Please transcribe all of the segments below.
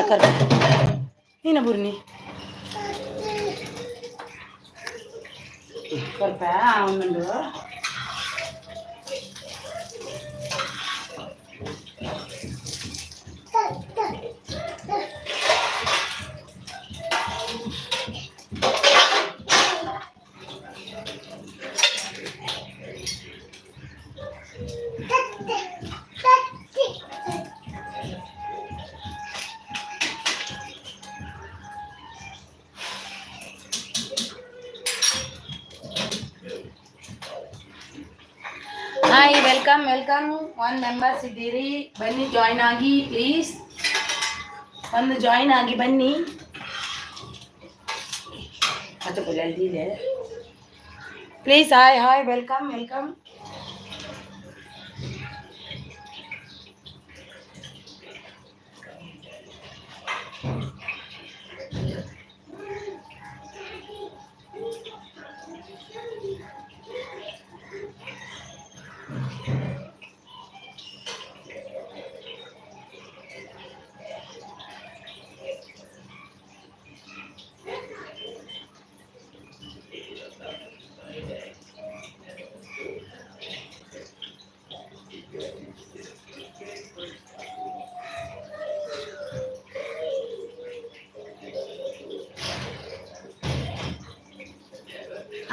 कर ನೀನ ಬುರ್ನಿ ಸ್ವಲ್ಪ ಅವನೊಂದು ಹಾಯ್ ವೆಲ್ಕಮ್ ವೆಲ್ಕಮ್. 1 ಮೆಂಬರ್ಸ್ ಇದ್ದೀರಿ, ಬನ್ನಿ ಜಾಯ್ನ್ ಆಗಿ ಪ್ಲೀಸ್. ಒಂದು ಜಾಯ್ನ್ ಆಗಿ ಬನ್ನಿ. Please hi hi welcome welcome.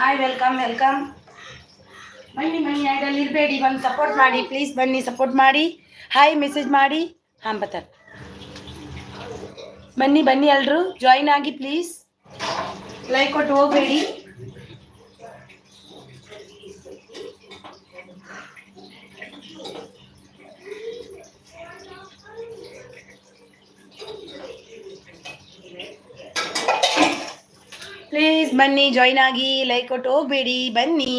Hi welcome welcome. ಬನ್ನಿ ಬನ್ನಿ, ಐಡಲ್ ಇರಬೇಡಿ, ಬಂದು ಸಪೋರ್ಟ್ ಮಾಡಿ ಪ್ಲೀಸ್. ಬನ್ನಿ ಸಪೋರ್ಟ್ ಮಾಡಿ, ಹಾಯ್ ಮೆಸೇಜ್ ಮಾಡಿ. ಹಾಂ ಬತ್ತಾರೆ, ಬನ್ನಿ ಬನ್ನಿ ಎಲ್ಲರೂ ಜಾಯ್ನ್ ಆಗಿ ಪ್ಲೀಸ್. ಲೈಕ್ ಕೊಟ್ಟು ಹೋಗಬೇಡಿ. ಪ್ಲೀಸ್ ಬನ್ನಿ ಜಾಯ್ನ್ ಆಗಿ, ಲೈಕ್ ಕೊಟ್ಟು ಹೋಗಬೇಡಿ. ಬನ್ನಿ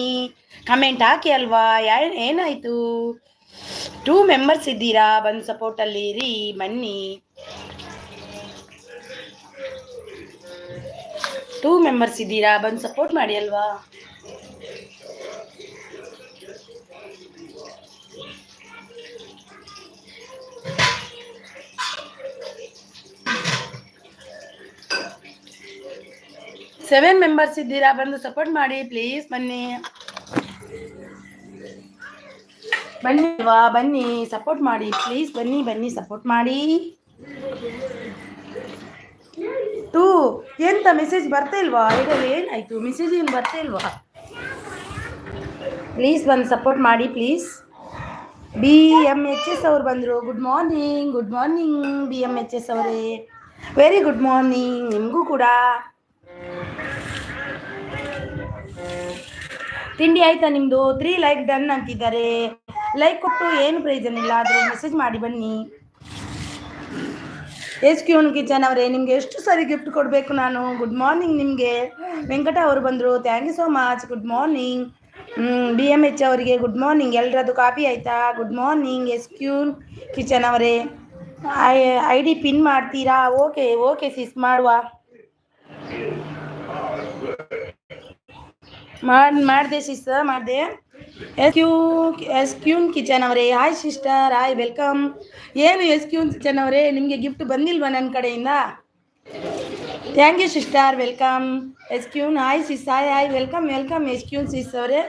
ಕಮೆಂಟ್ ಹಾಕಿ ಅಲ್ವಾ, ಏನಾಯಿತು? 2 ಮೆಂಬರ್ಸ್ ಇದ್ದೀರಾ, ಬಂದು ಸಪೋರ್ಟಲ್ಲಿ ಇರಿ. ಬನ್ನಿ 2 ಮೆಂಬರ್ಸ್ ಇದ್ದೀರಾ, ಬಂದು ಸಪೋರ್ಟ್ ಮಾಡಿ ಅಲ್ವಾ. ಸೆವೆನ್ ಮೆಂಬರ್ಸ್ ಇದ್ದೀರಾ, ಬಂದು ಸಪೋರ್ಟ್ ಮಾಡಿ ಪ್ಲೀಸ್. ಬನ್ನಿ ಬನ್ನಿ ಅಲ್ವಾ, ಬನ್ನಿ ಸಪೋರ್ಟ್ ಮಾಡಿ ಪ್ಲೀಸ್. ಬನ್ನಿ ಬನ್ನಿ ಸಪೋರ್ಟ್ ಮಾಡಿ. 2 ಎಂತ ಮೆಸೇಜ್ ಬರ್ತಾ ಇಲ್ವಾ? ಇದರಲ್ಲಿ ಏನಾಯ್ತು? ಮೆಸೇಜ್ ಏನು ಬರ್ತಾ ಇಲ್ವಾ? ಪ್ಲೀಸ್ ಬಂದು ಸಪೋರ್ಟ್ ಮಾಡಿ ಪ್ಲೀಸ್. BMHS ಅವ್ರು ಬಂದರು. Good morning, good morning BMHS ಅವರೇ, ವೆರಿ ಗುಡ್ ಮಾರ್ನಿಂಗ್ ನಿಮಗೂ ಕೂಡ. ತಿಂಡಿ ಆಯ್ತಾ ನಿಮ್ಮದು? 3 ಲೈಕ್ ಡನ್ ಅಂತಿದ್ದಾರೆ. ಲೈಕ್ ಕೊಟ್ಟು ಏನು ಪ್ರಯೋಜನ ಇಲ್ಲ, ಆದರೆ ಮೆಸೇಜ್ ಮಾಡಿ ಬನ್ನಿ. SQ ಕಿಚನ್ ಅವರೇ, ನಿಮಗೆ ಎಷ್ಟು ಸರಿ ಗಿಫ್ಟ್ ಕೊಡಬೇಕು ನಾನು? ಗುಡ್ ಮಾರ್ನಿಂಗ್ ನಿಮಗೆ. ವೆಂಕಟ ಅವರು ಬಂದರು, thank you so much. Good morning. BMH ಅವರಿಗೆ ಗುಡ್ ಮಾರ್ನಿಂಗ್. ಎಲ್ಲರದ್ದು ಕಾಫಿ ಆಯಿತಾ? ಗುಡ್ ಮಾರ್ನಿಂಗ್ SQ ಕಿಚನ್ ಅವರೇ. ID ಪಿನ್ ಮಾಡ್ತೀರಾ? ಓಕೆ ಓಕೆ ಸಿಸ್, ಮಾಡುವ. ಮಾಡಿದೆ ಸಿಸ್, ಮಾಡಿದೆ. SQ ಕಿಚನ್ ಅವರೇ, ಹಾಯ್ ಸಿಸ್ಟರ್, ಹಾಯ್ ವೆಲ್ಕಮ್. ಏನು SQ ಕಿಚನ್ ಅವರೇ, ನಿಮಗೆ ಗಿಫ್ಟ್ ಬಂದಿಲ್ವಾ ನನ್ನ ಕಡೆಯಿಂದ? Thank you sister, welcome. SQ hi sis, hi hi welcome welcome SQ sis ಅವರೇ.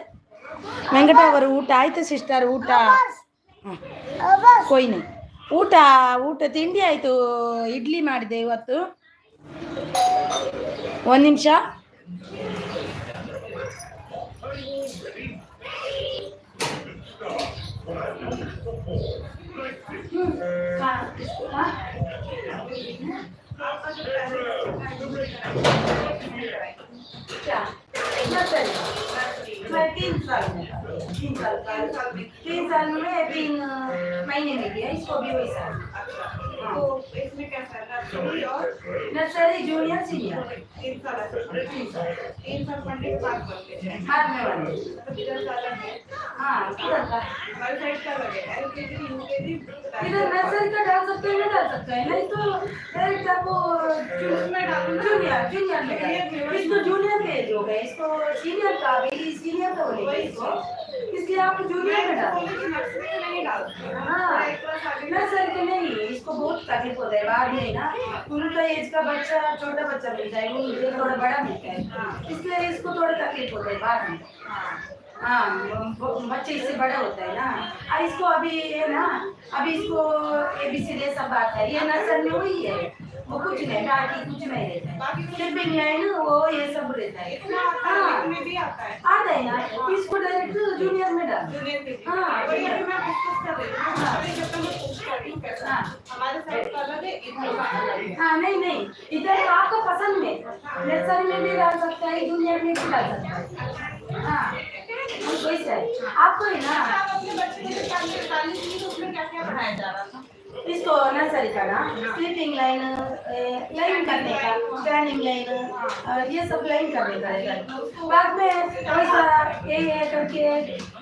ವೆಂಕಟ ಅವರು ಊಟ ಆಯ್ತು ಸಿಸ್ಟರ್? ಊಟ ಕೊಯ್ನಿ ಊಟ ತಿಂಡಿ ಆಯಿತು. ಇಡ್ಲಿ ಮಾಡಿದೆ ಇವತ್ತು. ಒಂದು ನಿಮಿಷ. तीन साल में 3 महीने में दिया इसको भी वैसा। हाँ इसमें कैसा है नर्सरी जूनियर सीनियर 3 साल है 3 साल पंडित बाद में वाले इधर साल है हाँ किधर का हमारे साइड का लगे एलकेजी यूकेजी इधर नर्सरी का डाल सकते हैं ना डाल सकते हैं नहीं तो डायरेक्ट आपको में डालो जूनियर जूनियर में इसको जूनियर भेज दोगे इसको सीनियर का भी सीनियर का बोलेंगे इसको इसलिए आप जूनियर में डालो नहीं डालते हाँ नर्सरी के नहीं इसको बहुत तकलीफ होता है बाद में ना उनका एज का बच्चा छोटा बच्चा मिलता है उनको थोड़ा बड़ा मिलता है इसलिए इसको थोड़ा तकलीफ होता है बाद में हाँ बच्चे इससे बड़ा होता है ना इसको अभी है ना अभी इसको ABCD सब आता है ये नर्सरी में वही है वो कुछ नहीं बाकी कुछ नहीं रहता है स्लिपिंग लाइन वो ये सब रहता है हाँ में भी आता है ना इसको डायरेक्ट जूनियर में डाल हाँ हमारे साइड का अलग है इधर का अलग है हाँ नहीं इधर आपका पसंद में नर्सरी में भी डाल सकता है जूनियर में भी डाल सकता है हाँ आपको है ना अपने बच्चे के उसमें क्या क्या पढ़ाया जा रहा था इसको नर्सरी का ना स्लीपिंग लाइन लाइन करने का स्टैंडिंग लाइन ये सब लाइन करने का है बाद में ऐसा ये करके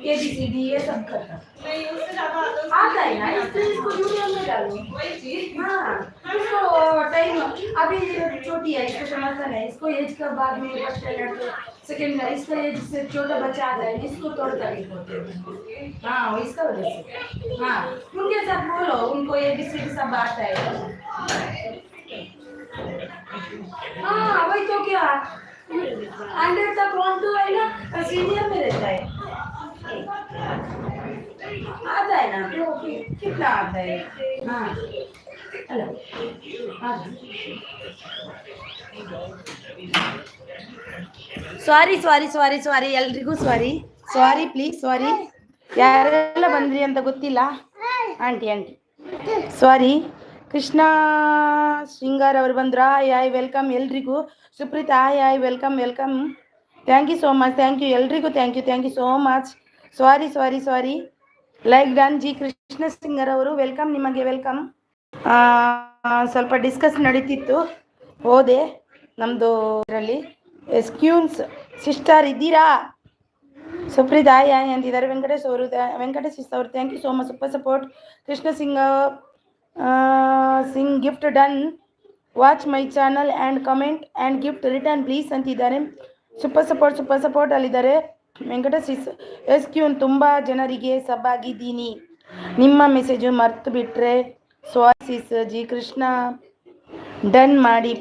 ABCD ये सब करता नहीं उससे ज़्यादा आता है ना इसको जूनियर में डालो वही चीज़ हाँ इसको टाइम अभी छोटी है इसको समझता नहीं इसको एज का बाद में फर्स्ट स्टैंडर्ड सेकेंड में इसका एज से छोटा बच्चा आता है इसको थोड़ा तकलीफ होती है हाँ इसका वजह से हाँ उनके साथ बोलो उनको ABCD सब आता है हाँ वही तो क्या 100 तक 1 2 है ना सीनियर में रहता है आता है ना तो कितना आता है हाँ हेलो ಸಾರಿ ಎಲ್ರಿಗೂ ಸಾರಿ ಪ್ಲೀಸ್ ಸಾರಿ ಯಾರೆಲ್ಲ ಬಂದ್ರಿ ಅಂತ ಗೊತ್ತಿಲ್ಲ ಆಂಟಿ ಸಾರಿ ಕೃಷ್ಣ ಶೃಂಗಾರ್ ಅವರು ಬಂದ್ರು ಹಾಯ್ ವೆಲ್ಕಮ್ ಎಲ್ರಿಗೂ Supreetha hi welcome thank you so much thank you ಎಲ್ರಿಗೂ thank you so much sorry like done G Krishna singer ಅವರು ವೆಲ್ಕಮ್ ನಿಮಗೆ ವೆಲ್ಕಮ್ ಸ್ವಲ್ಪ ಡಿಸ್ಕಸ್ ನಡೀತಿತ್ತು ಹೋದೆ ನಮ್ಮದು ಇದರಲ್ಲಿ ಎಸ್ಕ್ಯೂನ್ಸ್ ಸಿಸ್ಟರ್ ಇದ್ದೀರಾ ಸುಪ್ರೀತ್ ಹಾಯ್ ಅಂತಿದ್ದಾರೆ ವೆಂಕಟೇಶ್ ಅವರು thank you so much super support Krishna Singh gift done watch my channel and comment and gift return please ಅಂತಿದ್ದಾರೆ ಸೂಪರ್ ಸಪೋರ್ಟ್ ಅಲ್ಲಿದ್ದಾರೆ ವೆಂಕಟೇಶ್ ಎಸ್ಕ್ಯೂನ್ ತುಂಬ ಜನರಿಗೆ ಸಬ್ಬಾಗಿದ್ದೀನಿ ನಿಮ್ಮ ಮೆಸೇಜು ಮರ್ತು ಬಿಟ್ಟರೆ ಸ್ವಾಸಿಸ್ ಜಿ ಕೃಷ್ಣ ಡನ್ ಮಾಡಿ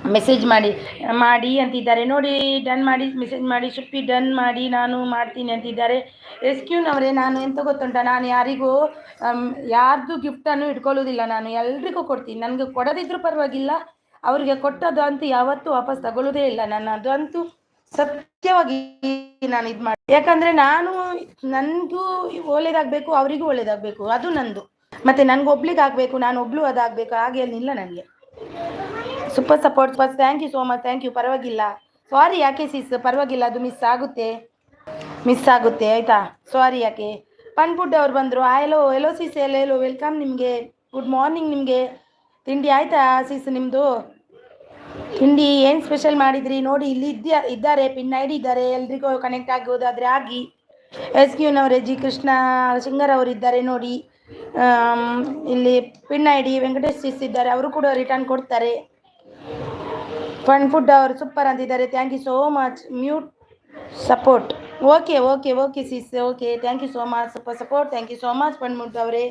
ಮೆಸೇಜ್ ಮಾಡಿ ಅಂತಿದ್ದಾರೆ ನೋಡಿ ಡನ್ ಮಾಡಿ ಮೆಸೇಜ್ ಮಾಡಿ ಶುಪ್ಪಿ ಡನ್ ಮಾಡಿ ನಾನು ಮಾಡ್ತೀನಿ ಅಂತಿದ್ದಾರೆ ಎಸ್ಕ್ಯೂನವರೇ ನಾನು ಎಂತ ಗೊತ್ತುಂಟ ನಾನು ಯಾರಿಗೂ ಯಾರ್ದು ಗಿಫ್ಟನ್ನು ಇಟ್ಕೊಳ್ಳೋದಿಲ್ಲ ನಾನು ಎಲ್ರಿಗೂ ಕೊಡ್ತೀನಿ ನನಗೆ ಕೊಡದಿದ್ರೂ ಪರವಾಗಿಲ್ಲ ಅವರಿಗೆ ಕೊಟ್ಟದ್ದು ಅಂತೂ ಯಾವತ್ತೂ ವಾಪಸ್ ತಗೊಳ್ಳೋದೇ ಇಲ್ಲ ನಾನು ಅದಂತೂ ಸತ್ಯವಾಗಿ ನಾನು ಇದು ಮಾಡಿ ಯಾಕಂದರೆ ನನಗೂ ಒಳ್ಳೇದಾಗಬೇಕು ಅವರಿಗೂ ಒಳ್ಳೇದಾಗಬೇಕು ಅದು ನಂದು ಮತ್ತು ನನಗೊಬ್ಳಿಗೆ ಆಗಬೇಕು ನಾನು ಒಬ್ಳು ಅದಾಗಬೇಕು ಹಾಗೆ ಏನಿಲ್ಲ ನನಗೆ super support thank you so much thank you ಪರವಾಗಿಲ್ಲ ಸಾರಿ ಯಾಕೆ ಸಿಸ್ ಪರವಾಗಿಲ್ಲ ಅದು ಮಿಸ್ ಆಗುತ್ತೆ ಆಯಿತಾ ಸಾರಿ ಯಾಕೆ ಪನ್ಪುಡ್ ಅವ್ರು ಬಂದರು ಹೆಲೋ ಸಿಸ್ ಹೆಲೋ ವೆಲ್ಕಮ್ ನಿಮಗೆ ಗುಡ್ ಮಾರ್ನಿಂಗ್ ನಿಮಗೆ ತಿಂಡಿ ಆಯಿತಾ ಸಿಸ್ ನಿಮ್ಮದು ತಿಂಡಿ ಏನು ಸ್ಪೆಷಲ್ ಮಾಡಿದ್ರಿ ನೋಡಿ ಇಲ್ಲಿ ಇದ್ದಾರೆ ಪಿನ್ ಐಡಿ ಇದ್ದಾರೆ ಎಲ್ರಿಗೂ ಕನೆಕ್ಟ್ ಆಗೋದಾದರೆ ಆಗಿ ಎಸ್ಕ್ಯೂನವರೇ ಜಿ ಕೃಷ್ಣ ಸಿಂಗರ್ ಅವರು ಇದ್ದಾರೆ ನೋಡಿ ಇಲ್ಲಿ ಪಿನ್ ಐಡಿ ವೆಂಕಟೇಶ್ ಸಿಸ್ ಇದ್ದಾರೆ ಅವರು ಕೂಡ ರಿಟರ್ನ್ ಕೊಡ್ತಾರೆ ಫನ್ ಫುಡ್ ಅವರು ಸೂಪರ್ ಅಂತಿದ್ದಾರೆ thank you so much mute support okay sis okay thank you so much super support thank you so much fun food ಅವರೇ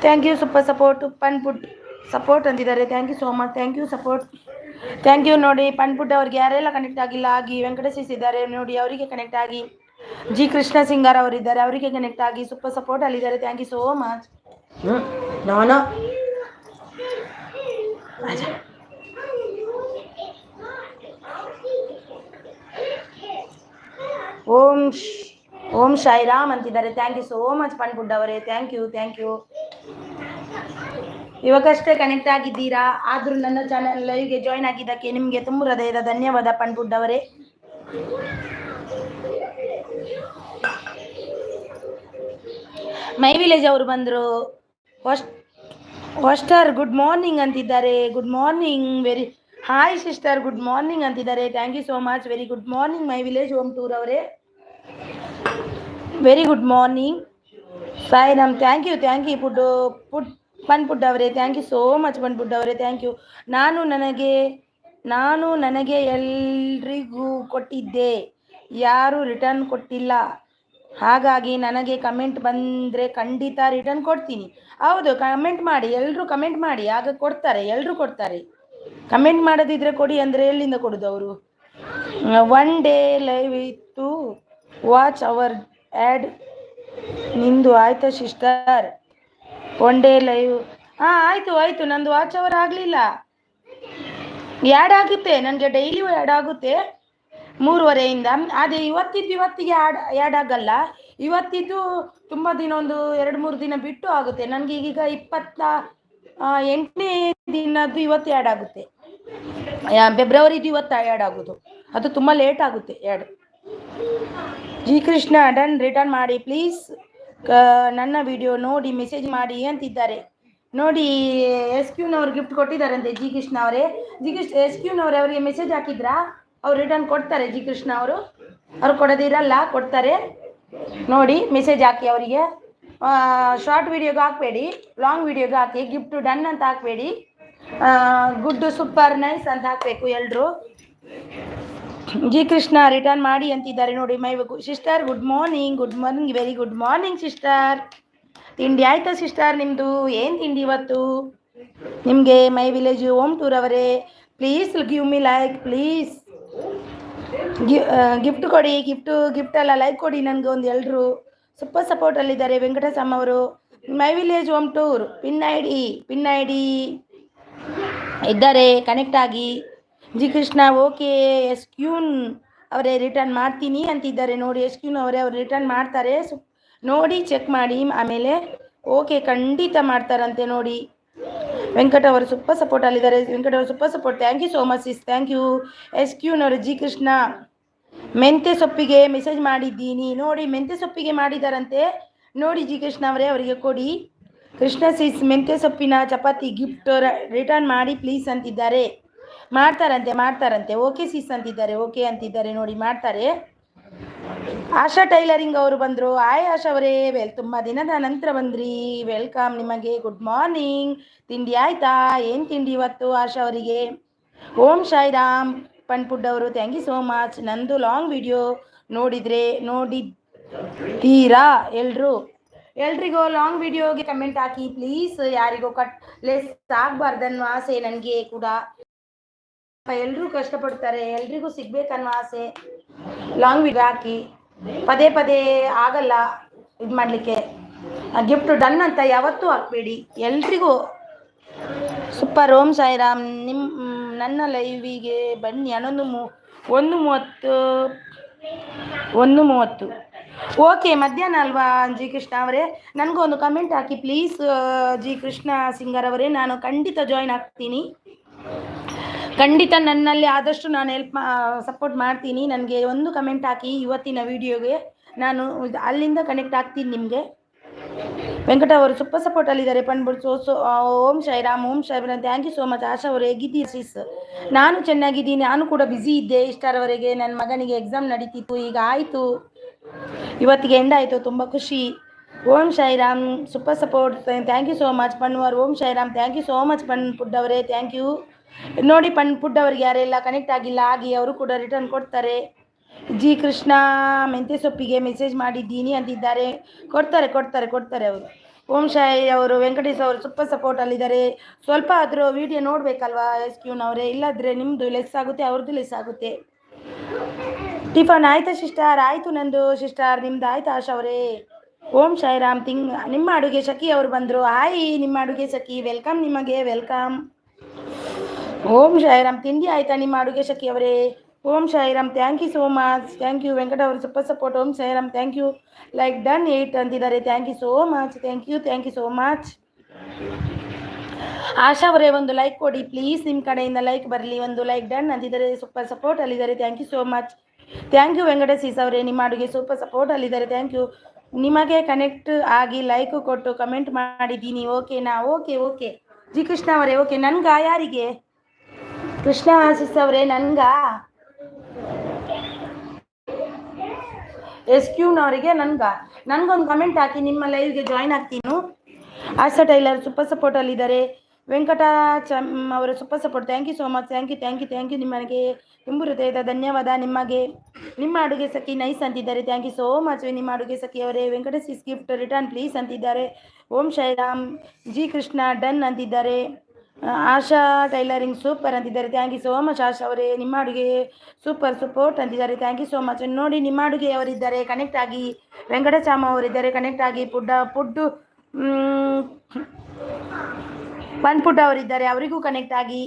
thank you super support fun food support ಅಂತಿದ್ದಾರೆ thank you so much thank you support thank you ನೋಡಿ fun food ಅವ್ರಿಗೆ ಯಾರೆಲ್ಲ connect ಆಗಿಲ್ಲ ಆಗಿ ವೆಂಕಟೇಶ್ ಸಿಸ್ ಇದ್ದಾರೆ ನೋಡಿ ಅವರಿಗೆ ಕನೆಕ್ಟ್ ಆಗಿ ಜಿ ಕೃಷ್ಣ ಸಿಂಗಾರ್ ಅವರಿದ್ದಾರೆ ಅವರಿಗೆ ಕನೆಕ್ಟ್ ಆಗಿ ಸೂಪರ್ ಸಪೋರ್ಟ್ ಅಲ್ಲಿದ್ದಾರೆ ಥ್ಯಾಂಕ್ ಯು ಸೋ ಮಚ್ ನಾನು ಓಂ ಸಾಯಿರಾಮ್ ಅಂತಿದ್ದಾರೆ thank you so much fun food ಅವರೇ ಥ್ಯಾಂಕ್ ಯು ಇವಾಗಷ್ಟೇ ಕನೆಕ್ಟ್ ಆಗಿದ್ದೀರಾ ಆದರೂ ನನ್ನ ಚಾನಲ್ ಲೈವ್ಗೆ ಜಾಯ್ನ್ ಆಗಿದ್ದಕ್ಕೆ ನಿಮಗೆ ತುಂಬ ಹೃದಯದ ಧನ್ಯವಾದ ಫನ್ ಫುಡ್ ಅವರೇ ಮೈ ವಿಲೇಜ್ ಅವರು ಬಂದರು ವಾಸ್ಟರ್ ಗುಡ್ ಮಾರ್ನಿಂಗ್ ಅಂತಿದ್ದಾರೆ. Good morning very hi sister good morning ಅಂತಿದ್ದಾರೆ. Thank you so much. Very good morning my village home tour ಅವರೇ. Very good morning Sairam. Thank you food fun food ಅವರೇ. Thank you so much fun food ಅವರೇ. Thank you. ನಾನು ನನಗೆ ಎಲ್ರಿಗೂ ಕೊಟ್ಟಿದ್ದೆ, ಯಾರು return ಕೊಟ್ಟಿಲ್ಲ. ಹಾಗಾಗಿ ನನಗೆ ಕಮೆಂಟ್ ಬಂದರೆ ಖಂಡಿತ ರಿಟರ್ನ್ ಕೊಡ್ತೀನಿ. ಹೌದು, ಕಮೆಂಟ್ ಮಾಡಿ, ಎಲ್ಲರೂ ಕಮೆಂಟ್ ಮಾಡಿ, ಆಗ ಕೊಡ್ತಾರೆ, ಎಲ್ಲರೂ ಕೊಡ್ತಾರೆ. ಕಮೆಂಟ್ ಮಾಡೋದಿದ್ರೆ ಕೊಡಿ ಅಂದರೆ ಎಲ್ಲಿಂದ ಕೊಡೋದು ಅವರು? ಒನ್ ಡೇ ಲೈವ್ ಇತ್ತು, ವಾಚ್ ಅವರ್ ಆ್ಯಡ್. ನಿಂದು ಆಯ್ತಾ ಸಿಸ್ಟರ್? ಒನ್ ಡೇ ಲೈವ್ ಆಯಿತು. ನಂದು ವಾಚ್ ಅವರ್ ಆಗಲಿಲ್ಲ. ಆ್ಯಡ್ ಆಗುತ್ತೆ, ನನಗೆ ಡೈಲಿ ಆ್ಯಡ್ ಆಗುತ್ತೆ 3:30ಇಂದ. ಅದೇ ಇವತ್ತಿಗೆ ಆ್ಯಡ್ ಆಗಲ್ಲ. ಇವತ್ತಿದ್ದು ತುಂಬ ದಿನ, ಒಂದು 2-3 ದಿನ ಬಿಟ್ಟು ಆಗುತ್ತೆ. ನನಗೆ ಈಗ 28ನೇ ದಿನದ್ದು ಇವತ್ತು ಆ್ಯಡ್ ಆಗುತ್ತೆ. ಫೆಬ್ರವರಿದು ಇವತ್ತು ಆ್ಯಡ್ ಆಗೋದು. ಅದು ತುಂಬ ಲೇಟ್ ಆಗುತ್ತೆ add. G Krishna done, return ಮಾಡಿ ಪ್ಲೀಸ್. ನನ್ನ ವಿಡಿಯೋ ನೋಡಿ ಮೆಸೇಜ್ ಮಾಡಿ ಅಂತಿದ್ದಾರೆ. ನೋಡಿ, SQನವ್ರು ಗಿಫ್ಟ್ ಕೊಟ್ಟಿದ್ದಾರಂತೆ ಜಿ ಕೃಷ್ಣ ಅವರೇ. SQನವ್ರೆ ಅವರಿಗೆ ಮೆಸೇಜ್ ಹಾಕಿದ್ರಾ? ಅವ್ರು ರಿಟರ್ನ್ ಕೊಡ್ತಾರೆ. ಜಿ ಕೃಷ್ಣ ಅವರು ಕೊಡೋದಿರಲ್ಲ, ಕೊಡ್ತಾರೆ. ನೋಡಿ, ಮೆಸೇಜ್ ಹಾಕಿ ಅವರಿಗೆ. ಶಾರ್ಟ್ ವಿಡಿಯೋಗೆ ಹಾಕಬೇಡಿ, ಲಾಂಗ್ ವಿಡಿಯೋಗೆ ಹಾಕಿ. ಗಿಫ್ಟ್ ಡನ್ ಅಂತ ಹಾಕಬೇಡಿ, ಗುಡ್ ಸೂಪರ್ ನೈಸ್ ಅಂತ ಹಾಕಬೇಕು ಎಲ್ಲರೂ. ಜಿ ಕೃಷ್ಣ ರಿಟರ್ನ್ ಮಾಡಿ ಅಂತಿದ್ದಾರೆ ನೋಡಿ. My sister good morning. Very good morning sister. ತಿಂಡಿ ಆಯ್ತಾ ಸಿಸ್ಟರ್ ನಿಮ್ಮದು? ಏನು ತಿಂಡಿ ಇವತ್ತು ನಿಮಗೆ? ಮೈ ವಿಲೇಜ್ ಹೋಮ್ ಟೂರ್ ಅವರೇ, please give me like please. Gift ಕೊಡಿ, ಗಿಫ್ಟ್ ಅಲ್ಲ, ಲೈಕ್ ಕೊಡಿ ನನಗೆ ಒಂದು. ಎಲ್ಲರೂ ಸೂಪರ್ ಸಪೋರ್ಟಲ್ಲಿದ್ದಾರೆ. ವೆಂಕಟಸ್ವಾಮಿ ಅವರು my village home tour pin I D ಇದ್ದಾರೆ, ಕನೆಕ್ಟ್ ಆಗಿ. G Krishna okay. SQನ್ ಅವರೇ ರಿಟರ್ನ್ ಮಾಡ್ತೀನಿ ಅಂತಿದ್ದಾರೆ ನೋಡಿ. SQನ್ ಅವರೇ ಅವ್ರು ರಿಟರ್ನ್ ಮಾಡ್ತಾರೆ, ನೋಡಿ ಚೆಕ್ ಮಾಡಿ ಆಮೇಲೆ. ಓಕೆ, ಖಂಡಿತ ಮಾಡ್ತಾರಂತೆ ನೋಡಿ. ವೆಂಕಟ ಅವರು ಸೂಪರ್ ಸಪೋರ್ಟಲ್ಲಿದ್ದಾರೆ. ವೆಂಕಟ ಅವರು super support. Thank you so much sis, thank you. SQನವರು ಜಿ ಕೃಷ್ಣ ಮೆಂತ್ಯ ಸೊಪ್ಪಿಗೆ ಮೆಸೇಜ್ ಮಾಡಿದ್ದೀನಿ ನೋಡಿ. ಮೆಂತ್ಯ ಸೊಪ್ಪಿಗೆ ಮಾಡಿದಾರಂತೆ ನೋಡಿ. ಜಿ ಕೃಷ್ಣ ಅವರೇ ಅವರಿಗೆ ಕೊಡಿ. ಕೃಷ್ಣ ಸಿಸ್ ಮೆಂತ್ಯ ಸೊಪ್ಪಿನ ಚಪಾತಿ ಗಿಫ್ಟ್ ರಿಟರ್ನ್ ಮಾಡಿ ಪ್ಲೀಸ್ ಅಂತಿದ್ದಾರೆ. ಮಾಡ್ತಾರಂತೆ. ಓಕೆ ಸಿಸ್ ಅಂತಿದ್ದಾರೆ, ಓಕೆ ಅಂತಿದ್ದಾರೆ ನೋಡಿ, ಮಾಡ್ತಾರೆ. ಆಶಾ ಟೈಲರಿಂಗ್ ಅವರು ಬಂದರು. ಹಾಯ್ ಆಶಾ ಅವರೇ, ತುಂಬ ದಿನದ ನಂತರ ಬಂದ್ರಿ, ವೆಲ್ಕಮ್ ನಿಮಗೆ. Good morning. ತಿಂಡಿ ಆಯಿತಾ? ಏನು ತಿಂಡಿ ಇವತ್ತು ಆಶಾ ಅವರಿಗೆ? ಓಂ ಸಾಯಿರಾಮ್ ಪನ್ಪುಡ್ ಅವರು ಥ್ಯಾಂಕ್ ಯು ಸೋ ಮಚ್. ನಂದು ಲಾಂಗ್ ವಿಡಿಯೋ ನೋಡಿದ್ದೀರಾ ಎಲ್ರಿಗೂ ಲಾಂಗ್ ವಿಡಿಯೋಗೆ ಕಮೆಂಟ್ ಹಾಕಿ ಪ್ಲೀಸ್. ಯಾರಿಗೂ ಲೆಸ್ ಆಗಬಾರ್ದನ್ನೋ ಆಸೆ ನನಗೆ ಕೂಡ. ಎಲ್ಲರೂ ಕಷ್ಟಪಡ್ತಾರೆ, ಎಲ್ರಿಗೂ ಸಿಗ್ಬೇಕನ್ನೋ ಆಸೆ. ಲಾಂಗ್ ವಿಡಿಯೋ ಹಾಕಿ, ಪದೇ ಆಗಲ್ಲ ಇದು ಮಾಡಲಿಕ್ಕೆ. ಗಿಫ್ಟ್ ಡನ್ ಅಂತ ಯಾವತ್ತೂ ಹಾಕಬೇಡಿ, ಎಲ್ರಿಗೂ ಸೂಪರ್. ಓಂ ಸಾಯಿರಾಮ್. ನನ್ನ ಲೈವಿಗೆ ಬನ್ನಿ. 1:30 ಓಕೆ, ಮಧ್ಯಾಹ್ನ ಅಲ್ವಾ ಜಿ ಕೃಷ್ಣ ಅವರೇ? ನನಗೂ ಒಂದು comment hockey please G Krishna singer ಅವರೇ. ನಾನು ಖಂಡಿತ ಜಾಯಿನ್ ಆಗ್ತೀನಿ, ಖಂಡಿತ ನನ್ನಲ್ಲಿ ಆದಷ್ಟು ನಾನು ಸಪೋರ್ಟ್ ಮಾಡ್ತೀನಿ. ನನಗೆ ಒಂದು ಕಮೆಂಟ್ ಹಾಕಿ ಇವತ್ತಿನ ವಿಡಿಯೋಗೆ, ನಾನು ಅಲ್ಲಿಂದ ಕನೆಕ್ಟ್ ಆಗ್ತೀನಿ ನಿಮಗೆ. ವೆಂಕಟ ಅವರು ಸೂಪರ್ ಸಪೋರ್ಟಲ್ಲಿದ್ದಾರೆ. ಪನ್ಬಿಡ್ಸು Om Sairam. Thank you so much. Asha ಅವರು ಹೇಗಿದ್ದೀರಿ ಸಿಸ್? ನಾನು ಚೆನ್ನಾಗಿದ್ದೀನಿ, ನಾನು ಕೂಡ ಬ್ಯುಸಿ ಇದ್ದೆ ಇಷ್ಟರವರೆಗೆ. ನನ್ನ ಮಗನಿಗೆ ಎಕ್ಸಾಮ್ ನಡೀತಿತ್ತು, ಈಗ ಆಯಿತು, ಇವತ್ತಿಗೆ ಎಂಡ್ ಆಯಿತು, ತುಂಬ ಖುಷಿ. Om Sairam super support. Thank you so much ಪನ್ವರ್. Om Sairam. Thank you so much food ಅವರೇ, ಥ್ಯಾಂಕ್ ಯು. ನೋಡಿ ಪುಡ್ ಅವ್ರಿಗೆ ಯಾರೆಲ್ಲ ಕನೆಕ್ಟ್ ಆಗಿಲ್ಲ ಆಗಿ ಅವರು ಕೂಡ ರಿಟರ್ನ್ ಕೊಡ್ತಾರೆ. ಜಿ ಕೃಷ್ಣ ಮೆಂತ್ಯ ಸೊಪ್ಪಿಗೆ ಮೆಸೇಜ್ ಮಾಡಿದ್ದೀನಿ ಅಂತಿದ್ದಾರೆ. ಕೊಡ್ತಾರೆ ಅವರು. ಓಂ ಸಾಯಿ ಅವರು, ವೆಂಕಟೇಶ್ ಅವರು ಸೂಪರ್ ಸಪೋರ್ಟಲ್ಲಿದ್ದಾರೆ. ಸ್ವಲ್ಪ ಆದರೂ ವಿಡಿಯೋ ನೋಡಬೇಕಲ್ವಾ SQನವರೇ, ಇಲ್ಲಾದರೆ ನಿಮ್ಮದು ಲೆಸ್ ಆಗುತ್ತೆ, ಅವ್ರದ್ದು ಲೆಸ್ ಆಗುತ್ತೆ. ಟಿಫನ್ ಆಯಿತಾ ಸಿಸ್ಟರ್? ಆಯಿತು ನಂದು ಸಿಸ್ಟರ್, ನಿಮ್ದು ಆಯ್ತಾ ಆಶಾ ಅವರೇ? ಓಂ ಸಾಯಿರಾಮ್. ನಿಮ್ಮ ಅಡುಗೆ ಸಖಿ ಅವರು ಬಂದರು. ಹಾಯ್ ನಿಮ್ಮ ಅಡುಗೆ ಸಖಿ, ವೆಲ್ಕಮ್ ನಿಮಗೆ, ವೆಲ್ಕಮ್. ಓಂ ಸಾಯಿರಾಮ್. ತಿಂಡಿ ಆಯಿತಾ ನಿಮ್ಮ ಅಡುಗೆ ಸಖಿ ಅವರೇ? Om Sairam. Thank you so much, thank you. Venkata ಅವರು super support. Om Sairam. Thank you. Like done 8 ಅಂತಿದ್ದಾರೆ. Thank you so much, thank you so much. Asha ಅವರೇ ಒಂದು ಲೈಕ್ ಕೊಡಿ ಪ್ಲೀಸ್, ನಿಮ್ಮ ಕಡೆಯಿಂದ ಲೈಕ್ ಬರಲಿ. ಒಂದು ಲೈಕ್ ಡನ್ ಅಂತಿದ್ದಾರೆ, ಸೂಪರ್ ಸಪೋರ್ಟಲ್ಲಿದ್ದಾರೆ. Thank you so much. Thank you Venkatesh ಅವರೇ, ನಿಮ್ಮ ಅಡುಗೆ ಸೂಪರ್ ಸಪೋರ್ಟಲ್ಲಿದ್ದಾರೆ. Thank you. ನಿಮಗೆ ಕನೆಕ್ಟ್ ಆಗಿ ಲೈಕ್ ಕೊಟ್ಟು ಕಮೆಂಟ್ ಮಾಡಿದ್ದೀನಿ, ಓಕೆನಾ? ಓಕೆ. ಜಿ ಕೃಷ್ಣ ಅವರೇ ಓಕೆ. ನನ್ಗ ಯಾರಿಗೆ? ಕೃಷ್ಣ ಆಶಿಸ್ ಅವರೇ ನನ್ಗ SQ ನನ್ಗೊಂದು ಕಮೆಂಟ್ ಹಾಕಿ, ನಿಮ್ಮ ಲೈವ್ಗೆ ಜಾಯ್ನ್ ಆಗ್ತೀನಿ. ಆಶಾ ಟೈಲರ್ ಸೂಪರ್ ಸಪೋರ್ಟ್ ಅಲ್ಲಿದ್ದಾರೆ. ವೆಂಕಟಾಚಮ್ ಅವರ super support, thank you so much. Thank you ನಿಮಗೆ ತುಂಬು ಹೃದಯದ ಧನ್ಯವಾದ. ನಿಮಗೆ ನಿಮ್ಮ ಅಡುಗೆ ಸಖಿ ನೈಸ್ ಅಂತಿದ್ದಾರೆ, thank you so much Nimma ಅಡುಗೆ ಸಖಿ ಅವರೇ. ವೆಂಕಟೇಶ್ ಗಿಫ್ಟ್ ರಿಟರ್ನ್ ಪ್ಲೀಸ್ ಅಂತಿದ್ದಾರೆ. ಓಂ ಶೈರಾಮ್. ಜಿ ಕೃಷ್ಣ ಡನ್ ಅಂತಿದ್ದಾರೆ. ಆಶಾ ಟೈಲರಿಂಗ್ ಸೂಪರ್ ಅಂತಿದ್ದಾರೆ, thank you so much Asha ಅವರೇ. ನಿಮ್ಮ ಅಡುಗೆ ಸೂಪರ್ ಸಪೋರ್ಟ್ ಅಂತಿದ್ದಾರೆ, ಥ್ಯಾಂಕ್ ಯು ಸೋ ಮಚ್. ನೋಡಿ ನಿಮ್ಮ ಅಡುಗೆ ಅವರಿದ್ದಾರೆ ಕನೆಕ್ಟ್ ಆಗಿ. ವೆಂಕಟಚಾಮ ಅವರಿದ್ದಾರೆ ಕನೆಕ್ಟ್ ಆಗಿ. ಪನ್ಪುಟ್ಟ ಅವರಿದ್ದಾರೆ, ಅವರಿಗೂ ಕನೆಕ್ಟ್ ಆಗಿ.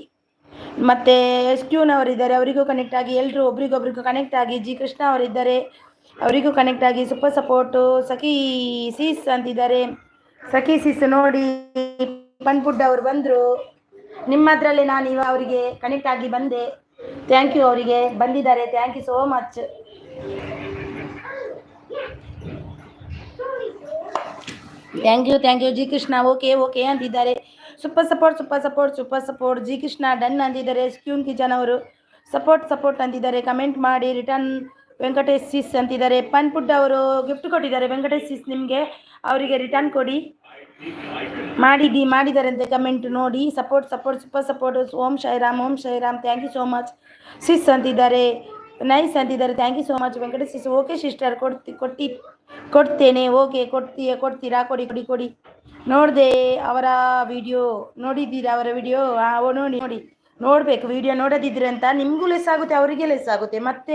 ಮತ್ತು SQನವರಿದ್ದಾರೆ, ಅವರಿಗೂ ಕನೆಕ್ಟ್ ಆಗಿ. ಎಲ್ಲರೂ ಒಬ್ರಿಗೊಬ್ರಿಗೂ ಕನೆಕ್ಟ್ ಆಗಿ. ಜಿ ಕೃಷ್ಣ ಅವರಿದ್ದಾರೆ, ಅವರಿಗೂ ಕನೆಕ್ಟ್ ಆಗಿ. Super support. ಸಖಿ ಸೀಸ್ ಅಂತಿದ್ದಾರೆ. ಸಖಿ ಸೀಸ್ ನೋಡಿ ಪನ್ಪುಡ್ಡ ಅವರು ಬಂದರು. ನಿಮ್ಮದ್ರಲ್ಲಿ ನಾನು ಇವಾಗ ಅವರಿಗೆ ಕನೆಕ್ಟ್ ಆಗಿ ಬಂದೆ. ಥ್ಯಾಂಕ್ ಯು, ಅವರಿಗೆ ಬಂದಿದ್ದಾರೆ, thank you so much. Thank you G Krishna okay ಅಂತಿದ್ದಾರೆ. Super support G Krishna done ಅಂತಿದ್ದಾರೆ. ಸ್ಕ್ಯೂನ್ ಕಿಚನ್ ಅವರು ಸಪೋರ್ಟ್ ಅಂತಿದ್ದಾರೆ. ಕಮೆಂಟ್ ಮಾಡಿ. ರಿಟರ್ನ್ ವೆಂಕಟೇಶ್ ಸಿಸ್ ಅಂತಿದ್ದಾರೆ. ಪನ್ಪುಡ್ಡ ಅವರು ಗಿಫ್ಟ್ ಕೊಟ್ಟಿದ್ದಾರೆ. ವೆಂಕಟೇಶ್ ಸಿಸ್ ನಿಮಗೆ ಅವರಿಗೆ ರಿಟರ್ನ್ ಕೊಡಿ. ಮಾಡಿದ್ದಾರೆ ಅಂತ ಕಮೆಂಟ್ ನೋಡಿ. Support super support. Om Sairam thank you so much. Sis ಅಂತಿದ್ದಾರೆ, ನೈಸ್ ಅಂತಿದ್ದಾರೆ, thank you so much. Venkatesh sis okay sister ಕೊಡ್ತೇನೆ. ಓಕೆ ಕೊಡ್ತೀರಾ? ಕೊಡಿ. ನೋಡಿದೆ ಅವರ ವಿಡಿಯೋ, ನೋಡಿದ್ದೀರಾ ಅವರ ವಿಡಿಯೋ? ನೋಡಬೇಕು. ವಿಡಿಯೋ ನೋಡೋದಿದ್ರೆ ಅಂತ ನಿಮಗೂ ಲೆಸ್ ಆಗುತ್ತೆ, ಅವರಿಗೆ ಲೆಸ್ ಆಗುತ್ತೆ. ಮತ್ತೆ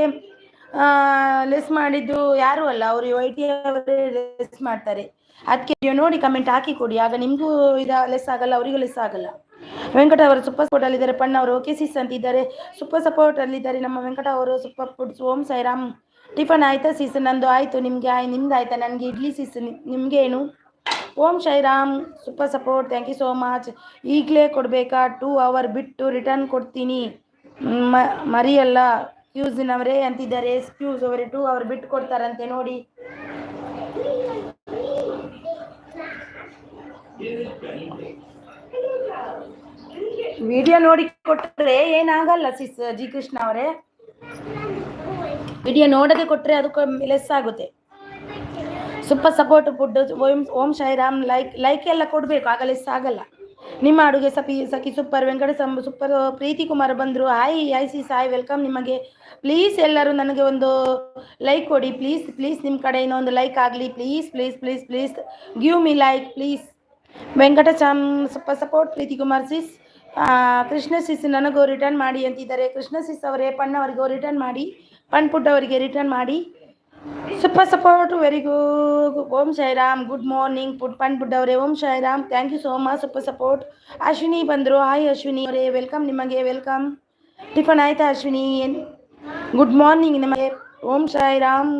ಲೆಸ್ ಮಾಡಿದ್ದು ಯಾರೂ ಅಲ್ಲ, ಅವರು YT ಅವರೇ ಲೆಸ್ ಮಾಡ್ತಾರೆ. ಅದಕ್ಕೆ ವಿಡಿಯೋ ನೋಡಿ ಕಮೆಂಟ್ ಹಾಕಿ ಕೊಡಿ, ಆಗ ನಿಮಗೂ ಲೆಸ್ ಆಗಲ್ಲ, ಅವರಿಗೂ ಲೆಸ್ ಆಗಲ್ಲ. ವೆಂಕಟ ಅವರು ಸೂಪರ್ ಸಪೋರ್ಟ್ ಅಲ್ಲಿದ್ದಾರೆ. ಪಣ್ಣ ಅವರು ಓಕೆ ಸಿಸ್ ಅಂತಿದ್ದಾರೆ. ಸೂಪರ್ ಸಪೋರ್ಟ್ ಅಲ್ಲಿದ್ದಾರೆ ನಮ್ಮ ವೆಂಕಟ ಅವರು. Super foods. Om Sairam. Tiffin ಆಯ್ತಾ ಸಿಸ್? ನಂದು ಆಯಿತು. ನಿಮ್ದು ಆಯ್ತಾ? ನನಗೆ ಇಡ್ಲಿ ಸಿಸ್, ನಿಮಗೆ ಏನು? Om Sairam super support, thank you so much. ಈಗಲೇ ಕೊಡಬೇಕಾ? 2 hour ಬಿಟ್ಟು ರಿಟರ್ನ್ ಕೊಡ್ತೀನಿ. ಮರಿಯಲ್ಲ ಕ್ಯೂಸಿನವರೇ ಅಂತಿದ್ದಾರೆ. ಕ್ಯೂಸ್ ಅವರೇ 2 hour ಬಿಟ್ಟು ಕೊಡ್ತಾರಂತೆ ನೋಡಿ. ವಿಡಿಯೋ ನೋಡಿ ಕೊಟ್ಟರೆ ಏನಾಗಲ್ಲ ಸಿಸ್. ಜಿ ಕೃಷ್ಣ ಅವರೇ, ವಿಡಿಯೋ ನೋಡದೆ ಕೊಟ್ಟರೆ ಅದಕ್ಕೆ ಲೆಸ್ ಆಗುತ್ತೆ. Super support food. Om Sairam. Like ಎಲ್ಲ ಕೊಡಬೇಕು, ಆಗ ಲೆಸ್ ಆಗಲ್ಲ. ನಿಮ್ಮ ಅಡುಗೆ ಸಖಿ ಸೂಪರ್. ವೆಂಕಟೇಶ್ ಸೂಪರ್. ಪ್ರೀತಿ ಕುಮಾರ್ ಬಂದರು. ಹಾಯ್ ಸಿಸ್, ಹಾಯ್ ವೆಲ್ಕಮ್ ನಿಮಗೆ. ಪ್ಲೀಸ್ ಎಲ್ಲರೂ ನನಗೆ ಒಂದು ಲೈಕ್ ಕೊಡಿ ಪ್ಲೀಸ್. ನಿಮ್ಮ ಕಡೆಯಿಂದ ಒಂದು ಲೈಕ್ ಆಗಲಿ please. Give me like please. Venkatacham super support. Preethi Kumar sis. Krishna sis ನನಗೂ ರಿಟರ್ನ್ ಮಾಡಿ ಅಂತಿದ್ದಾರೆ. ಕೃಷ್ಣ ಸಿಸ್ ಅವರೇ ಪಣ್ಣವರಿಗೂ ರಿಟರ್ನ್ ಮಾಡಿ. ಪಣ್ಪುಡ್ ಅವರಿಗೆ ರಿಟರ್ನ್ ಮಾಡಿ. Super support, very good. Om Sairam. Good morning fun food ಅವರೇ. Om Sairam, thank you so much. Super support. Ashwini ಬಂದರು. ಹಾಯ್ ಅಶ್ವಿನಿ ಅವರೇ, ವೆಲ್ಕಮ್ ನಿಮಗೆ. ವೆಲ್ಕಮ್. ಟಿಫನ್ ಆಯ್ತಾ ಅಶ್ವಿನಿ? ಗುಡ್ ಮಾರ್ನಿಂಗ್ ನಿಮಗೆ. ಓಂ ಶೈರಾಮ್.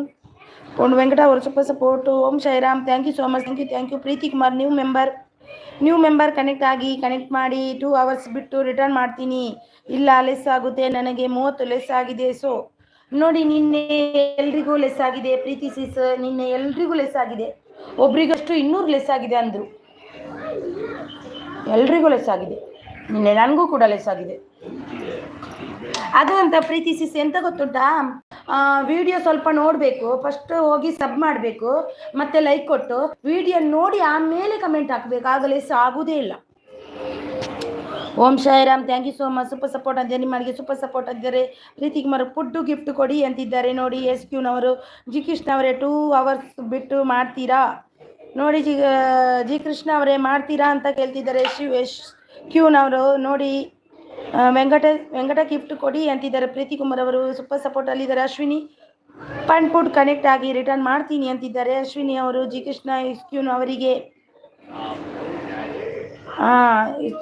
ವೆಂಕಟ ಅವರು super support. Om Sairam, thank you so much. Thank you. Preethi Kumar new member connect ಮಾಡಿ. 2 hours ಬಿಟ್ಟು return ಮಾಡ್ತೀನಿ. ಇಲ್ಲ ಲೆಸ್ ಆಗುತ್ತೆ, ನನಗೆ 30 ಲೆಸ್ ಆಗಿದೆ. ಸೊ ನೋಡಿ, ನಿನ್ನೆ ಎಲ್ರಿಗೂ ಲೆಸ್ ಆಗಿದೆ. ಪ್ರೀತಿ ಸಿಸ್, ನಿನ್ನೆ ಎಲ್ರಿಗೂ ಲೆಸ್ ಆಗಿದೆ. ಒಬ್ರಿಗಷ್ಟು 200 ಲೆಸ್ ಆಗಿದೆ ಅಂದರು. ಎಲ್ರಿಗೂ ಲೆಸ್ ಆಗಿದೆ. ನಿನ್ನೆ ನನಗೂ ಕೂಡ ಲೆಸ್ ಆಗಿದೆ. ಅದು ಅಂತ ಪ್ರೀತಿ ಸಿಸ್ ಎಂತ ಗೊತ್ತುಂಟಾ, ವಿಡಿಯೋ ಸ್ವಲ್ಪ ನೋಡಬೇಕು, ಫಸ್ಟ್ ಹೋಗಿ ಸಬ್ ಮಾಡಬೇಕು, ಮತ್ತೆ ಲೈಕ್ ಕೊಟ್ಟು ವಿಡಿಯೋ ನೋಡಿ ಆಮೇಲೆ ಕಮೆಂಟ್ ಹಾಕಬೇಕು, ಆಗ ಲೆಸ್ ಆಗುವುದೇ ಇಲ್ಲ. Om Sairam, thank you so much. Super support ಅಂತಾರೆ. ನಿಮಗೆ ಸೂಪರ್ ಸಪೋರ್ಟ್ ಅಂತಾರೆ. ಪ್ರೀತಿ ಕುಮಾರ್ ಫುಡ್ಡು ಗಿಫ್ಟ್ ಕೊಡಿ ಅಂತಿದ್ದಾರೆ ನೋಡಿ. SQನವರು. ಜಿ ಕೃಷ್ಣ ಅವರೇ 2 hours ಬಿಟ್ಟು ಮಾಡ್ತೀರಾ ನೋಡಿ. ಜಿ ಕೃಷ್ಣ ಅವರೇ ಮಾಡ್ತೀರಾ ಅಂತ ಕೇಳ್ತಿದ್ದಾರೆ. SQನವರು ನೋಡಿ. ವೆಂಕಟ ಗಿಫ್ಟ್ ಕೊಡಿ ಅಂತಿದ್ದಾರೆ. ಪ್ರೀತಿ ಕುಮಾರ್ ಅವರು ಸೂಪರ್ ಸಪೋರ್ಟ್ ಅಲ್ಲಿದ್ದಾರೆ. ಅಶ್ವಿನಿ ಪಣ್ಪುಡ್ ಕನೆಕ್ಟ್ ಆಗಿ ರಿಟರ್ನ್ ಮಾಡ್ತೀನಿ ಅಂತಿದ್ದಾರೆ. ಅಶ್ವಿನಿ ಅವರು. ಜಿ ಕೃಷ್ಣ SQನವರಿಗೆ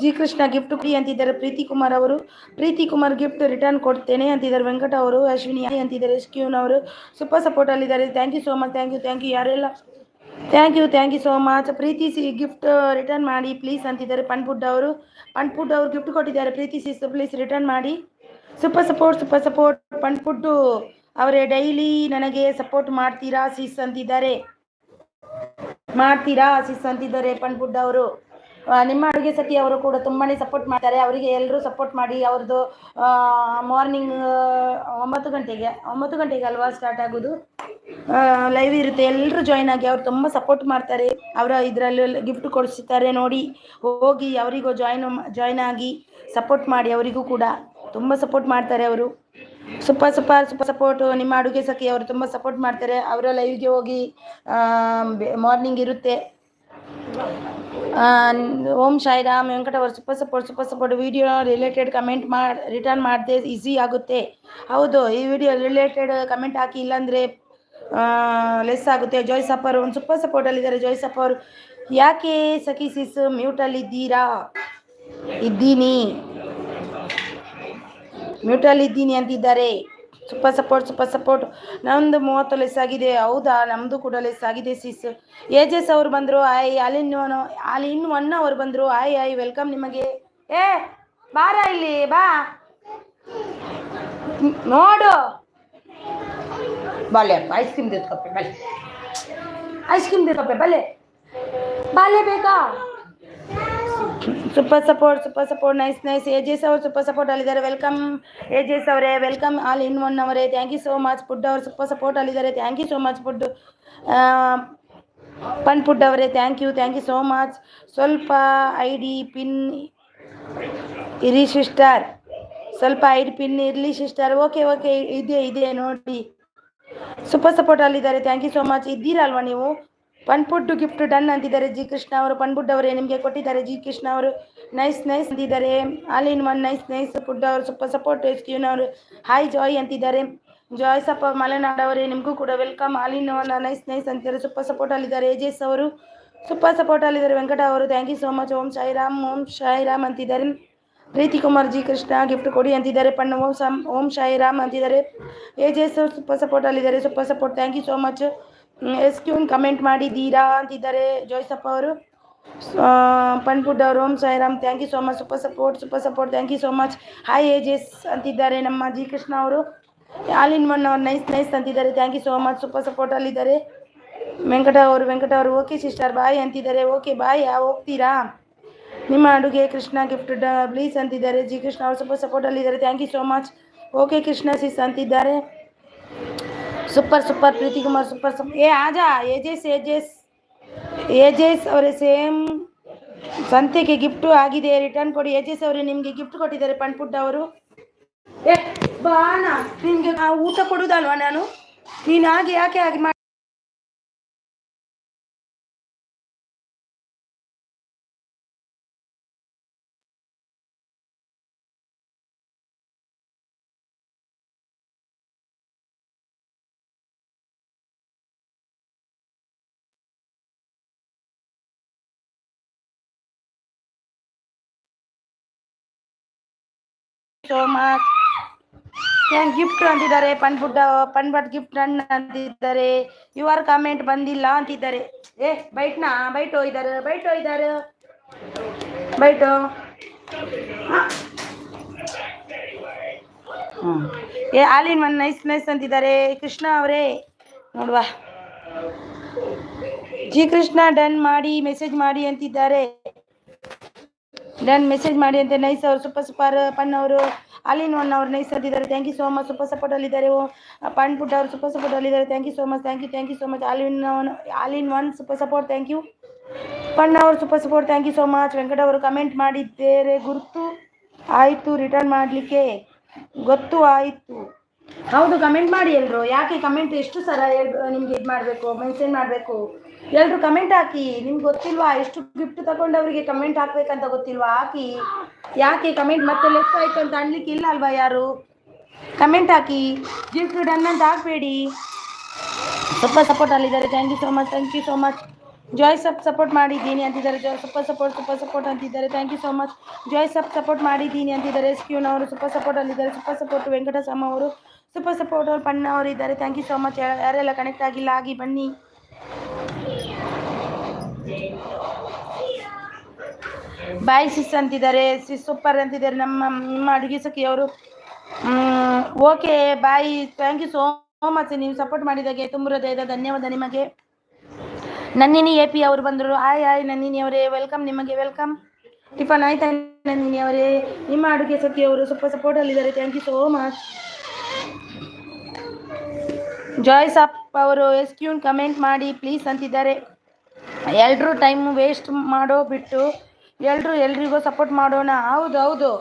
ಜಿ ಕೃಷ್ಣ ಗಿಫ್ಟ್ ಕೊಡಿ ಅಂತಿದ್ದಾರೆ. ಪ್ರೀತಿ ಕುಮಾರ್ ಗಿಫ್ಟ್ ರಿಟರ್ನ್ ಕೊಡ್ತೇನೆ ಅಂತಿದ್ದಾರೆ. ವೆಂಕಟ ಅವರು. ಅಶ್ವಿನಿ ಅಂತಿದ್ದಾರೆ. SQನವರು ಸೂಪರ್ ಸಪೋರ್ಟ್ ಅಲ್ಲಿದ್ದಾರೆ. Thank you so much. Thank you ಯಾರೆಲ್ಲ thank you so much. Preethi gift return ಮಾಡಿ ಪ್ಲೀಸ್ ಅಂತಿದ್ದಾರೆ. ಪಣ್ಪುಡ್ ಅವರು ಗಿಫ್ಟ್ ಕೊಟ್ಟಿದ್ದಾರೆ. ಪ್ರೀತಿ ಸಿಸ್ ಪ್ಲೀಸ್ ರಿಟರ್ನ್ ಮಾಡಿ. Super support. ಪಣ್ಪುಡ್ ಅವರೇ ಡೈಲಿ ನನಗೆ ಸಪೋರ್ಟ್ ಮಾಡ್ತೀರಾ ಸಿಸ್ ಅಂತಿದ್ದಾರೆ. ಪಣ್ಪುಡ್ ಅವರು. ನಿಮ್ಮ ಅಡುಗೆ ಸಖಿ ಅವರು ಕೂಡ ತುಂಬಾ ಸಪೋರ್ಟ್ ಮಾಡ್ತಾರೆ. ಅವರಿಗೆ ಎಲ್ಲರೂ ಸಪೋರ್ಟ್ ಮಾಡಿ. ಅವ್ರದ್ದು ಮಾರ್ನಿಂಗ್ 9 ಗಂಟೆಗೆ ಅಲ್ವಾ ಸ್ಟಾರ್ಟ್ ಆಗೋದು, ಲೈವ್ ಇರುತ್ತೆ. ಎಲ್ಲರೂ ಜಾಯ್ನ್ ಆಗಿ ಅವ್ರು ತುಂಬ ಸಪೋರ್ಟ್ ಮಾಡ್ತಾರೆ. ಅವರ ಇದರಲ್ಲಿ ಗಿಫ್ಟ್ ಕೊಡಿಸ್ತಾರೆ ನೋಡಿ, ಹೋಗಿ ಅವರಿಗೂ ಜಾಯ್ನ್ ಆಗಿ ಸಪೋರ್ಟ್ ಮಾಡಿ. ಅವರಿಗೂ ಕೂಡ ತುಂಬ ಸಪೋರ್ಟ್ ಮಾಡ್ತಾರೆ ಅವರು. Super support. ನಿಮ್ಮ ಅಡುಗೆ ಸಖಿ ಅವರು ತುಂಬ ಸಪೋರ್ಟ್ ಮಾಡ್ತಾರೆ. ಅವರ ಲೈವ್ಗೆ ಹೋಗಿ ಮಾರ್ನಿಂಗ್ ಇರುತ್ತೆ. ಓಂ ಸಾಯಿರಾಮ್. ವೆಂಕಟ ಅವರು super support. Video related comment return ಮಾಡಿದೆ ಈಸಿ ಆಗುತ್ತೆ. ಹೌದು, ಈ ವಿಡಿಯೋ ರಿಲೇಟೆಡ್ ಕಮೆಂಟ್ ಹಾಕಿ, ಇಲ್ಲಾಂದರೆ ಲೆಸ್ ಆಗುತ್ತೆ. ಜಾಯ್ಸ್ ಅಪ್ಪ ಅವರು ಒಂದು ಸೂಪರ್ ಸಪೋರ್ಟಲ್ಲಿದ್ದಾರೆ. ಜಾಯ್ಸ್ ಅಪ್ಪ ಅವರು, ಯಾಕೆ ಸಖಿ ಸಿಸ್ ಮ್ಯೂಟಲ್ಲಿದ್ದೀರಾ? ಮ್ಯೂಟಲ್ಲಿದ್ದೀನಿ ಅಂತಿದ್ದಾರೆ. Super support. ನಮ್ಮದು 30 ಲೆಸ್ ಆಗಿದೆ. ಹೌದಾ, ನಮ್ಮದು ಕೂಡ ಲೆಸ್ ಆಗಿದೆ ಸಿಸ್. ಏಜಸ್ ಅವರು ಬಂದರು. ಆಲ್ ಇನ್ ಒನ್ ಅವರು ಬಂದರು. ಆಯ್ ವೆಲ್ಕಮ್ ನಿಮಗೆ. ಬಾರ ಇಲ್ಲಿ ಬಾ, ನೋಡು ಬಾಲೆ ಐಸ್ ಕ್ರೀಮ್ ತೆಗೆದುಕೊಪ್ಪೆ ಬಾಲೆ ಬೇಕಾ? Super support. ನೈಸ್. ಏಜಸ್ ಅವರು ಸೂಪರ್ ಸಪೋರ್ಟ್ ಅಲ್ಲಿದ್ದಾರೆ. ವೆಲ್ಕಮ್ ಏಜಸ್ ಅವರೇ, ವೆಲ್ಕಮ್. ಆಲ್ ಇನ್ ಒನ್ ಅವರೇ, thank you so much. Food ಅವರು ಸೂಪರ್ ಸಪೋರ್ಟ್ ಅಲ್ಲಿದ್ದಾರೆ. Thank you so much food. Food ಅವರೇ, ಥ್ಯಾಂಕ್ ಯು ಸೋ ಮಚ್. ಸ್ವಲ್ಪ ID ಪಿನ್ ಇರಿ ಸಿಸ್ಟರ್. ಓಕೆ ಇದೆ ನೋಡಿ. ಸೂಪರ್ ಸಪೋರ್ಟ್ ಅಲ್ಲಿದ್ದಾರೆ. Thank you so much. ಇದ್ದೀರಲ್ವಾ ನೀವು? ಫುಡ್ ಗಿಫ್ಟ್ ಡನ್ ಅಂತಿದ್ದಾರೆ ಜಿ ಕೃಷ್ಣ ಅವರು. ಫುಡ್ ಅವರೇ ನಿಮಗೆ ಕೊಟ್ಟಿದ್ದಾರೆ ಜಿ ಕೃಷ್ಣ ಅವರು. ನೈಸ್ ಅಂತಿದ್ದಾರೆ. All in one nice. Food ಅವರು ಸೂಪರ್ ಸಪೋರ್ಟ್. ಎಸ್ಕ್ಯೂನ್ ಅವರು ಹಾಯ್ ಜಾಯ್ ಅಂತಿದ್ದಾರೆ. ಜಾಯ್ ಸಪ್ಪ ಮಲೆನಾಡು ಅವರೇ, ನಿಮಗೂ ಕೂಡ welcome. All in one nice ಅಂತಿದ್ದಾರೆ. ಸೂಪರ್ ಸಪೋರ್ಟ್ ಅಲ್ಲಿದ್ದಾರೆ. ಏಜಸ್ ಅವರು ಸೂಪರ್ ಸಪೋರ್ಟ್ ಅಲ್ಲಿದ್ದಾರೆ. ವೆಂಕಟ ಅವರು thank you so much. Om Sairam ಅಂತಿದ್ದಾರೆ. ಪ್ರೀತಿ ಕುಮಾರ್ ಜಿ ಕೃಷ್ಣ ಗಿಫ್ಟ್ ಕೊಡಿ ಅಂತಿದ್ದಾರೆ. ಓಂ ಸಾಯಿರಾಮ್ ಅಂತಿದ್ದಾರೆ. ಏಜಸ್ ಅವರು ಸೂಪರ್ ಸಪೋರ್ಟ್ ಅಲ್ಲಿದ್ದಾರೆ. Super support, thank you so much. ಎಸ್ಕ್ಯೂನ್ ಕಮೆಂಟ್ ಮಾಡಿದ್ದೀರಾ ಅಂತಿದ್ದಾರೆ ಜೋಯ್ಸಪ್ಪ ಅವರು. ಫುಡ್ ಅವರು Om Sairam thank you so much. Super support thank you so much. Hi ages ಅಂತಿದ್ದಾರೆ ನಮ್ಮ ಜಿ ಕೃಷ್ಣ ಅವರು. ಆಲ್ ಇನ್ ಒನ್ ಅವರು ನೈಸ್ ಅಂತಿದ್ದಾರೆ. Thank you so much. Super support ಅಲ್ಲಿದ್ದಾರೆ. ವೆಂಕಟ ಅವರು ಓಕೆ ಸಿಸ್ಟರ್ ಬಾಯ್ ಅಂತಿದ್ದಾರೆ. ಓಕೆ ಬಾಯ್, ಹೋಗ್ತೀರಾ? ನಿಮ್ಮ ಅಡುಗೆ ಕೃಷ್ಣ ಗಿಫ್ಟ್ ಪ್ಲೀಸ್ ಅಂತಿದ್ದಾರೆ ಜಿ ಕೃಷ್ಣ ಅವರು. ಸೂಪರ್ ಸಪೋರ್ಟ್ ಅಲ್ಲಿದ್ದಾರೆ. Thank you so much. Okay Krishna sis ಅಂತಿದ್ದಾರೆ. ಸೂಪರ್ ಪ್ರೀತಿ ಕುಮಾರ್ ಸೂಪರ್ ಆಜಾ. ಏಜಸ್ ಅವರೇ ಸೇಮ್ ಸಂತೆಗೆ ಗಿಫ್ಟು ಆಗಿದೆ, ರಿಟರ್ನ್ ಕೊಡಿ. ಏಜಸ್ ಅವರೇ ನಿಮಗೆ ಗಿಫ್ಟ್ ಕೊಟ್ಟಿದ್ದಾರೆ ಫುಡ್ ಅವರು. ಬಾಣ ನಿಮಗೆ ಊಟ ಕೊಡುವುದಲ್ವಾ ನಾನು? ನೀನು ಯಾಕೆ ಮಾಡಿ ಸೋ ಮಚ್. ಗಿಫ್ಟ್ ಅಂತಿದ್ದಾರೆ. ಫುಡ್ ಗಿಫ್ಟ್ ರನ್ ಅಂತಿದ್ದಾರೆ. ಯುವರ್ ಕಾಮೆಂಟ್ ಬಂದಿಲ್ಲ ಅಂತಿದ್ದಾರೆ. ಬೈಟೋ ಇದ್ದಾರೆ. ಆಲ್ ಇನ್ ಒನ್ ನೈಸ್ ಅಂತಿದ್ದಾರೆ ಕೃಷ್ಣ ಅವರೇ. ನೋಡುವ ಜಿ ಕೃಷ್ಣ ಡನ್ ಮಾಡಿ ಮೆಸೇಜ್ ಮಾಡಿ ಅಂತಿದ್ದಾರೆ. ಮೆಸೇಜ್ ಮಾಡಿ ಅಂತ. ನೈಸ್ ಅವರು ಸೂಪರ್ ಪನ್ ಅವರು ಆಲ್ ಇನ್ ಒನ್ ಅವರು ನೈಸ್ ಅಂತಿದ್ದಾರೆ. Thank you so much. Super support ಅಲ್ಲಿದ್ದಾರೆ. ಫುಡ್ ಅವರು ಸೂಪರ್ ಸಪೋರ್ಟ್ ಅಲ್ಲಿದ್ದಾರೆ. Thank you so much. Thank you so much. All in one super support. Thank you. Fun ಅವರು super support. Thank you so much. Venkata ಅವರು comment ಮಾಡಿದ್ದೇರೆ, ಗುರ್ತು ಆಯಿತು return ಮಾಡಲಿಕ್ಕೆ. ಗೊತ್ತು ಆಯಿತು. ಹೌದು, ಕಮೆಂಟ್ ಮಾಡಿ ಎಲ್ಲರೂ. ಯಾಕೆ ಕಮೆಂಟ್ ಎಷ್ಟು ಸಲ ನಿಮ್ಗೆ ಇದು ಮಾಡಬೇಕು, ಮೆನ್ಷನ್ ಮಾಡಬೇಕು? ಎಲ್ಲರೂ ಕಮೆಂಟ್ ಹಾಕಿ. ನಿಮ್ಗೆ ಗೊತ್ತಿಲ್ವಾ ಎಷ್ಟು ಗಿಫ್ಟ್ ತಗೊಂಡವರಿಗೆ ಕಮೆಂಟ್ ಹಾಕ್ಬೇಕಂತ ಗೊತ್ತಿಲ್ವಾ? ಹಾಕಿ. ಯಾಕೆ ಕಮೆಂಟ್ ಮತ್ತೆ ಲೆಸ್ ಆಯಿತು ಅಂತ ಅನ್ಲಿಕ್ಕೆ ಇಲ್ಲ ಅಲ್ವಾ ಯಾರು? ಕಮೆಂಟ್ ಹಾಕಿ. ಗಿಫ್ಟ್ ಡನ್ ಅಂತ ಹಾಕಬೇಡಿ. ಸೂಪರ್ ಸಪೋರ್ಟ್ ಅಲ್ಲಿದ್ದಾರೆ. Thank you so much. Joys of support ಮಾಡಿದ್ದೀನಿ ಅಂತಿದ್ದಾರೆ. ಸೂಪರ್ ಸಪೋರ್ಟ್ ಅಂತಿದ್ದಾರೆ. Thank you so much. Joys of support ಮಾಡಿದ್ದೀನಿ ಅಂತಿದ್ದಾರೆ. ಎಸ್ಕ್ಯೂನ್ ಅವರು ಸೂಪರ್ ಸಪೋರ್ಟ್ ಅಲ್ಲಿದ್ದಾರೆ. Super support. ವೆಂಕಟಸ್ವಾಮ ಅವರು ಸೂಪರ್ ಸಪೋರ್ಟ್ ಅವರು. ಪಣ್ಣ ಅವರು ಇದ್ದಾರೆ. Thank you so much. ಯಾರೆಲ್ಲ ಕನೆಕ್ಟ್ ಆಗಿಲ್ಲ ಆಗಿ ಬನ್ನಿ. ಬಾಯ್ ಸಿಸ್ ಅಂತಿದ್ದಾರೆ. ಸೂಪರ್ ಅಂತಿದ್ದಾರೆ ನಿಮ್ಮ ಅಡುಗೆ ಸಖಿಯವರು. Okay bye. Thank you so much. ನೀವು ಸಪೋರ್ಟ್ ಮಾಡಿದಾಗೆ ತುಂಬ ಹೃದಯದ ಧನ್ಯವಾದ ನಿಮಗೆ. ನಂದಿನಿ ಎ ಪಿ ಅವರು ಬಂದರು. ಹಾಯ್ ನಂದಿನಿ ಅವರೇ, ವೆಲ್ಕಮ್, ನಿಮಗೆ ವೆಲ್ಕಮ್. ಟಿಫನ್ ಆಯ್ತಾ ನಂದಿನಿ ಅವರೇ? ನಿಮ್ಮ ಅಡುಗೆ ಸಖಿ ಅವರು ಸ್ವಲ್ಪ ಸಪೋರ್ಟಲ್ಲಿದ್ದಾರೆ. Thank you so much. Joys of ಅವರು ಎಸ್ಕ್ಯೂನ್ ಕಮೆಂಟ್ ಮಾಡಿ ಪ್ಲೀಸ್ ಅಂತಿದ್ದಾರೆ. ಎಲ್ಲರೂ ಟೈಮ್ ವೇಸ್ಟ್ ಮಾಡೋ ಬಿಟ್ಟು ಎಲ್ರಿಗೂ ಸಪೋರ್ಟ್ ಮಾಡೋಣ. ಹೌದು,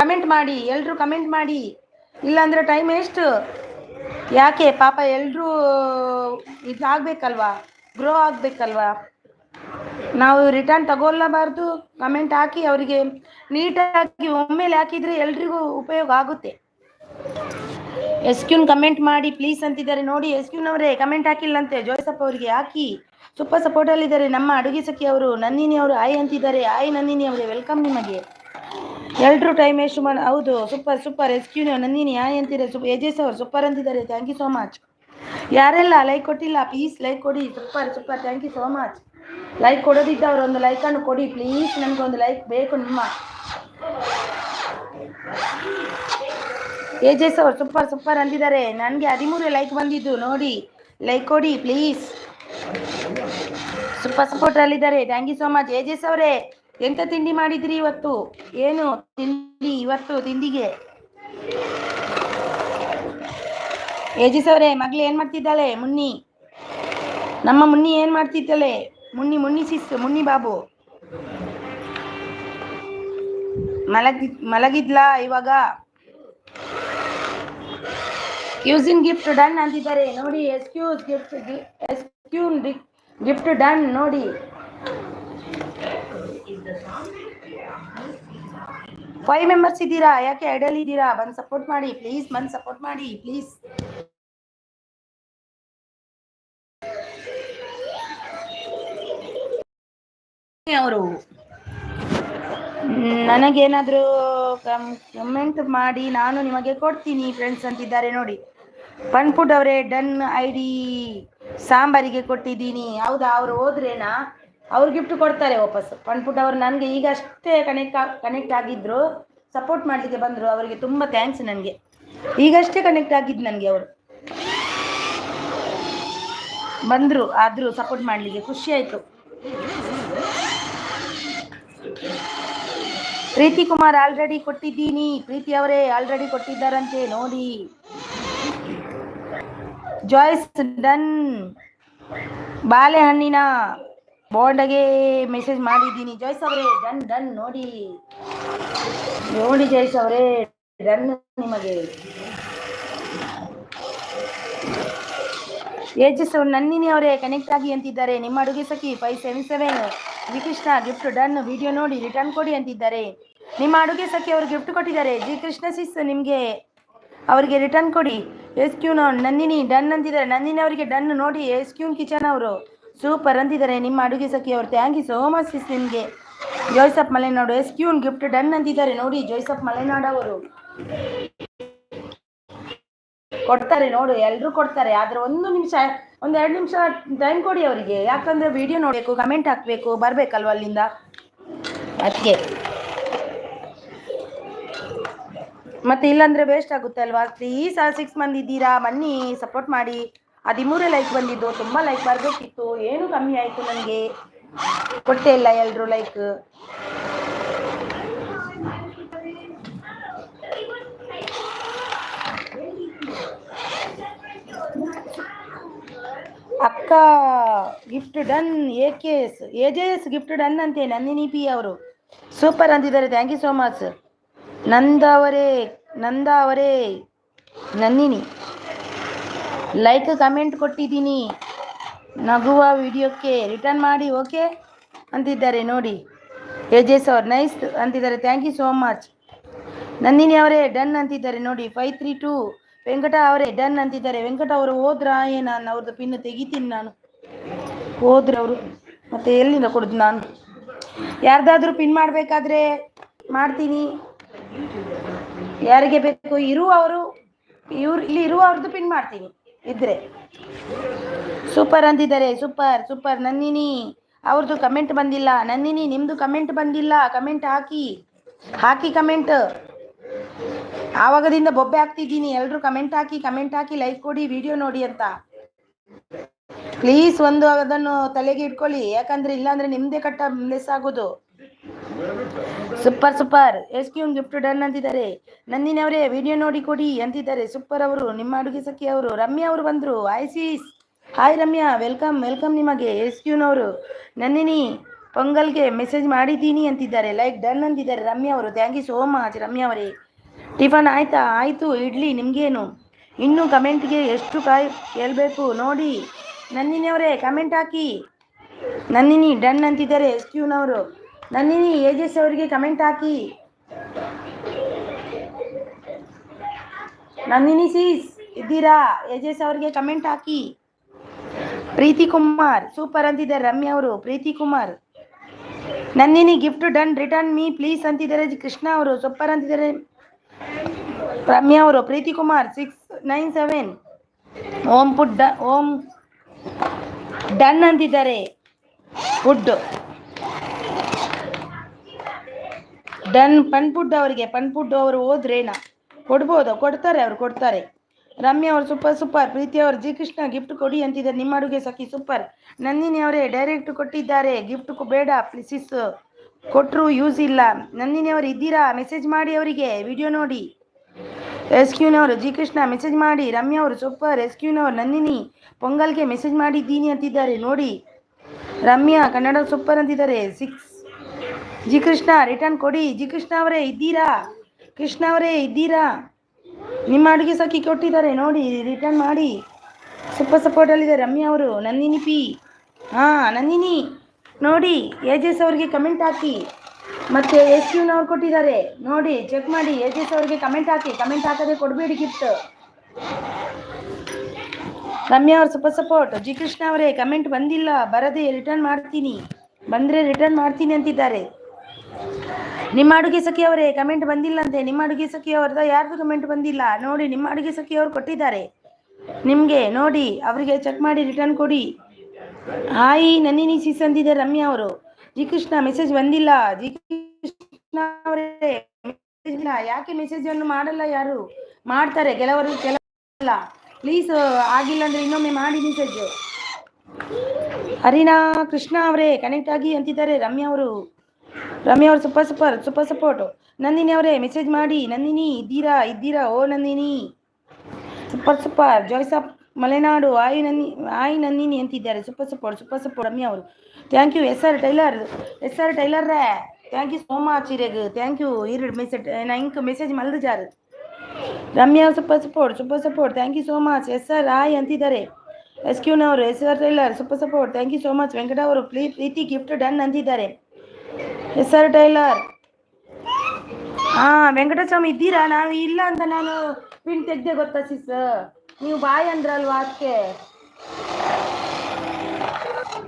ಕಮೆಂಟ್ ಮಾಡಿ, ಎಲ್ಲರೂ ಕಮೆಂಟ್ ಮಾಡಿ, ಇಲ್ಲಾಂದರೆ ಟೈಮ್ ವೇಸ್ಟ್. ಯಾಕೆ ಪಾಪ ಎಲ್ಲರೂ ಇದಾಗಬೇಕಲ್ವಾ, ಗ್ರೋ ಆಗಬೇಕಲ್ವಾ. ನಾವು ರಿಟರ್ನ್ ತಗೊಳ್ಳಬಾರ್ದು. ಕಮೆಂಟ್ ಹಾಕಿ ಅವರಿಗೆ ನೀಟಾಗಿ ಒಮ್ಮೆಲೆ ಹಾಕಿದರೆ ಎಲ್ರಿಗೂ ಉಪಯೋಗ ಆಗುತ್ತೆ. ಎಸ್ಕ್ಯೂನ್ ಕಮೆಂಟ್ ಮಾಡಿ ಪ್ಲೀಸ್ ಅಂತಿದ್ದಾರೆ ನೋಡಿ. ಎಸ್ಕ್ಯೂನ್ ಅವರೇ ಕಮೆಂಟ್ ಹಾಕಿಲ್ಲಂತೆ. ಜೋಯ್ಸಪ್ಪ ಅವರಿಗೆ ಹಾಕಿ, ಸೂಪರ್ ಸಪೋರ್ಟಲ್ಲಿದ್ದಾರೆ ನಮ್ಮ ಅಡುಗೆ ಸಖಿ ಅವರು. ನಂದಿನಿ ಅವರು ಆಯ್ ಅಂತಿದ್ದಾರೆ. ಆಯ್ ನಂದಿನಿ ಅವರೇ, ವೆಲ್ಕಮ್ ನಿಮಗೆ. ಎಲ್ಲರೂ ಟೈಮ್ ಎಷ್ಟು ಮಾಡಿ. ಹೌದು, ಸೂಪರ್ ಎಸ್ಕ್ಯೂನ್ ನಂದಿನಿ ಆಯ್ ಅಂತಿದ್ದಾರೆ. ಎಜೆಸ್ ಅವರು ಸೂಪರ್ ಅಂತಿದ್ದಾರೆ. Thank you so much. ಯಾರೆಲ್ಲ ಲೈಕ್ ಕೊಟ್ಟಿಲ್ಲ ಪ್ಲೀಸ್ ಲೈಕ್ ಕೊಡಿ. Super thank you so much. Like ಕೊಡೋದಿದ್ದವರು ಒಂದು ಲೈಕನ್ನು ಕೊಡಿ ಪ್ಲೀಸ್. ನನಗೊಂದು ಲೈಕ್ ಬೇಕು ನಿಮ್ಮ. ಎಜೆಸ್ ಅವರು ಸೂಪರ್ ಅಂತಿದ್ದಾರೆ. ನನಗೆ 13 ಲೈಕ್ ಬಂದಿದ್ದು ನೋಡಿ. ಲೈಕ್ ಕೊಡಿ ಪ್ಲೀಸ್. ಸೂಪರ್ ಸಪೋರ್ಟಲ್ಲಿದ್ದಾರೆ. Thank you so much. AJ's ಅವರೇ, ಎಂತ ತಿಂಡಿ ಮಾಡಿದ್ರಿ ಇವತ್ತು? ಏನು ತಿಂಡಿ ಇವತ್ತು ತಿಂಡಿಗೆ? ಏಜಿಸ್ ಅವರೇ, ಮಗಳು ಏನು ಮಾಡ್ತಿದ್ದಾಳೆ? ನಮ್ಮ ಮುನ್ನಿ ಏನು ಮಾಡ್ತಿದ್ದಾಳೆ? ಮುನ್ನಿ ಬಾಬು ಮಲಗಿದ್ಲಾ ಇವಾಗ? ಯೂಸಿಂಗ್ ಗಿಫ್ಟ್ ಡನ್ ಅಂತಿದ್ದಾರೆ ನೋಡಿ. ಎಸ್ಕ್ಯೂನ್ ಗಿಫ್ಟ್ ಡನ್ ನೋಡಿ. ಫೈವ್ ಮೆಂಬರ್ಸ್ ಇದ್ದೀರಾ, ಯಾಕೆ ಐಡಲ್ ಇದ್ದೀರಾ? ಬಂದು ಸಪೋರ್ಟ್ ಮಾಡಿ ಪ್ಲೀಸ್. ಅವರು ನನಗೇನಾದರೂ ಕಮೆಂಟ್ ಮಾಡಿ, ನಾನು ನಿಮಗೆ ಕೊಡ್ತೀನಿ ಫ್ರೆಂಡ್ಸ್ ಅಂತಿದ್ದಾರೆ ನೋಡಿ. ಫುಡ್ ಅವರೇ ಡನ್. ID ಸಾಂಬಾರಿಗೆ ಕೊಟ್ಟಿದ್ದೀನಿ. ಹೌದಾ, ಅವರು ಹೋದ್ರೇನಾ? ಅವ್ರು ಗಿಫ್ಟ್ ಕೊಡ್ತಾರೆ ವಾಪಸ್. ಫುಡ್ ಅವರು ನನಗೆ ಈಗಷ್ಟೇ ಕನೆಕ್ಟ್ ಆಗಿದ್ರು, ಸಪೋರ್ಟ್ ಮಾಡಲಿಕ್ಕೆ ಬಂದರು. ಅವರಿಗೆ ತುಂಬ ಥ್ಯಾಂಕ್ಸ್. ನನಗೆ ಈಗಷ್ಟೇ ಕನೆಕ್ಟ್ ಆಗಿದ್ದು. ನನಗೆ ಅವರು ಬಂದರು, ಆದರೂ ಸಪೋರ್ಟ್ ಮಾಡಲಿಕ್ಕೆ ಖುಷಿ ಆಯಿತು. ಪ್ರೀತಿ ಕುಮಾರ್ ಆಲ್ರೆಡಿ ಕೊಟ್ಟಿದ್ದೀನಿ. ಪ್ರೀತಿ ಅವರೇ ಆಲ್ರೆಡಿ ಕೊಟ್ಟಿದ್ದಾರಂತೆ ನೋಡಿ. Joys done. ಬಾಳೆಹಣ್ಣಿನ ಬೋಂಡಗೆ ಮೆಸೇಜ್ ಮಾಡಿದ್ದೀನಿ. ಜಾಯ್ಸ್ ಅವರೇ ಡನ್ ನೋಡಿ ಜಾಯ್ಸ್ ಅವರೇ ಡನ್ ನಿಮಗೆ. ಏಜಸ್ ನಂದಿನಿ ಅವರೇ ಕನೆಕ್ಟ್ ಆಗಿ ಅಂತಿದ್ದಾರೆ. ನಿಮ್ಮ ಅಡುಗೆ ಸಖಿ 577 ವಿಕೃಷ್ಣ ಗಿಫ್ಟ್ ಡನ್. ವಿಡಿಯೋ ನೋಡಿ ರಿಟರ್ನ್ ಕೊಡಿ ಅಂತಿದ್ದಾರೆ. ನಿಮ್ಮ ಅಡುಗೆ ಸಖಿ ಅವರು ಗಿಫ್ಟ್ ಕೊಟ್ಟಿದ್ದಾರೆ. ಜಿ ಕೃಷ್ಣ ಸಿಸ್ ನಿಮಗೆ ಅವರಿಗೆ ರಿಟರ್ನ್ ಕೊಡಿ. ಎಸ್ಕ್ಯೂನ್ ನಂದಿನಿ ಡನ್ ಅಂತಿದ್ದಾರೆ. ನಂದಿನಿ ಅವರಿಗೆ ಡನ್ ನೋಡಿ. ಎಸ್ಕ್ಯೂನ್ ಕಿಚನ್ ಅವರು ಸೂಪರ್ ಅಂತಿದ್ದಾರೆ. ನಿಮ್ಮ ಅಡುಗೆ ಸಖಿ ಅವರು ಥ್ಯಾಂಕ್ ಯು ಸೋ ಮಚ್ ಸಿಸ್ ನಿಮಗೆ. ಜೋಯ್ಸಪ್ ಮಲೆನಾಡು ಎಸ್ಕ್ಯೂನ್ ಗಿಫ್ಟ್ ಡನ್ ಅಂತಿದ್ದಾರೆ ನೋಡಿ. ಜೋಯ್ಸಪ್ ಮಲೆನಾಡು ಅವರು ಕೊಡ್ತಾರೆ ನೋಡು, ಎಲ್ಲರೂ ಕೊಡ್ತಾರೆ. ಆದರೆ 1 ನಿಮಿಷ 2 ನಿಮಿಷ ಟೈಮ್ ಕೊಡಿ ಅವರಿಗೆ. ಯಾಕಂದರೆ ವಿಡಿಯೋ ನೋಡಬೇಕು, ಕಮೆಂಟ್ ಹಾಕಬೇಕು, ಬರಬೇಕಲ್ವ ಅಲ್ಲಿಂದ, ಅದಕ್ಕೆ. ಮತ್ತೆ ಇಲ್ಲಾಂದರೆ ವೇಸ್ಟ್ ಆಗುತ್ತೆ ಅಲ್ವಾ. ಪ್ಲೀಸ್ 6 ಮಂದಿ ಇದ್ದೀರಾ, ಬನ್ನಿ ಸಪೋರ್ಟ್ ಮಾಡಿ. 13 ಲೈಕ್ ಬಂದಿದ್ದು, ತುಂಬ ಲೈಕ್ ಬರಬೇಕಿತ್ತು. ಏನು ಕಮ್ಮಿ ಆಯಿತು, ನನಗೆ ಕೊಟ್ಟೇ ಇಲ್ಲ ಎಲ್ಲರೂ ಲೈಕ್. ಅಕ್ಕ gift done. AJ's gift done ಅಂತೆ. ನಂದಿನಿ ಪಿ ಅವರು ಸೂಪರ್ ಅಂತಿದ್ದಾರೆ. Thank you so much. ನಂದ ಅವರೇ ನಂದಿನಿ ಲೈಕ್ ಕಮೆಂಟ್ ಕೊಟ್ಟಿದ್ದೀನಿ. ನಗುವ ವಿಡಿಯೋಕ್ಕೆ ರಿಟರ್ನ್ ಮಾಡಿ ಓಕೆ ಅಂತಿದ್ದಾರೆ ನೋಡಿ. ಎಜೆಸ್ ಅವ್ರು ನೈಸ್ ಅಂತಿದ್ದಾರೆ. Thank you so much. Nandini ಅವರೇ ಡನ್ ಅಂತಿದ್ದಾರೆ ನೋಡಿ. 532 ವೆಂಕಟ ಅವರೇ ಡನ್ ಅಂತಿದ್ದಾರೆ. ವೆಂಕಟ ಅವರು ಹೋದ್ರಾ? ನಾನು ಅವ್ರದ್ದು ಪಿನ್ ತೆಗಿತೀನಿ. ನಾನು ಹೋದ್ರು ಅವರು, ಮತ್ತೆ ಎಲ್ಲಿಂದ ಕೊಡೋದು ನಾನು? ಯಾರ್ದಾದ್ರೂ ಪಿನ್ ಮಾಡಬೇಕಾದ್ರೆ ಮಾಡ್ತೀನಿ. ಯಾರಿಗೆ ಬೇಕು ಇಲ್ಲಿ ಇರುವವ್ರದ್ದು ಪಿನ್ ಮಾಡ್ತೀನಿ ಇದ್ರೆ. ಸೂಪರ್ ಅಂತಿದ್ದಾರೆ. ಸೂಪರ್ ನಂದಿನಿ ಅವ್ರದ್ದು ಕಮೆಂಟ್ ಬಂದಿಲ್ಲ. ನಂದಿನಿ ನಿಮ್ಮದು ಕಮೆಂಟ್ ಬಂದಿಲ್ಲ. ಕಮೆಂಟ್ ಹಾಕಿ ಕಮೆಂಟ್. ಆವಾಗದಿಂದ ಬೊಬ್ಬೆ ಹಾಕ್ತಿದ್ದೀನಿ. ಎಲ್ಲರೂ ಕಮೆಂಟ್ ಹಾಕಿ ಲೈಕ್ ಕೊಡಿ, ವಿಡಿಯೋ ನೋಡಿ ಅಂತ. ಪ್ಲೀಸ್ ಒಂದು ಅದನ್ನು ತಲೆಗೆ ಇಟ್ಕೊಳ್ಳಿ, ಯಾಕಂದ್ರೆ ಇಲ್ಲಾಂದ್ರೆ ನಿಮ್ದೇ ಕಟ್ಟ ಲೆಸ್ ಆಗೋದು. Super super. S Q gift done ಅಂತಿದ್ದಾರೆ. ನಂದಿನಿ ಅವರೇ ವಿಡಿಯೋ ನೋಡಿ ಕೊಡಿ ಅಂತಿದ್ದಾರೆ. ಸೂಪರ್ ಅವರು, ನಿಮ್ಮ ಅಡುಗೆ ಸಖಿ ಅವರು. ರಮ್ಯಾ ಅವರು ಬಂದರು. ಐಸಿಸ್ ಹಾಯ್ ರಮ್ಯಾ, ವೆಲ್ಕಮ್ ವೆಲ್ಕಮ್ ನಿಮಗೆ. ಎಸ್ ಕ್ಯೂನವರು ನಂದಿನಿ ಪೊಂಗಲ್ಗೆ ಮೆಸೇಜ್ ಮಾಡಿದ್ದೀನಿ ಅಂತಿದ್ದಾರೆ. ಲೈಕ್ ಡನ್ ಅಂತಿದ್ದಾರೆ ರಮ್ಯಾ ಅವರು. Thank you so much Ramya ಅವರೇ. ಟಿಫನ್ ಆಯ್ತಾ? ಆಯಿತು ಇಡ್ಲಿ. ನಿಮಗೇನು ಇನ್ನೂ ಕಮೆಂಟ್ಗೆ ಎಷ್ಟು ಕೇಳಬೇಕು ನೋಡಿ. ನಂದಿನಿ ಅವರೇ ಕಮೆಂಟ್ ಹಾಕಿ. ನಂದಿನಿ ಡನ್ ಅಂತಿದ್ದಾರೆ ಎಸ್ ಕ್ಯೂನವರು. ನಂದಿನಿ ಏಜಸ್ ಅವರಿಗೆ ಕಮೆಂಟ್ ಹಾಕಿ. ನಂದಿನಿ ಸೀಸ್ ಇದ್ದೀರಾ? ಏಜಸ್ ಅವರಿಗೆ ಕಮೆಂಟ್ ಹಾಕಿ. ಪ್ರೀತಿ ಕುಮಾರ್ ಸೂಪರ್ ಅಂತಿದ್ದಾರೆ ರಮ್ಯಾ ಅವರು. Preethi Kumar. Nandini gift done return me please ಅಂತಿದ್ದಾರೆ ಕೃಷ್ಣ ಅವರು. ಸೂಪರ್ ಅಂತಿದ್ದಾರೆ ರಮ್ಯಾ ಅವರು. ಪ್ರೀತಿ ಕುಮಾರ್ 697 ಓಂ ಫುಡ್ ಓಂ ಡನ್ ಅಂತಿದ್ದಾರೆ. Food done. ಪನ್ಫುಡ್ ಅವರಿಗೆ, ಪನ್ಫುಡ್ ಅವರು ಹೋದ್ರೇನಾ ಕೊಡ್ಬೋದು, ಕೊಡ್ತಾರೆ ಅವರು ಕೊಡ್ತಾರೆ. ರಮ್ಯಾ ಅವರು ಸೂಪರ್ ಸೂಪರ್. ಪ್ರೀತಿ ಅವರು ಜಿ ಕೃಷ್ಣ ಗಿಫ್ಟ್ ಕೊಡಿ ಅಂತಿದ್ದಾರೆ. ನಿಮ್ಮ ಅಡುಗೆ ಸಖಿ ಸೂಪರ್. ನಂದಿನಿ ಅವರೇ ಡೈರೆಕ್ಟ್ ಕೊಟ್ಟಿದ್ದಾರೆ ಗಿಫ್ಟ್ ಬೇಡ ಪ್ಲೀಸ್, ಕೊಟ್ಟರು ಯೂಸ್ ಇಲ್ಲ. ನಂದಿನಿ ಅವರು ಇದ್ದೀರಾ? ಮೆಸೇಜ್ ಮಾಡಿ ಅವರಿಗೆ, ವಿಡಿಯೋ ನೋಡಿ. ಎಸ್ ಕ್ಯೂನವರು ಜಿ ಕೃಷ್ಣ ಮೆಸೇಜ್ ಮಾಡಿ. ರಮ್ಯಾ ಅವರು ಸೂಪರ್. ಎಸ್ ಕ್ಯೂನವರು ನಂದಿನಿ ಪೊಂಗಲ್ಗೆ ಮೆಸೇಜ್ ಮಾಡಿದ್ದೀನಿ ಅಂತಿದ್ದಾರೆ ನೋಡಿ. ರಮ್ಯಾ ಕನ್ನಡ ಸೂಪರ್ ಅಂತಿದ್ದಾರೆ. 6 ಜಿ ಕೃಷ್ಣ ರಿಟರ್ನ್ ಕೊಡಿ. ಜಿ ಕೃಷ್ಣ ಅವರೇ ಇದ್ದೀರಾ? ಕೃಷ್ಣ ಅವರೇ ಇದ್ದೀರಾ? ನಿಮ್ಮ ಅಡುಗೆ ಸಖಿ ಕೊಟ್ಟಿದ್ದಾರೆ ನೋಡಿ, ರಿಟರ್ನ್ ಮಾಡಿ. ಸೂಪರ್ ಸಪೋರ್ಟಲ್ಲಿದೆ ರಮ್ಯಾ ಅವರು. ನಂದಿನಿ ಪಿ ನಂದಿನಿ ನೋಡಿ. ಏಜಸ್ ಅವರಿಗೆ ಕಮೆಂಟ್ ಹಾಕಿ. ಮತ್ತು ಎಸ್ ಕ್ಯೂನವ್ರು ಕೊಟ್ಟಿದ್ದಾರೆ ನೋಡಿ, ಚೆಕ್ ಮಾಡಿ. ಏಜಸ್ ಅವರಿಗೆ ಕಮೆಂಟ್ ಹಾಕಿ. ಕಮೆಂಟ್ ಹಾಕದೆ ಕೊಡಬೇಡಿ ಗಿಫ್ಟ್. ರಮ್ಯಾ ಅವರು ಸೂಪರ್ ಸಪೋರ್ಟ್. ಜಿ ಕೃಷ್ಣ ಅವರೇ ಕಮೆಂಟ್ ಬಂದಿಲ್ಲ, ಬರದೆ ರಿಟರ್ನ್ ಮಾಡ್ತೀನಿ, ಬಂದರೆ ರಿಟರ್ನ್ ಮಾಡ್ತೀನಿ ಅಂತಿದ್ದಾರೆ. ನಿಮ್ಮ ಅಡುಗೆ ಸಖಿ ಅವರೇ ಕಮೆಂಟ್ ಬಂದಿಲ್ಲ ಅಂತೆ. ನಿಮ್ಮ ಅಡುಗೆ ಸಖಿ ಅವ್ರದ್ದು ಯಾರ್ದು ಕಮೆಂಟ್ ಬಂದಿಲ್ಲ ನೋಡಿ. ನಿಮ್ಮ ಅಡುಗೆ ಸಖಿ ಅವರು ಕೊಟ್ಟಿದ್ದಾರೆ ನಿಮಗೆ ನೋಡಿ, ಅವರಿಗೆ ಚೆಕ್ ಮಾಡಿ ರಿಟರ್ನ್ ಕೊಡಿ. ಹಾಯ್ ನಂದಿನಿ ಸಿಸ್ ಅಂತಿದೆ ರಮ್ಯಾ ಅವರು. ಜಿ ಕೃಷ್ಣ ಮೆಸೇಜ್ ಬಂದಿಲ್ಲ. ಜಿ ಕೃಷ್ಣ ಅವರೇ ಮೆಸೇಜ್ ಇಲ್ಲ. ಯಾಕೆ ಮೆಸೇಜನ್ನು ಮಾಡಲ್ಲ? ಯಾರು ಮಾಡ್ತಾರೆ, ಕೆಲವರು ಕೆಲವಲ್ಲ. ಪ್ಲೀಸ್ ಆಗಿಲ್ಲ ಅಂದರೆ ಇನ್ನೊಮ್ಮೆ ಮಾಡಿ ಮೆಸೇಜ್. ಹರಿನಾ ಕೃಷ್ಣ ಅವರೇ ಕನೆಕ್ಟ್ ಆಗಿ ಅಂತಿದ್ದಾರೆ ರಮ್ಯಾ ಅವರು. ರಮ್ಯಾ ಅವರು super super super support. Nandini ಅವರೇ ಮೆಸೇಜ್ ಮಾಡಿ. ನಂದಿನಿ ಇದ್ದೀರಾ? ಓ Nandini super super. Joys of Malenadu hi Nandini ಅಂತಿದ್ದಾರೆ. ಸೂಪರ್ ಸಪೋರ್ಟ್ ರಮ್ಯಾ ಅವರು. Thank you S R tailor ರೇ. ಥ್ಯಾಂಕ್ ಯು ಸೋ ಮಚ್ ಇರೆಗ್. ಥ್ಯಾಂಕ್ ಯು ಇರು ಮೆಸೇಜ್ ಮಲ್ದು ಜಾರು. Ramya super support. Thank you so much. S R hi ಅಂತಿದ್ದಾರೆ. ಎಸ್ ಕ್ಯೂನವರು. S R tailor super support. Thank you so much. Venkata ಅವರು ಪ್ರೀತಿ gift done ಅಂತಿದ್ದಾರೆ. S R tailor. Venkataswamy ಇದ್ದೀರಾ? ನಾನು ಇಲ್ಲ ಅಂತ ನಾನು ಪಿನ್ ತೆಗ್ದೆ ಗೊತ್ತಾ ಸಿಸ್, ನೀವು ಬಾಯ್ ಅಂದ್ರಲ್ವಾ ಅದಕ್ಕೆ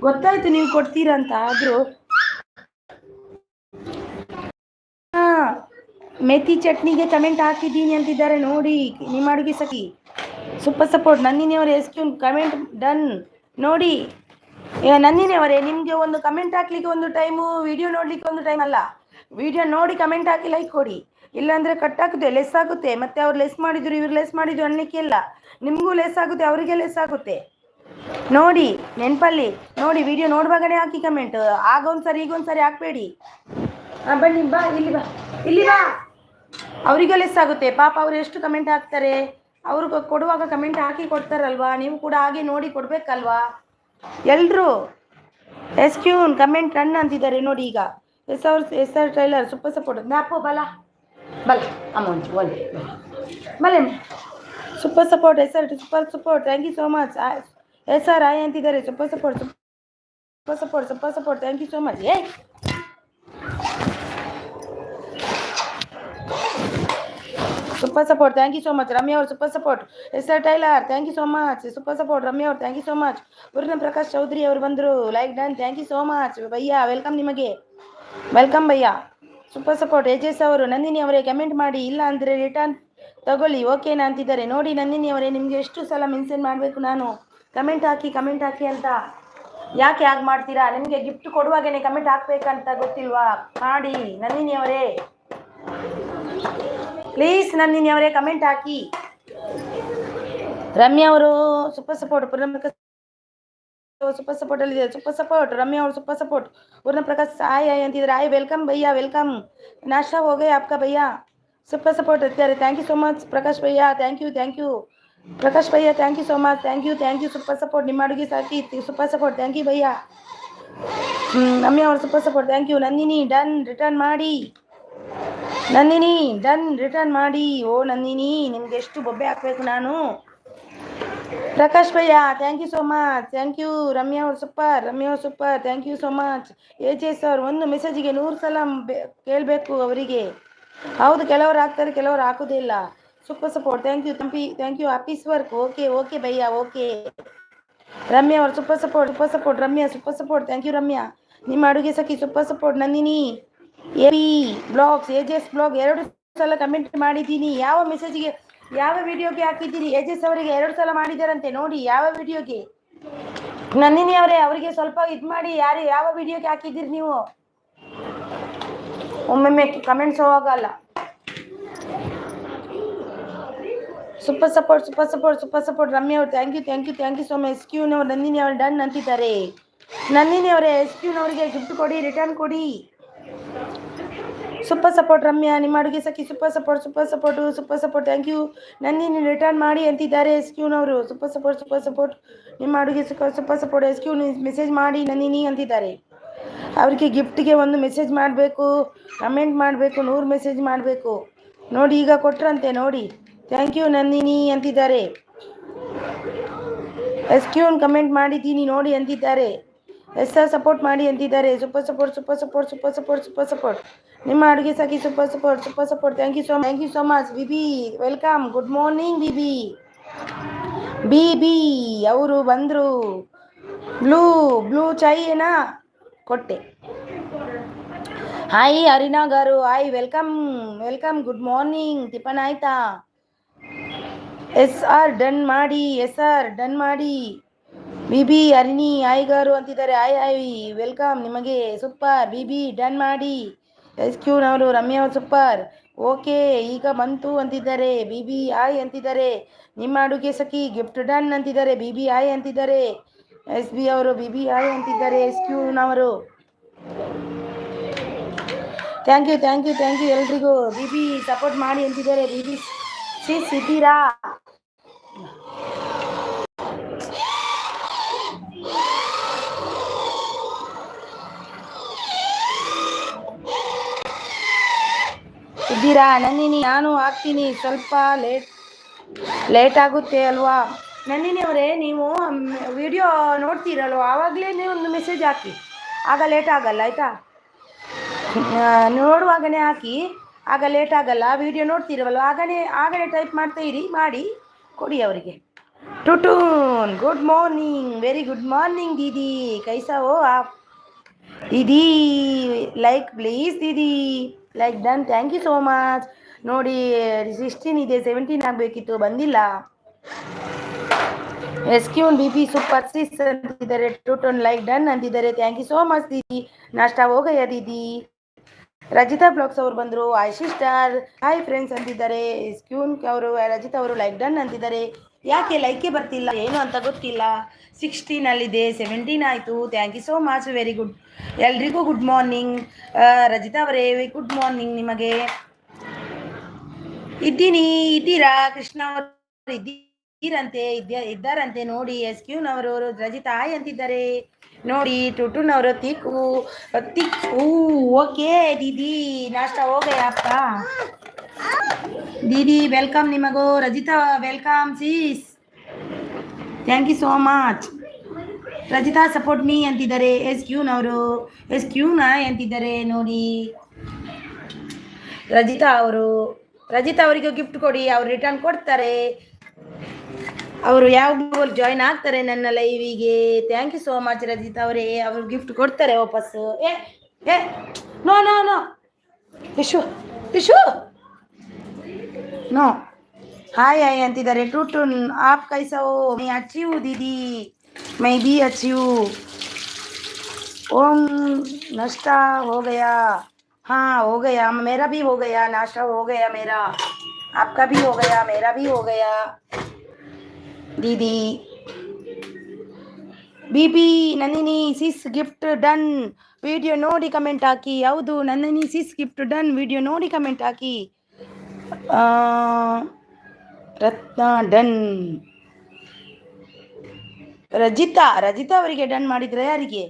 ಗೊತ್ತಾಯ್ತು ನೀವು ಕೊಡ್ತೀರಾ ಅಂತ. ಆದರೂ ಮೆಥಿ ಚಟ್ನಿಗೆ ಕಮೆಂಟ್ ಹಾಕಿದ್ದೀನಿ ಅಂತಿದ್ದಾರೆ ನೋಡಿ. ನಿಮ್ಮ ಅಡುಗೆ ಸಖಿ ಸೂಪರ್ ಸಪೋರ್ಟ್. ನಂದಿನಿ ಅವರೇ ಎಸ್ ಕ್ಯೂ ಕಮೆಂಟ್ ಡನ್ ನೋಡಿ. ನಂದಿನಿ ಅವರೇ ನಿಮಗೆ ಒಂದು ಕಮೆಂಟ್ ಹಾಕ್ಲಿಕ್ಕೆ ಒಂದು ಟೈಮು, ವಿಡಿಯೋ ನೋಡ್ಲಿಕ್ಕೆ ಒಂದು ಟೈಮ್ ಅಲ್ಲ. ವಿಡಿಯೋ ನೋಡಿ ಕಮೆಂಟ್ ಹಾಕಿ ಲೈಕ್ ಕೊಡಿ, ಇಲ್ಲಾಂದರೆ ಕಟ್ ಆಗುತ್ತೆ, ಲೆಸ್ ಆಗುತ್ತೆ. ಮತ್ತೆ ಅವ್ರು ಲೆಸ್ ಮಾಡಿದ್ರು ಇವ್ರು ಲೆಸ್ ಮಾಡಿದ್ರು ಅನ್ನಲಿಕ್ಕೆ ಇಲ್ಲ. ನಿಮಗೂ ಲೆಸ್ ಆಗುತ್ತೆ, ಅವರಿಗೆ ಲೆಸ್ ಆಗುತ್ತೆ ನೋಡಿ. ನೆನಪಲ್ಲಿ ನೋಡಿ, ವಿಡಿಯೋ ನೋಡುವಾಗನೇ ಹಾಕಿ ಕಮೆಂಟ್. ಆಗ ಒಂದ್ಸರಿ ಈಗ ಒಂದ್ಸರಿ ಹಾಕಬೇಡಿ. ಬನ್ನಿ ಬಾ, ಇಲ್ಲಿ ಬಾ. ಅವರಿಗೂ ಲೆಸ್ ಆಗುತ್ತೆ ಪಾಪ. ಅವರು ಎಷ್ಟು ಕಮೆಂಟ್ ಹಾಕ್ತಾರೆ, ಅವರು ಕೊಡುವಾಗ ಕಮೆಂಟ್ ಹಾಕಿ ಕೊಡ್ತಾರಲ್ವಾ, ನೀವು ಕೂಡ ಹಾಗೆ ನೋಡಿ ಕೊಡಬೇಕಲ್ವಾ ಎಲ್ಲರೂ. ಎಸ್ ಕ್ಯೂನ್ ಕಮೆಂಟ್ ರನ್ ಅಂತಿದ್ದಾರೆ ನೋಡಿ. ಈಗ S R tailor super support. ನ್ಯಾಪೋ ಬಲ ಅಮೌಂಟ್ ಬಲೆ super support. S R super support. Thank you so much. S R hi ಅಂತಿದ್ದಾರೆ. Super support. Thank you so much. Super support. Thank you so much Ramya ಅವರು. Super support. S R tailor thank you so much. Super support Ramya ಅವರು. Thank you so much. Purna Prakash Chaudhary ಅವರು ಬಂದರು. Like done. Thank you so much bhaiya. Welcome ನಿಮಗೆ. Welcome bhaiya. Super support. Ages ಅವರು. ನಂದಿನಿ ಅವರೇ comment ಮಾಡಿ, ಇಲ್ಲ ಅಂದರೆ ರಿಟರ್ನ್ ತಗೊಳ್ಳಿ ಓಕೆನಾ ಅಂತಿದ್ದಾರೆ ನೋಡಿ. ನಂದಿನಿ ಅವರೇ ನಿಮಗೆ ಎಷ್ಟು ಸಲ ಮೆನ್ಷನ್ ಮಾಡಬೇಕು ನಾನು, ಕಮೆಂಟ್ ಹಾಕಿ ಅಂತ. ಯಾಕೆ ಹಾಗೆ ಮಾಡ್ತೀರಾ? ನಿಮಗೆ ಗಿಫ್ಟ್ ಕೊಡುವಾಗೇ ಕಮೆಂಟ್ ಹಾಕ್ಬೇಕಂತ ಗೊತ್ತಿಲ್ವಾ? ಮಾಡಿ ನಂದಿನಿ ಅವರೇ ಪ್ಲೀಸ್. ನಂದಿನಿ ಅವರೇ ಕಮೆಂಟ್ ಹಾಕಿ. ರಮ್ಯಾ ಅವರು ಸೂಪರ್ ಸಪೋರ್ಟ್. ಸೂಪರ್ ಸಪೋರ್ಟ್ ಅಲ್ಲಿ ಸೂಪರ್ ಸಪೋರ್ಟ್ ರಮ್ಯಾ ಅವರು ಸೂಪರ್ ಸಪೋರ್ಟ್ ಪೂರ್ಣ ಪ್ರಕಾಶ್ ಆಯ್ ಆಯ್ ಅಂತಿದ್ದಾರೆ ಆಯ್ ವೆಲ್ಕಮ್ ಭಯ್ಯ ವೆಲ್ಕಮ್ ನಾಷ್ಟಾ हो गया आपका भैया ಸೂಪರ್ ಸಪೋರ್ಟ್ ಅಂತಿದ್ದಾರೆ thank you so much Prakash ಭಯ್ಯ ಥ್ಯಾಂಕ್ ಯು ಪ್ರಕಾಶ್ ಭಯ್ಯ thank you so much thank you super support ನಿಮ್ಮ ಅಡುಗೆ ಸಾಕಿ ಸೂಪರ್ ಸಪೋರ್ಟ್ ಥ್ಯಾಂಕ್ ಯು ಭಯ್ಯ ರಮ್ಯಾ ಅವರು super support thank you Nandini done return ಮಾಡಿ ನಂದಿನಿ ಡನ್ ರಿಟರ್ನ್ ಮಾಡಿ ಓ ನಂದಿನಿ ನಿಮ್ಗೆ ಎಷ್ಟು ಬೊಬ್ಬೆ ಹಾಕ್ಬೇಕು ನಾನು ಪ್ರಕಾಶ್ ಭಯ್ಯ thank you so much thank you Ramya ಅವ್ರು super thank you so much AJ sir ಒಂದು ಮೆಸೇಜಿಗೆ 100 ಸಲ ಕೇಳಬೇಕು ಅವರಿಗೆ ಹೌದು ಕೆಲವರು ಹಾಕ್ತಾರೆ ಕೆಲವರು ಹಾಕೋದೇ ಇಲ್ಲ super support thank you office work okay ಭಯ್ಯ ಓಕೆ ರಮ್ಯಾ ಅವ್ರು super support Ramya super support thank you Ramya ನಿಮ್ಮ ಅಡುಗೆ ಸಖಿ super support Nandini AP blogs AJ's blog 2 ಸಲ ಕಮೆಂಟ್ ಮಾಡಿದ್ದೀನಿ ಯಾವ ಮೆಸೇಜಿಗೆ ಯಾವ ವಿಡಿಯೋಗೆ ಹಾಕಿದ್ದೀರಿ AJ's ಅವರಿಗೆ 2 ಸಲ ಮಾಡಿದಾರಂತೆ ನೋಡಿ ಯಾವ ವಿಡಿಯೋಗೆ ನಂದಿನಿ ಅವರೇ ಅವರಿಗೆ ಸ್ವಲ್ಪ ಇದು ಮಾಡಿ ಯಾರು ಯಾವ ವಿಡಿಯೋಗೆ ಹಾಕಿದ್ದೀರಿ ನೀವು ಒಮ್ಮೊಮ್ಮೆ ಕಮೆಂಟ್ಸ್ ಹೋಗಲ್ಲ ಸೂಪರ್ ಸಪೋರ್ಟ್ ರಮ್ಯಾ ಅವರು thank you so much SQ Nandini ಅವರು ಡನ್ ಅಂತಿದ್ದಾರೆ ನಂದಿನಿ ಅವರೇ SQ ಗಿಫ್ಟ್ ಕೊಡಿ ರಿಟರ್ನ್ ಕೊಡಿ ಸೂಪರ್ ಸಪೋರ್ಟ್ ರಮ್ಯಾ ನಿಮ್ಮ ಅಡುಗೆ ಸಖಿ super support thank you Nandini return ಮಾಡಿ ಅಂತಿದ್ದಾರೆ SQ ಸೂಪರ್ ಸಪೋರ್ಟ್ ನಿಮ್ಮ ಅಡುಗೆ ಸೂಪರ್ ಸಪೋರ್ಟ್ SQ ಮೆಸೇಜ್ ಮಾಡಿ ನಂದಿನಿ ಅಂತಿದ್ದಾರೆ ಅವರಿಗೆ ಗಿಫ್ಟ್ಗೆ ಒಂದು ಮೆಸೇಜ್ ಮಾಡಬೇಕು ಕಮೆಂಟ್ ಮಾಡಬೇಕು 100 ಮೆಸೇಜ್ ಮಾಡಬೇಕು ನೋಡಿ ಈಗ ಕೊಟ್ರಂತೆ ನೋಡಿ ಥ್ಯಾಂಕ್ ಯು ನಂದಿನಿ ಅಂತಿದ್ದಾರೆ SQ ಕಮೆಂಟ್ ಮಾಡಿದ್ದೀನಿ ನೋಡಿ ಅಂತಿದ್ದಾರೆ SR ಸಪೋರ್ಟ್ ಮಾಡಿ ಅಂತಿದ್ದಾರೆ ಸೂಪರ್ ಸಪೋರ್ಟ್ ನಿಮ್ಮ ಅಡುಗೆ ಸಖಿ super support thank you so much BB welcome good morning BB ಅವರು ಬಂದರು ಬ್ಲೂ ಚಾಯಿನಾ ಕೊಟ್ಟೆ ಹಾಯ್ ಅರಿನಾ garu hi welcome good morning tiffin ಆಯ್ತಾ SR ಡನ್ ಮಾಡಿ ಬಿಬಿ ಅರಿನಿ ಆಯ್ ಗಾರು ಅಂತಿದ್ದಾರೆ ಆಯ್ ವೆಲ್ಕಮ್ ನಿಮಗೆ ಸೂಪರ್ ಬಿಬಿ ಡನ್ ಮಾಡಿ SQ ರಮ್ಯಾ ಅವರು ಸೂಪರ್ ಓಕೆ ಈಗ ಬಂತು ಅಂತಿದ್ದಾರೆ ಬಿಬಿ ಆಯ್ ಅಂತಿದ್ದಾರೆ ನಿಮ್ಮ ಅಡುಗೆ ಸಖಿ ಗಿಫ್ಟ್ ಡನ್ ಅಂತಿದ್ದಾರೆ ಬಿಬಿ ಆಯ್ ಅಂತಿದ್ದಾರೆ SB ಅವರು ಬಿಬಿ ಆಯ್ ಅಂತಿದ್ದಾರೆ SQ ಥ್ಯಾಂಕ್ ಯು ಎಲ್ರಿಗೂ ಬಿಬಿ ಸಪೋರ್ಟ್ ಮಾಡಿ ಅಂತಿದ್ದಾರೆ ಬಿಬಿ ಸಿದ್ದೀರಾ ನಂದಿನಿ ನಾನು ಹಾಕ್ತೀನಿ ಸ್ವಲ್ಪ ಲೇಟ್ ಆಗುತ್ತೆ ಅಲ್ವಾ ನಂದಿನಿ ಅವರೇ ನೀವು ವಿಡಿಯೋ ನೋಡ್ತೀರಲ್ವ ಆವಾಗಲೇ ನೀವು ಒಂದು ಮೆಸೇಜ್ ಹಾಕಿ ಆಗ ಲೇಟ್ ಆಗಲ್ಲ ಆಯಿತಾ ನೋಡುವಾಗಲೇ ಹಾಕಿ ಆಗ ಲೇಟ್ ಆಗಲ್ಲ ವಿಡಿಯೋ ನೋಡ್ತೀರಲ್ವ ಆಗಲೇ ಟೈಪ್ ಮಾಡ್ತಾ ಇರಿ ಮಾಡಿ ಕೊಡಿ ಅವರಿಗೆ ಟುಟೂನ್ good morning very good morning ದೀದಿ ಕೈಸಾ ಹೋ ಆಪ್ ದೀದಿ ಲೈಕ್ ಪ್ಲೀಸ್ ದೀದಿ like done thank you so much ನೋಡಿ 16 ಇದೆ 17 ಆಗಬೇಕಿತ್ತು ಬಂದಿಲ್ಲ SQ ಬಿಬಿ ಸೂಪರ್ 6 ಅಂತಿದ್ದಾರೆ ಟುಟೂನ್ ಲೈಕ್ ಡನ್ ಅಂತಿದ್ದಾರೆ ಥ್ಯಾಂಕ್ ಯು ಸೋ ಮಚ್ ದೀದಿ ನಾಷ್ಟಾ हो गया ದೀದಿ ರಜಿತಾ ಬ್ಲಾಗ್ಸ್ ಅವರು ಬಂದರು ಹಾಯ್ ಸಿಸ್ಟರ್ ಹಾಯ್ ಫ್ರೆಂಡ್ಸ್ ಅಂತಿದ್ದಾರೆ SQ ಅವರು ರಜಿತಾ ಅವರು ಲೈಕ್ ಡನ್ ಅಂತಿದ್ದಾರೆ ಯಾಕೆ ಲೈಕೆ ಬರ್ತಿಲ್ಲ ಏನು ಅಂತ ಗೊತ್ತಿಲ್ಲ 16 17 ಆಯಿತು thank you so much very good ಎಲ್ರಿಗೂ ಗುಡ್ ಮಾರ್ನಿಂಗ್ ರಜಿತಾ ಅವರೇ ಗುಡ್ ಮಾರ್ನಿಂಗ್ ನಿಮಗೆ ಇದ್ದೀರಾ ಕೃಷ್ಣ ಅವರು ಇದ್ದಾರಂತೆ ನೋಡಿ SQ ರಜಿತಾ ಹಾಯ್ ಅಂತಿದ್ದಾರೆ ನೋಡಿ ಟುಟುನವರು ತಿಕ್ಕು ಓಕೆ ದೀದಿ ನಾಷ್ಟಾ हो गया आपका दीदी वेलकम निमगो Rajitha welcome sis thank you so much Rajitha support me अंतिದ್ದಾರೆ SQ ಅಂತಿದ್ದಾರೆ ನೋಡಿ ರಜಿತಾ ಅವರಿಗೆ ಗಿಫ್ಟ್ ಕೊಡಿ ಅವರು ರಿಟರ್ನ್ ಕೊಡ್ತಾರೆ ಅವರು ಯಾವಾಗ ಜಾಯಿನ್ ಆಗ್ತಾರೆ ನನ್ನ ಲೈವಿಗೆ thank you so much Rajitha ಅವರೇ ಅವರು ಗಿಫ್ಟ್ ಕೊಡ್ತಾರೆ ವಾಪಸ್ಸು ನೋ ಟಿಶು नो हाय अंतिದ್ದಾರೆ टूटून आप कैसा हो मैं अच्छी हूँ दीदी मैं भी अच्छी हूँ ओम नाश्ता हो गया हाँ हो गया मेरा भी हो गया नाश्ता हो गया मेरा आपका भी हो गया मेरा भी हो गया दीदी BB Nandini sis gift done video ನೋಡಿ ಕಮೆಂಟ್ ಹಾಕಿ. ಹೌದು, Nandini sis gift done video ನೋಡಿ ಕಮೆಂಟ್ ಹಾಕಿ. ರತ್ನ ಡನ್. ರಜಿತಾ ಅವರಿಗೆ ಡನ್ ಮಾಡಿದ್ರೆ ಯಾರಿಗೆ?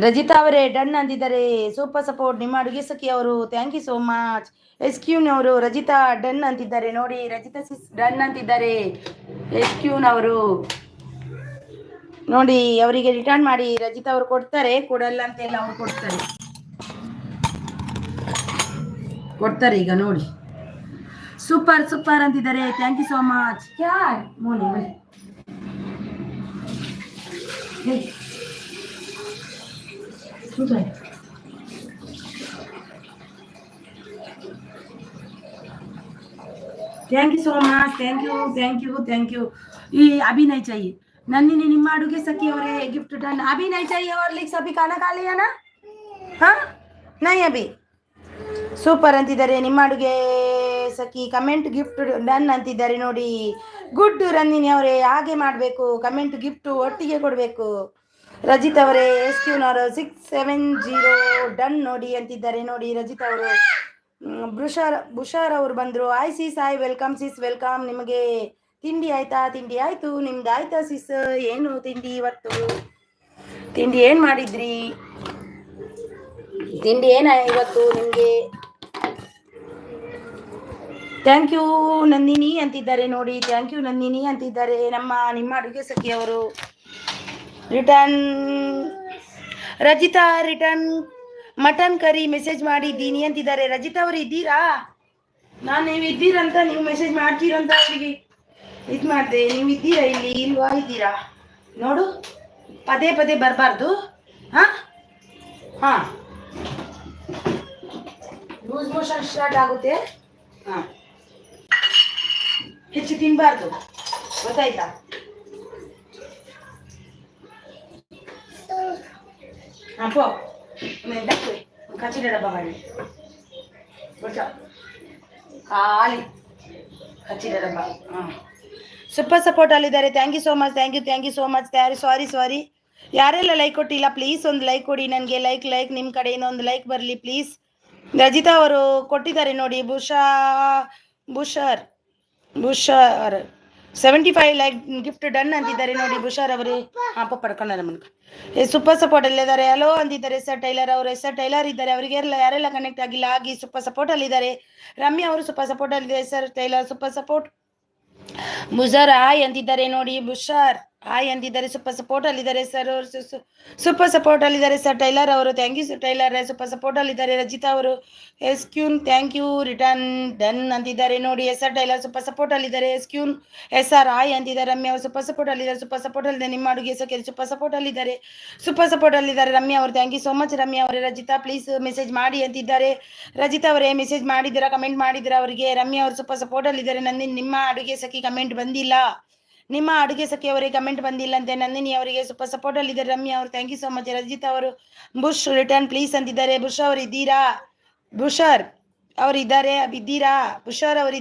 ರಜಿತಾ ಅವರೇ ಡನ್ ಅಂದಿದ್ದಾರೆ. ಸೂಪರ್ ಸಪೋರ್ಟ್ ನಿಮ್ಮ ಅಡುಗೆ ಸಖಿ ಅವರು. Thank you so much. ಎಸ್ಕ್ಯೂನವರು ರಜಿತಾ ಡನ್ ಅಂತಿದ್ದಾರೆ ನೋಡಿ. ರಜಿತಾ ಸಿಸ್ ಡನ್ ಅಂತಿದ್ದಾರೆ. ಎಸ್ಕ್ಯೂನವರು ನೋಡಿ, ಅವರಿಗೆ ರಿಟರ್ನ್ ಮಾಡಿ. ರಜಿತಾ ಅವರು ಕೊಡ್ತಾರೆ, ಕೊಡಲ್ಲ ಅಂತೆಲ್ಲ ಅವ್ರು ಕೊಡ್ತಾರೆ ಈಗ ನೋಡಿ. ಸೂಪರ್ ಅಂತಿದ್ದಾರೆ. Thank you so much. Thank you so much. Thank you. ಈ अभी नहीं चाहिए. नंदिनी ನಿಮ್ಮ ಅಡುಗೆ सखी ಅವರೇ ಗಿಫ್ಟ್ डन. अभी नहीं चाहिए और लिख सभी खाना खा लिया ना? हाँ नहीं अभी. ಸೂಪರ್ ಅಂತಿದ್ದಾರೆ. ನಿಮ್ಮ ಅಡುಗೆ ಸಖಿ ಕಮೆಂಟ್ ಗಿಫ್ಟ್ ಡನ್ ಅಂತಿದ್ದಾರೆ ನೋಡಿ. ಗುಡ್ ನಂದಿನಿ ಅವರೇ, ಹಾಗೆ ಮಾಡಬೇಕು. ಕಮೆಂಟ್ ಗಿಫ್ಟ್ ಒಟ್ಟಿಗೆ ಕೊಡಬೇಕು. ರಜಿತ್ ಅವರೇ ಎಸ್ಕ್ಯೂನವರು 670 ಡನ್ ನೋಡಿ ಅಂತಿದ್ದಾರೆ ನೋಡಿ. ರಜಿತ್ ಅವರು ಬುಷಾರ್ ಅವರು ಬಂದರು. Hi sis, hi, welcome sis, welcome. ನಿಮಗೆ ತಿಂಡಿ ಆಯ್ತಾ? ತಿಂಡಿ ಆಯ್ತು. ನಿಮ್ದು ಆಯ್ತಾ ಸಿಸ್? ಏನು ತಿಂಡಿ ಇವತ್ತು? ತಿಂಡಿ ಏನು ಮಾಡಿದ್ರಿ? ತಿಂಡಿ ಏನ ಇವತ್ತು ನಿಮಗೆ? ಥ್ಯಾಂಕ್ ಯು ನಂದಿನಿ ಅಂತಿದ್ದಾರೆ ನೋಡಿ. ಥ್ಯಾಂಕ್ ಯು ನಂದಿನಿ ಅಂತಿದ್ದಾರೆ ನಿಮ್ಮ ಅಡುಗೆ ಸಖಿಯವರು. Return Rajitha return mutton curry message ಮಾಡಿದ್ದೀನಿ ಅಂತಿದ್ದಾರೆ. ರಜಿತಾ ಅವರು ಇದ್ದೀರಾ? ನೀವು ಇದ್ದೀರಂತ ನೀವು ಮೆಸೇಜ್ ಮಾಡ್ತೀರಂತ ಅವರಿಗೆ ಇದು ಮಾಡಿದೆ. ನೀವು ಇದ್ದೀರಾ ಇಲ್ಲಿ? ಇಲ್ವಾ? ಇದ್ದೀರಾ ನೋಡು. ಪದೇ ಬರಬಾರ್ದು. ಹಾಂ ಲೂಸ್ ಮೋಷನ್ ಸ್ಟಾರ್ಟ್ ಆಗುತ್ತೆ. ಹೆಚ್ಚು ತಿನ್ನಬಾರ್ದು, ಗೊತ್ತಾಯ್ತಾ? ಪೋ ಕಚ್ಚಿದ ಡಬ್ಬ ಮಾಡಿ ಖಾಲಿ ಕಚ್ಚಿದ ಡಬ್ಬ. ಸೂಪರ್ ಸಪೋರ್ಟ್ ಅಲ್ಲಿದ್ದಾರೆ. Thank you so much. Thank you so much. Sorry ಯಾರೆಲ್ಲ ಲೈಕ್ ಕೊಟ್ಟಿಲ್ಲ ಪ್ಲೀಸ್ ಒಂದು ಲೈಕ್ ಕೊಡಿ ನನಗೆ. ಲೈಕ್ ನಿಮ್ಮ ಕಡೆಯಿಂದ ಒಂದು ಲೈಕ್ ಬರಲಿ ಪ್ಲೀಸ್. ರಜಿತಾ ಅವರು ಕೊಟ್ಟಿದ್ದಾರೆ ನೋಡಿ. ಬುಷರ್ 75 ಲೈಕ್ ಗಿಫ್ಟ್ ಡನ್ ಅಂತಿದ್ದಾರೆ ನೋಡಿ. ಬುಷಾರ್ ಅವರೇ ಪಡ್ಕೊಂಡ ಸೂಪರ್ ಸಪೋರ್ಟ್ ಅಲ್ಲಿದ್ದಾರೆ. ಹಲೋ ಅಂತಿದ್ದಾರೆ. ಟೈಲರ್ ಅವರು ಟೈಲರ್ ಇದ್ದಾರೆ. ಅವರಿಗೆ ಯಾರೆಲ್ಲ ಕನೆಕ್ಟ್ ಆಗಿಲ್ಲ ಆಗಿ ಸೂಪರ್ ಸಪೋರ್ಟ್ ಅಲ್ಲಿದ್ದಾರೆ. ರಮ್ಯಾ ಅವರು ಸೂಪರ್ ಸಪೋರ್ಟ್ ಅಲ್ಲಿದ್ದಾರೆ. Tailor super support. ಬುಷಾರ್ ಹಾಯ್ ಅಂತಿದ್ದಾರೆ ನೋಡಿ. ಬುಷಾರ್ ಹಾಯ್ ಅಂತಿದ್ದಾರೆ. ಸೂಪರ್ ಸಪೋರ್ಟ್ ಅಲ್ಲಿದ್ದಾರೆ ಸೂಪರ್ ಸಪೋರ್ಟ್ ಅಲ್ಲಿದ್ದಾರೆ ಟೈಲರ್ ಅವರು. Thank you tailor. Super support ಅಲ್ಲಿದ್ದಾರೆ. ರಜಿತಾ ಅವರು ಎಸ್ಕ್ಯೂನ್ ಥ್ಯಾಂಕ್ ಯು ರಿಟರ್ನ್ ಡನ್ ಅಂತಿದ್ದಾರೆ ನೋಡಿ. ಟೈಲರ್ ಸೂಪರ್ ಸಪೋರ್ಟ್ ಅಲ್ಲಿದ್ದಾರೆ. ಎಸ್ಕ್ಯೂನ್ SR ಹಾಯ್ ಅಂತಿದ್ದಾರೆ. ರಮ್ಯಾ ಅವರು ಸೂಪರ್ ಸಪೋರ್ಟ್ ಅಲ್ಲಿದ್ದಾರೆ. ಸೂಪರ್ ಸಪೋರ್ಟ್ ಅಲ್ಲಿದೆ. ನಿಮ್ಮ ಅಡುಗೆ ಸೂಪರ್ ಸಪೋರ್ಟ್ ಅಲ್ಲಿದ್ದಾರೆ. ರಮ್ಯಾ ಅವರು thank you so much. Ramya ಅವರೇ ರಜಿತಾ ಪ್ಲೀಸ್ ಮೆಸೇಜ್ ಮಾಡಿ ಅಂತಿದ್ದಾರೆ. ರಜಿತಾ ಅವರೇ ಮೆಸೇಜ್ ಮಾಡಿದ್ದೀರಾ, ಕಮೆಂಟ್ ಮಾಡಿದ್ದೀರಾ ಅವರಿಗೆ. ರಮ್ಯಾ ಅವರು ಸೂಪರ್ ಸಪೋರ್ಟ್ ಅಲ್ಲಿದ್ದಾರೆ. ನಿಮ್ಮ ಅಡುಗೆ ಸಖಿ ಕಮೆಂಟ್ ಬಂದಿಲ್ಲ. ನಿಮ್ಮ ಅಡುಗೆ ಸಖಿ ಅವರಿಗೆ ಕಮೆಂಟ್ ಬಂದಿಲ್ಲ ಅಂತೆ. ನಂದಿನಿ ಅವರಿಗೆ ಸೂಪರ್ ಸಪೋರ್ಟ್ ಅಲ್ಲಿದ್ದಾರೆ. ರಮ್ಯಾ ಅವರು thank you so much. Rajitha ಅವರು ಬುಷ್ ರಿಟರ್ನ್ ಪ್ಲೀಸ್ ಅಂತಿದ್ದಾರೆ. ಬುಷರ್ ಅವರು ಇದ್ದೀರಾ? ಬುಷರ್ ಅವರು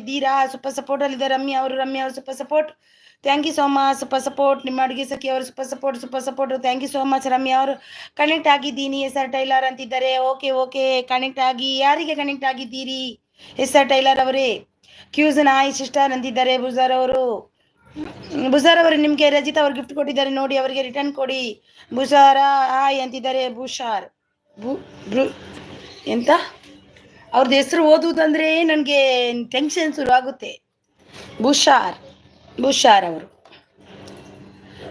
ಇದ್ದೀರಾ? ಸೂಪರ್ ಸಪೋರ್ಟ್ ಅಲ್ಲಿದ್ದಾರೆ. ರಮ್ಯಾ ಅವರು super support. Thank you so much. Super support. ನಿಮ್ಮ ಅಡುಗೆ ಸಖಿ ಅವರು super support. Thank you so much. Ramya ಅವರು ಕನೆಕ್ಟ್ ಆಗಿದ್ದೀನಿ. ಟೈಲರ್ ಅಂತಿದ್ದಾರೆ. ಓಕೆ ಕನೆಕ್ಟ್ ಆಗಿ. ಯಾರಿಗೆ ಕನೆಕ್ಟ್ ಆಗಿದ್ದೀರಿ? ಟೈಲರ್ ಅವರೇ ಕ್ಯೂಸ್ ನಾಯ್ ಸಿಸ್ಟರ್ ಅಂತಿದ್ದಾರೆ. ಬುಜಾರ್ ಅವರು ನಿಮಗೆ ರಜಿತಾ ಅವರು ಗಿಫ್ಟ್ ಕೊಟ್ಟಿದ್ದಾರೆ ನೋಡಿ. ಅವರಿಗೆ ರಿಟರ್ನ್ ಕೊಡಿ. ಬುಷಾರ ಹಾಯ್ ಅಂತಿದ್ದಾರೆ. ಬುಷಾರ್ ಎಂತ ಅವ್ರದ್ದು ಹೆಸರು ಓದುವುದಂದ್ರೆ ನನಗೆ ಟೆನ್ಷನ್ ಶುರು ಆಗುತ್ತೆ. ಬುಷಾರ್ ಅವರು.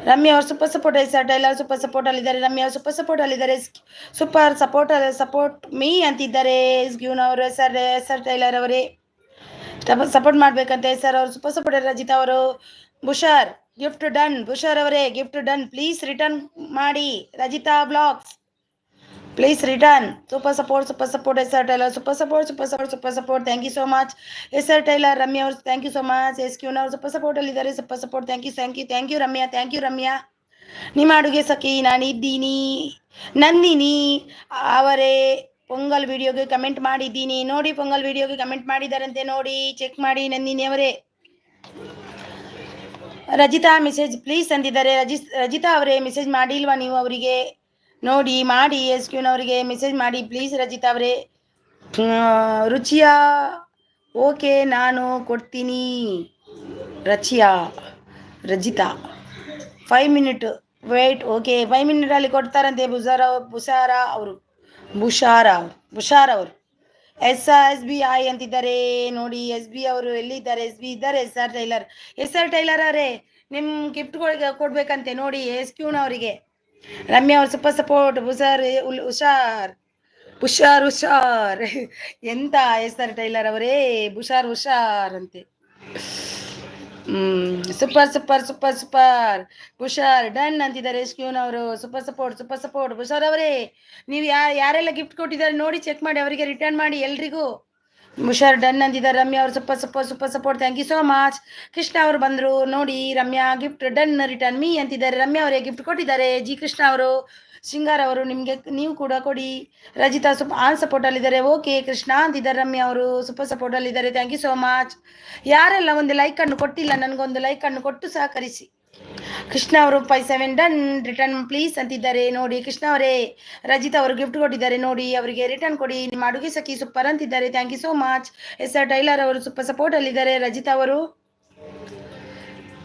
ರಮ್ಯಾ ಅವರು super support. Tailor super support ಅಲ್ಲಿದ್ದಾರೆ. ರಮ್ಯಾ ಅವರು ಸೂಪರ್ ಸಪೋರ್ಟ್ ಅಲ್ಲಿದ್ದಾರೆ. ಸೂಪರ್ ಸಪೋರ್ಟ್ ಮೀ ಅಂತಿದ್ದಾರೆ. ಗ್ಯೂನ್ ಅವರು ಟೈಲರ್ ಅವರೇ ಸಪೋರ್ಟ್ ಮಾಡ್ಬೇಕಂತ ಅವರು ಸೂಪರ್ ಸಪೋರ್ಟ್. ರಜಿತಾ ಅವರು ಬುಷಾರ್ ಗಿಫ್ಟ್ ಡನ್. ಬುಷಾರ್ ಅವರೇ ಗಿಫ್ಟ್ ಡನ್ ಪ್ಲೀಸ್ ರಿಟರ್ನ್ ಮಾಡಿ. Rajitha blogs please return. Super support tailor super support. Thank you so much tailor. Ramya ಅವರು ಥ್ಯಾಂಕ್ ಯು ಸೋ ಮಚ್. ಕ್ಯೂನ್ ಅವರು ಸೂಪರ್ ಸಪೋರ್ಟ್ ಅಲ್ಲಿದ್ದಾರೆ. Super support. Thank you Ramya. ನಿಮ್ಮ ಅಡುಗೆ ಸಖಿ ನಾನಿದ್ದೀನಿ. ನಂದಿನಿ ಅವರೇ ಪೊಂಗಲ್ ವಿಡಿಯೋಗೆ ಕಮೆಂಟ್ ಮಾಡಿದ್ದೀನಿ ನೋಡಿ. ಪೊಂಗಲ್ ವಿಡಿಯೋಗೆ ಕಮೆಂಟ್ ಮಾಡಿದಾರಂತೆ ನೋಡಿ. ಚೆಕ್ ಮಾಡಿ ನಂದಿನಿ ಅವರೇ. ರಜಿತಾ ಮೆಸೇಜ್ ಪ್ಲೀಸ್ ಅಂದಿದ್ದಾರೆ. ರಜಿತಾ ಅವರೇ ಮೆಸೇಜ್ ಮಾಡಿಲ್ವಾ ನೀವು? ಅವರಿಗೆ ನೋಡಿ ಮಾಡಿ, ಎಸ್ ಕ್ಯೂನವರಿಗೆ ಮೆಸೇಜ್ ಮಾಡಿ ಪ್ಲೀಸ್ ರಜಿತಾ ಅವರೇ. ರುಚಿಯಾ ಓಕೆ ನಾನು ಕೊಡ್ತೀನಿ. Rajitha 5 minute wait. ಓಕೆ 5 ಮಿನಿಟಲ್ಲಿ ಕೊಡ್ತಾರಂತೆ. ಬುಷಾರ ಅವರು ಎಸ್ ಬಿ ಐ ಅಂತಿದ್ದಾರೆ ನೋಡಿ. ಎಸ್ ಬಿ ಅವರು ಎಲ್ಲಿದ್ದಾರೆ? ಎಸ್ ಬಿ ಇದ್ದಾರೆ. ಎಸ್ ಆರ್ ಟೈಲರ್ ಅವರೇ ನಿಮ್ ಗಿಫ್ಟ್ ಕೊಡ್ಬೇಕಂತೆ ನೋಡಿ ಎಸ್ ಕ್ಯೂನವರಿಗೆ. ರಮ್ಯಾ ಅವ್ರು ಸೂಪರ್ ಸಪೋರ್ಟ್. ಹುಷಾರ್ ಎಂತ ಎಸ್ ಆರ್ ಟೈಲರ್ ಅವರೇ, ಹುಷಾರ್ ಅಂತೆ. ಸೂಪರ್ ಹುಷಾರ್ ಡನ್ ಅಂತಿದ್ದಾರೆ ಎಸ್ ಕ್ಯೂನವರು. ಸೂಪರ್ ಸಪೋರ್ಟ್ ಹುಷಾರ್ ಅವರೇ. ನೀವು ಯಾರೆಲ್ಲ ಗಿಫ್ಟ್ ಕೊಟ್ಟಿದ್ದಾರೆ ನೋಡಿ, ಚೆಕ್ ಮಾಡಿ, ಅವರಿಗೆ ರಿಟರ್ನ್ ಮಾಡಿ ಎಲ್ರಿಗೂ. ಹುಷಾರ್ ಡನ್ ಅಂತಿದ್ದಾರೆ. ರಮ್ಯಾ ಅವರು super support thank you so much. Krishna ಅವರು ಬಂದ್ರು ನೋಡಿ. Ramya gift done return me ಅಂತಿದ್ದಾರೆ. ರಮ್ಯಾ ಅವರೇ ಗಿಫ್ಟ್ ಕೊಟ್ಟಿದ್ದಾರೆ. ಜಿ ಕೃಷ್ಣ ಅವರು, ಶೃಂಗಾರ್ ಅವರು ನಿಮಗೆ ನೀವು ಕೂಡ ಕೊಡಿ. ರಜಿತಾ ಸಪೋರ್ಟ್ ಅಲ್ಲಿದ್ದಾರೆ. ಓಕೆ ಕೃಷ್ಣ ಅಂತಿದ್ದಾರೆ. ರಮ್ಯಾ ಅವರು ಸೂಪರ್ ಸಪೋರ್ಟ್ ಅಲ್ಲಿದ್ದಾರೆ. Thank you so much. ಯಾರೆಲ್ಲ ಒಂದು ಲೈಕ್ ಅನ್ನು ಕೊಟ್ಟಿಲ್ಲ ನನಗೊಂದು ಲೈಕ್ ಅನ್ನು ಕೊಟ್ಟು ಸಹಕರಿಸಿ. ಕೃಷ್ಣ ಅವರು 57 ಡನ್ ರಿಟರ್ನ್ ಪ್ಲೀಸ್ ಅಂತಿದ್ದಾರೆ ನೋಡಿ. ಕೃಷ್ಣ ಅವರೇ ರಜಿತಾ ಅವರು ಗಿಫ್ಟ್ ಕೊಟ್ಟಿದ್ದಾರೆ ನೋಡಿ, ಅವರಿಗೆ ರಿಟರ್ನ್ ಕೊಡಿ. ನಿಮ್ಮ ಅಡುಗೆ ಸಖಿ ಸೂಪರ್ ಅಂತಿದ್ದಾರೆ. Thank you so much. S R tailor ಅವರು ಸೂಪರ್ ಸಪೋರ್ಟ್ ಅಲ್ಲಿದ್ದಾರೆ. ರಜಿತಾ ಅವರು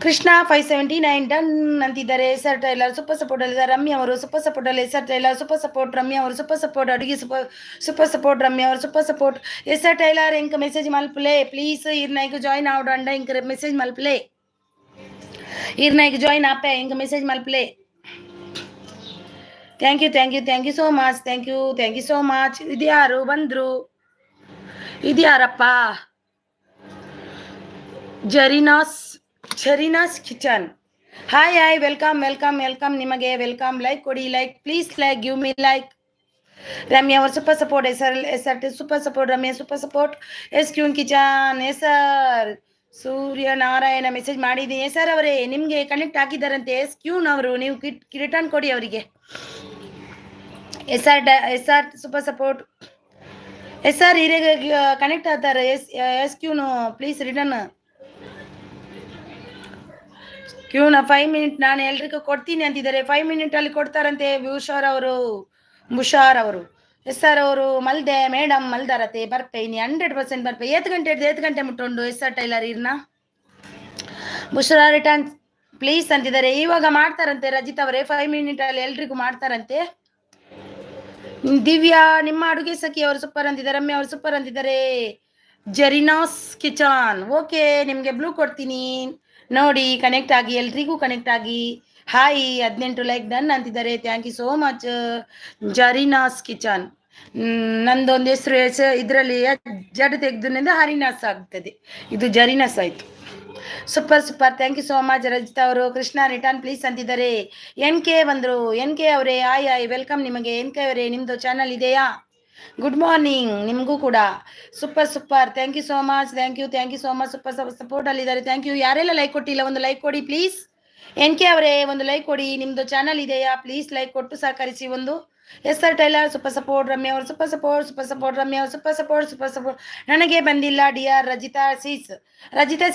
ಕೃಷ್ಣ 579 ಡನ್ ಅಂತಿದ್ದಾರೆ. S R tailor super support ಅಲ್ಲಿದ್ದಾರೆ. ರಮ್ಯಾ ಅವರು ಸೂಪರ್ ಸಪೋರ್ಟ್ ಅಲ್ಲಿ. S R tailor super support. Ramya ಅವರು ಸೂಪರ್ ಸಪೋರ್ಟ್. ಅಡುಗೆ ಸೂಪರ್ ಸಪೋರ್ಟ್. ರಮ್ಯಾ ಅವರು super support. S R tailor ಇಂಕ ಮೆಸೇಜ್ ಮಲ್ಪ್ಲೆ ಪ್ಲೀಸ್ ಇರ್ನಾಯ್ಕು ಜಾಯಿನ್ ಔಟ್ ಅಂಡ ಇಂಕ ಮೆಸೇಜ್ ಮಲ್ಪ್ಲೆ ಇರ್ನಾಯ್ಕು ಜಾಯಿನ್ ಆಪೆ ಇಂಕ message ಮಲ್ಪ್ಲೆ. Thank you so much. Thank you so much. ಇದ್ಯಾರು ಬಂದ್ರು? ಇದ್ಯಾರಪ್ಪ? ಜರೀನಾಸ್ ಕಿಚನ್. ಹಾಯ್ ವೆಲ್ಕಮ್ ನಿಮಗೆ ವೆಲ್ಕಮ್. ಲೈಕ್ ಕೊಡಿ, like please, like give me like. Ramya ಅವರು super support. S R super support. Ramya super support. S ಕ್ಯೂನ್ kitchen. S R Suryanarayana message ಮಾಡಿದ್ದೀನಿ. S R ಅವರೇ ನಿಮ್ಗೆ ಕನೆಕ್ಟ್ ಆಗಿದ್ದಾರಂತೆ ಎಸ್ ಕ್ಯೂನ್ ಅವರು, ನೀವು ರಿಟರ್ನ್ ಕೊಡಿ ಅವರಿಗೆ. S R super support. S R ಹಿರೇಗೆ ಕನೆಕ್ಟ್ ಆಗ್ತಾರೆ. ಎಸ್ ಕ್ಯೂನು ಪ್ಲೀಸ್ ರಿಟರ್ನ್. ಕ್ಯೂನ 5 ಮಿನಿಟ್ ನಾನು ಎಲ್ರಿಗೂ ಕೊಡ್ತೀನಿ ಅಂತಿದ್ದಾರೆ. 5 ಮಿನಿಟ್ ಅಲ್ಲಿ ಕೊಡ್ತಾರಂತೆ ಬುಷಾರ್ ಅವರು. ಎಸ್ ಆರ್ ಅವರು ಮಲ್ದೆ ಮೇಡಮ್ ಮಲ್ದಾರತೆ ಬರ್ಪೆ ಇನಿ 100% ಬರ್ಪೆ. ಏತ್ ಗಂಟೆ ಮುಟ್ಟುಂಡು ಎಸ್ ಆರ್ ಟೈಲರ್ ಇರ್ನ ಬುಷಾರ್ ರಿಟರ್ನ್ ಪ್ಲೀಸ್ ಅಂತಿದ್ದಾರೆ. ಇವಾಗ ಮಾಡ್ತಾರಂತೆ ರಜಿತ್ ಅವರೇ 5 ಮಿನಿಟ್ ಅಲ್ಲಿ ಎಲ್ರಿಗೂ ಮಾಡ್ತಾರಂತೆ. ದಿವ್ಯಾ ನಿಮ್ಮ ಅಡುಗೆ ಸಖಿ ಅವರು ಸೂಪರ್ ಅಂತಿದ್ದಾರೆ. ರಮ್ಯಾ ಅವರು ಸೂಪರ್ ಅಂತಿದ್ದಾರೆ. ಜರೀನಾಸ್ ಕಿಚನ್ ಓಕೆ ನಿಮ್ಗೆ ಬ್ಲೂ ಕೊಡ್ತೀನಿ ನೋಡಿ. ಕನೆಕ್ಟ್ ಆಗಿ ಎಲ್ರಿಗೂ ಕನೆಕ್ಟ್ ಆಗಿ. ಹಾಯ್ 18 ಲೈಕ್ ಡನ್ ಅಂತಿದ್ದಾರೆ. Thank you so much. Zareena's kitchen. ನಂದೊಂದು ಹೆಸರು ಇದರಲ್ಲಿ ಜಡ್ ತೆಗೆದು ಹರಿನಾಸ್ ಆಗ್ತದೆ, ಇದು ಜರೀನಾಸ್ ಆಯ್ತು. Super thank you so much. Rajitha ಅವರು ಕೃಷ್ಣ ರಿಟರ್ನ್ ಪ್ಲೀಸ್ ಅಂತಿದ್ದಾರೆ. NK ಬಂದ್ರು. NK ಅವರೇ ಹಾಯ್ ವೆಲ್ಕಮ್ ನಿಮಗೆ. NK ಅವರೇ ನಿಮ್ದು ಚಾನಲ್ ಇದೆಯಾ? ಗುಡ್ ಮಾರ್ನಿಂಗ್ ನಿಮಗೂ ಕೂಡ. Super thank you so much. Thank you so much. Super support ಅಲ್ಲಿದ್ದಾರೆ. Thank you. ಯಾರೆಲ್ಲ ಲೈಕ್ ಕೊಟ್ಟಿಲ್ಲ ಒಂದು ಲೈಕ್ ಕೊಡಿ ಪ್ಲೀಸ್. NK ಅವರೇ ಒಂದು ಲೈಕ್ ಕೊಡಿ. ನಿಮ್ದು ಚಾನಲ್ ಇದೆಯಾ? ಪ್ಲೀಸ್ ಲೈಕ್ ಕೊಟ್ಟು ಸಹಕರಿಸಿ ಒಂದು. S R tailor super support. Ramya ಅವರು ಸೂಪರ್ ಸಪೋರ್ಟ್. ರಮ್ಯಾ ಅವರು ಸೂಪರ್ ಸಪೋರ್ಟ್. ನನಗೆ ಬಂದಿಲ್ಲ ಡಿಆರ್ ರಜಿತಾ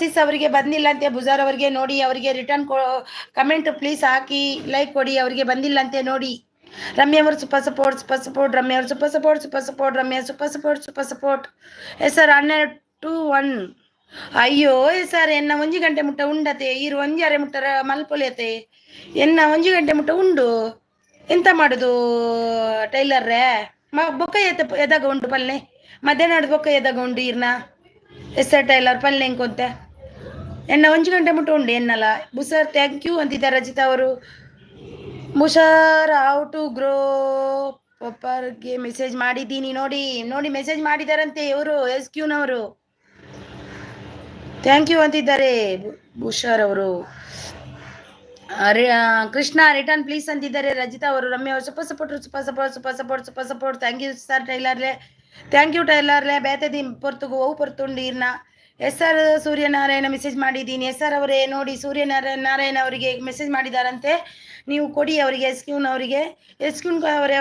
ಸಿಸ್ ಅವರಿಗೆ ಬಂದಿಲ್ಲ ಅಂತೆ. ಬುಜಾರ್ ಅವರಿಗೆ ನೋಡಿ, ಅವರಿಗೆ return comment please hockey, like ಕೊಡಿ. ಅವರಿಗೆ ಬಂದಿಲ್ಲ ಅಂತೆ ನೋಡಿ. ರಮ್ಯಾ ಅವರು ಸೂಪರ್ ಸಪೋರ್ಟ್. ರಮ್ಯಾ ಅವರು super support. Ramya super support. S R 12 to 1. ಅಯ್ಯೋ ಎಸ್ ಆರ್ ಎನ್ನ 1 ಗಂಟೆ ಮುಟ್ಟ ಉಂಡತೆ ಇರು 1 ಅರೆ ಮುಟ್ಟರ ಮಲ್ಪೊಲಿಯತೆ ಎನ್ನ 1 ಗಂಟೆ ಮುಟ್ಟ ಉಂಡು. ಎಂತ ಮಾಡುದು ಟೈಲರ್ರೆ? ಬೊಕ್ಕ ಎದಾಗ ಉಂಟು ಪಲ್ಲೆ ಮಧ್ಯಾಹ್ನ ಬೊಕ್ಕ ಎದಾಗ ಉಂಡು ಇರ್ನ. ಎಸ್ ಆರ್ ಟೈಲರ್ ಪಲ್ಲೆ ಎಂಕೊಂತೆ ಎನ್ನ 1 ಗಂಟೆ ಮುಟ್ಟ ಉಂಡು ಎನ್ನಲ್ಲ. ಬುಸರ್ ಥ್ಯಾಂಕ್ ಯು ಅಂತಿದ್ದಾರೆ ರಜಿತಾ ಅವರು. ಮುಷಾರ್ ಹೌ ಟು ಗ್ರೋ ಪಪ್ಪರ್ಗೆ ಮೆಸೇಜ್ ಮಾಡಿದ್ದೀನಿ ನೋಡಿ ಮೆಸೇಜ್ ಮಾಡಿದಾರಂತೆ ಇವರು ಎಸ್ ಕ್ಯೂನವರು. ಥ್ಯಾಂಕ್ ಯು ಅಂತಿದ್ದಾರೆ ಬುಷಾರ್ ಅವರು. ಕೃಷ್ಣ ರಿಟರ್ನ್ ಪ್ಲೀಸ್ ಅಂತಿದ್ದಾರೆ ರಜಿತಾ ಅವರು. ರಮ್ಯಾ ಅವರು super support. Thank you sir ಟೈಲರ್ಲೆ. ಥ್ಯಾಂಕ್ ಯು ಟೈಲರ್ಲೆ. ಬೇತದಿ ಪೊರ್ತುಂಡು ಇರ್ನ. ಎಸ್ ಆರ್ ಸೂರ್ಯನಾರಾಯಣ ಮೆಸೇಜ್ ಮಾಡಿದ್ದೀನಿ. ಎಸ್ ಆರ್ ಅವರೇ ನೋಡಿ ಸೂರ್ಯನಾರಾಯಣ ಅವರಿಗೆ ಮೆಸೇಜ್ ಮಾಡಿದಾರಂತೆ, ನೀವು ಕೊಡಿ ಅವರಿಗೆ. ಎಸ್ ಕ್ಯೂನ್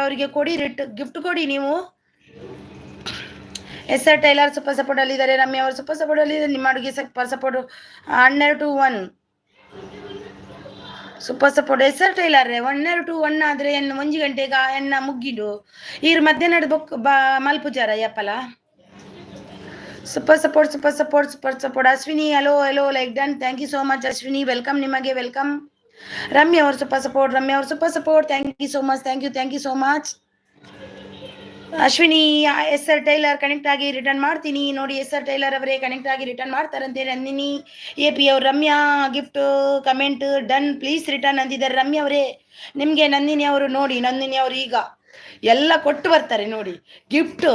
ಅವರಿಗೆ ಕೊಡಿ, ಗಿಫ್ಟ್ ಕೊಡಿ ನೀವು. S R tailor super support ಅಲ್ಲಿದ್ದಾರೆ. ರಮ್ಯಾ ಅವರು ಸೂಪರ್ ಸಪೋರ್ಟ್ ಅಲ್ಲಿದ್ದಾರೆ. ನಿಮ್ಮ ಅಡುಗೆ super support 12 to 1. Super support ಹೆಸರು ಟೈಲರ್ 1 to 1 ಆದ್ರೆ ಎನ್ನು 1 ಗಂಟೆಗ ಎನ್ನ ಮುಗ್ಗಿಡು ಈರ್ ಮಧ್ಯಾಹ್ನ ಬೊಕ್ ಮಲ್ಪುಜಾರ ಯಪ್ಪಲ super support Ashwini hello like done thank you so much Ashwini welcome ನಿಮಗೆ ವೆಲ್ಕಮ್ ರಮ್ಯ ಅವರು super support thank you so much Ashwini SR tailor connect ಆಗಿ ರಿಟರ್ನ್ ಮಾಡ್ತೀನಿ ನೋಡಿ SR ಟೈಲರ್ ಅವರೇ ಕನೆಕ್ಟ್ ಆಗಿ ರಿಟರ್ನ್ ಮಾಡ್ತಾರಂತೆ ನಂದಿನಿ AP ಅವ್ರು Ramya gift comment done please return ಅಂದಿದ್ದಾರೆ ರಮ್ಯಾ ಅವರೇ ನಿಮಗೆ ನಂದಿನಿ ಅವರು ನೋಡಿ ನಂದಿನಿ ಅವರು ಈಗ ಎಲ್ಲ ಕೊಟ್ಟು ಬರ್ತಾರೆ ನೋಡಿ ಗಿಫ್ಟ್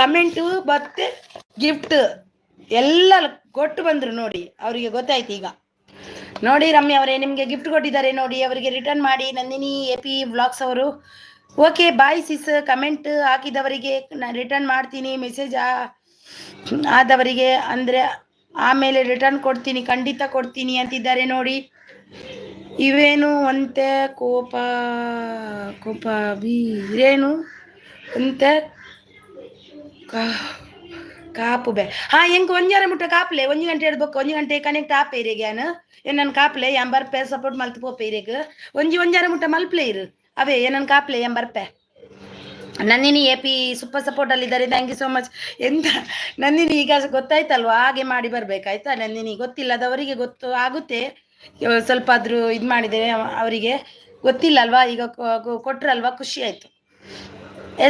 ಕಮೆಂಟು ಮತ್ತೆ ಗಿಫ್ಟ್ ಎಲ್ಲ ಕೊಟ್ಟು ಬಂದರು ನೋಡಿ ಅವರಿಗೆ ಗೊತ್ತಾಯ್ತು ಈಗ ನೋಡಿ ರಮ್ಯಾ ಅವರೇ ನಿಮಗೆ ಗಿಫ್ಟ್ ಕೊಟ್ಟಿದ್ದಾರೆ ನೋಡಿ ಅವರಿಗೆ ರಿಟರ್ನ್ ಮಾಡಿ ನಂದಿನಿ AP ವ್ಲಾಗ್ಸ್ ಅವರು ಓಕೆ ಬಾಯ್ ಸಿಸ್ ಕಮೆಂಟ್ ಹಾಕಿದವರಿಗೆ ನಾನು ರಿಟರ್ನ್ ಮಾಡ್ತೀನಿ ಮೆಸೇಜ್ ಆದವರಿಗೆ ಅಂದರೆ ಆಮೇಲೆ ರಿಟರ್ನ್ ಕೊಡ್ತೀನಿ ಖಂಡಿತ ಕೊಡ್ತೀನಿ ಅಂತಿದ್ದಾರೆ ನೋಡಿ ಇವೇನು ಅಂತೆ ಕೋಪ ಬೀರೇನು ಅಂತೆ ಕಾಪು ಬೇ ಹಾ ಹೆಂಗೆ ಒಂಜಾರ ಮುಟ್ಟ ಕಾಪ್ಲೆ 1 ಗಂಟೆ ಹಿಡ್ಬೇಕು 1 ಗಂಟೆ ಕನೆಕ್ಟ್ ಆಪೇರೆ ಗ್ಯಾನ್ ಏನನ್ ಕಾಪ್ಲೆ ಎಂಬರ್ ಪೇ ಸಪೋರ್ಟ್ ಮಲ್ತು ಪೋಪೇರೆಗ್ ಒಂಜಾರ ಮುಟ್ಟ ಮಲ್ಪ್ಲೆ ಇರು ಅವೇ ಏನನ್ ಕಾಪ್ಲೆ ಎಂಬರ್ಪೆ ನಂದಿನಿ AP ಸೂಪರ್ ಸಪೋರ್ಟ್ ಅಲ್ಲಿದ್ದಾರೆ ಥ್ಯಾಂಕ್ ಯು ಸೋ ಮಚ್ ಎಂತ ನಂದಿನಿ ಈಗ ಗೊತ್ತಾಯ್ತಲ್ವಾ ಹಾಗೆ ಮಾಡಿ ಬರ್ಬೇಕಾಯ್ತಾ ನಂದಿನಿ ಗೊತ್ತಿಲ್ಲದವರಿಗೆ ಗೊತ್ತು ಆಗುತ್ತೆ ಸ್ವಲ್ಪ ಆದ್ರೂ ಇದು ಮಾಡಿದರೆ ಅವರಿಗೆ ಗೊತ್ತಿಲ್ಲ ಅಲ್ವಾ ಈಗ ಕೊಟ್ರಲ್ವಾ ಖುಷಿ ಆಯ್ತು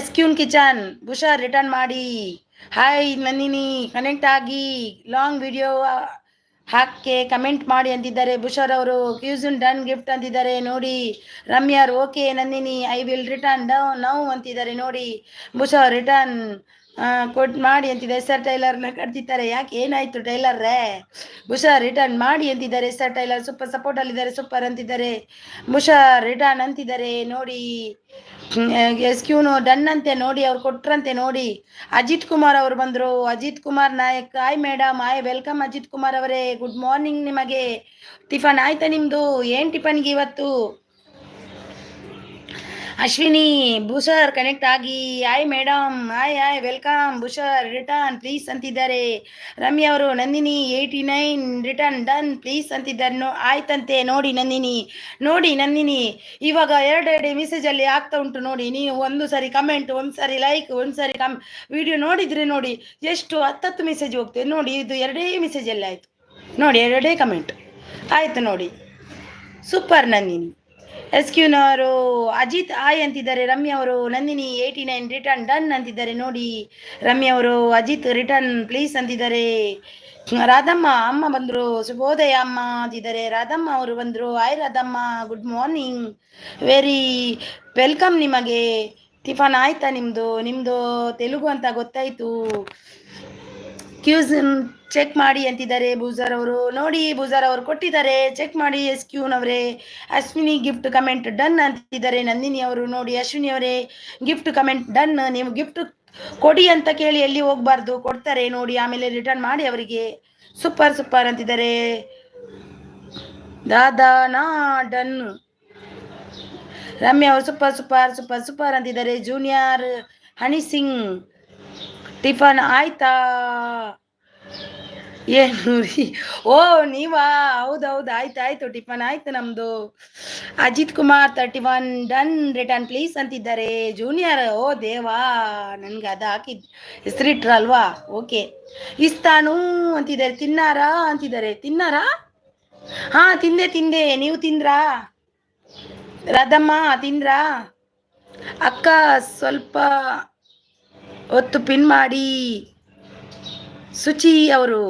SQ ಕಿಚನ್ ಬುಷಾ ರಿಟರ್ನ್ ಮಾಡಿ ಹಾಯ್ ನಂದಿನಿ ಕನೆಕ್ಟ್ ಆಗಿ ಲಾಂಗ್ ವಿಡಿಯೋ ಹಾಕಿ ಕಮೆಂಟ್ ಮಾಡಿ ಅಂತಿದ್ದಾರೆ ಬುಷಾರ್ ಅವರು ಕ್ಯೂಸನ್ ಡನ್ ಗಿಫ್ಟ್ ಅಂತಿದ್ದಾರೆ ನೋಡಿ ರಮ್ಯಾರ್ okay Nandini I will return now ಅಂತಿದ್ದಾರೆ ನೋಡಿ ಬುಷಾರ್ ರಿಟರ್ನ್ ಮಾಡಿ ಅಂತಿದ್ದಾರೆ SR ಟೈಲರ್ನ ಕಟ್ತಿದ್ದಾರೆ ಯಾಕೆ ಏನಾಯ್ತು ಟೈಲರ್ರೇ ಬುಷಾರ್ ರಿಟರ್ನ್ ಮಾಡಿ ಅಂತಿದ್ದಾರೆ SR ಟೈಲರ್ ಸೂಪರ್ ಸಪೋರ್ಟ್ ಅಲ್ಲಿದ್ದಾರೆ ಸೂಪರ್ ಅಂತಿದ್ದಾರೆ ಬುಷಾರ್ ರಿಟರ್ನ್ ಅಂತಿದ್ದಾರೆ ನೋಡಿ SQ ಡನ್ ಅಂತೆ ನೋಡಿ ಅವ್ರು ಕೊಟ್ರಂತೆ ನೋಡಿ ಅಜಿತ್ ಕುಮಾರ್ ಅವರು ಬಂದರು Ajith Kumar Nayak hi madam hi welcome Ajith Kumar ಅವರೇ ಗುಡ್ ಮಾರ್ನಿಂಗ್ ನಿಮಗೆ ಟಿಫನ್ ಆಯ್ತಾ ನಿಮ್ದು ಏನ್ ಟಿಫನ್ಗೆ ಇವತ್ತು ಅಶ್ವಿನಿ ಬುಷರ್ ಕನೆಕ್ಟ್ ಆಗಿ ಹಾಯ್ ಮೇಡಮ್ ಹಾಯ್ ವೆಲ್ಕಮ್ ಬುಷರ್ ರಿಟರ್ನ್ ಪ್ಲೀಸ್ ಅಂತಿದ್ದಾರೆ ರಮ್ಯಾ ಅವರು ನಂದಿನಿ 89 ರಿಟರ್ನ್ ಡನ್ ಪ್ಲೀಸ್ ಅಂತಿದ್ದಾರೆ ಆಯ್ತಂತೆ ನೋಡಿ ನಂದಿನಿ ಇವಾಗ ಎರಡೆರಡು ಮೆಸೇಜಲ್ಲಿ ಆಗ್ತಾ ಉಂಟು ನೋಡಿ ನೀವು ಒಂದು ಸರಿ ಕಮೆಂಟ್ ಒಂದು ಸರಿ ಲೈಕ್ ಒಂದು ಸರಿ ವಿಡಿಯೋ ನೋಡಿದ್ರೆ ನೋಡಿ ಎಷ್ಟು 10 ಮೆಸೇಜ್ ಹೋಗ್ತದೆ ನೋಡಿ ಇದು ಎರಡೇ ಮೆಸೇಜಲ್ಲಿ ಆಯಿತು ನೋಡಿ ಎರಡೇ ಕಮೆಂಟ್ ಆಯಿತು ನೋಡಿ ಸೂಪರ್ ನಂದಿನಿ SQನವರು ಅಜಿತ್ ಆಯ್ ಅಂತಿದ್ದಾರೆ ರಮ್ಯಾ ಅವರು ನಂದಿನಿ 89 ರಿಟರ್ನ್ ಡನ್ ಅಂತಿದ್ದಾರೆ ನೋಡಿ ರಮ್ಯಾ ಅವರು ಅಜಿತ್ ರಿಟರ್ನ್ ಪ್ಲೀಸ್ ಅಂತಿದ್ದಾರೆ ರಾಧಮ್ಮ ಅಮ್ಮ ಬಂದರು ಶುಭೋದಯ ಅಮ್ಮ ಅಂತಿದ್ದಾರೆ ರಾಧಮ್ಮ ಅವರು ಬಂದರು hi Radhamma good morning very welcome ನಿಮಗೆ ಟಿಫನ್ ಆಯ್ತಾ ನಿಮ್ಮದು ತೆಲುಗು ಅಂತ ಗೊತ್ತಾಯಿತು ಕ್ಯೂಸನ್ ಚೆಕ್ ಮಾಡಿ ಅಂತಿದ್ದಾರೆ ಬೂಜರ್ ಅವರು ನೋಡಿ ಬೂಜರ್ ಅವರು ಕೊಟ್ಟಿದ್ದಾರೆ ಚೆಕ್ ಮಾಡಿ SQನವರೇ ಅಶ್ವಿನಿ ಗಿಫ್ಟ್ ಕಮೆಂಟ್ ಡನ್ ಅಂತಿದ್ದಾರೆ ನಂದಿನಿ ಅವರು ನೋಡಿ ಅಶ್ವಿನಿ ಅವರೇ ಗಿಫ್ಟ್ ಕಮೆಂಟ್ ಡನ್ ನೀವು ಗಿಫ್ಟ್ ಕೊಡಿ ಅಂತ ಕೇಳಿ ಎಲ್ಲಿ ಹೋಗ್ಬಾರ್ದು ಕೊಡ್ತಾರೆ ನೋಡಿ ಆಮೇಲೆ ರಿಟರ್ನ್ ಮಾಡಿ ಅವರಿಗೆ ಸೂಪರ್ ಅಂತಿದ್ದಾರೆ ದಾದಾನಾ ಡನ್ ರಮ್ಯಾ ಅವರು ಸೂಪರ್ ಅಂತಿದ್ದಾರೆ ಜೂನಿಯರ್ ಹನಿ ಸಿಂಗ್ ಟಿಫನ್ ಆಯ್ತಾ ಏನು ಓ ನೀವಾ ಹೌದೌದು ಆಯ್ತು ಟಿಫನ್ ಆಯ್ತು ನಮ್ದು Ajith Kumar 31 done return please ಅಂತಿದ್ದಾರೆ ಜೂನಿಯರ್ ಓ ದೇವಾ ನನ್ಗೆ ಅದು ಹಾಕಿದ್ ಹೆಸರಿಟ್ರಲ್ವಾ ಓಕೆ ಇಸ್ತಾನು ಅಂತಿದ್ದಾರೆ ತಿನ್ನಾರಾ ಹಾ ತಿಂದೆ ನೀವು ತಿಂದ್ರಾ ರಾಧಮ್ಮ ತಿಂದ್ರಾ ಅಕ್ಕ ಸ್ವಲ್ಪ ಹೊತ್ತು ಪಿನ್ ಮಾಡಿ ಸುಚಿ ಅವರು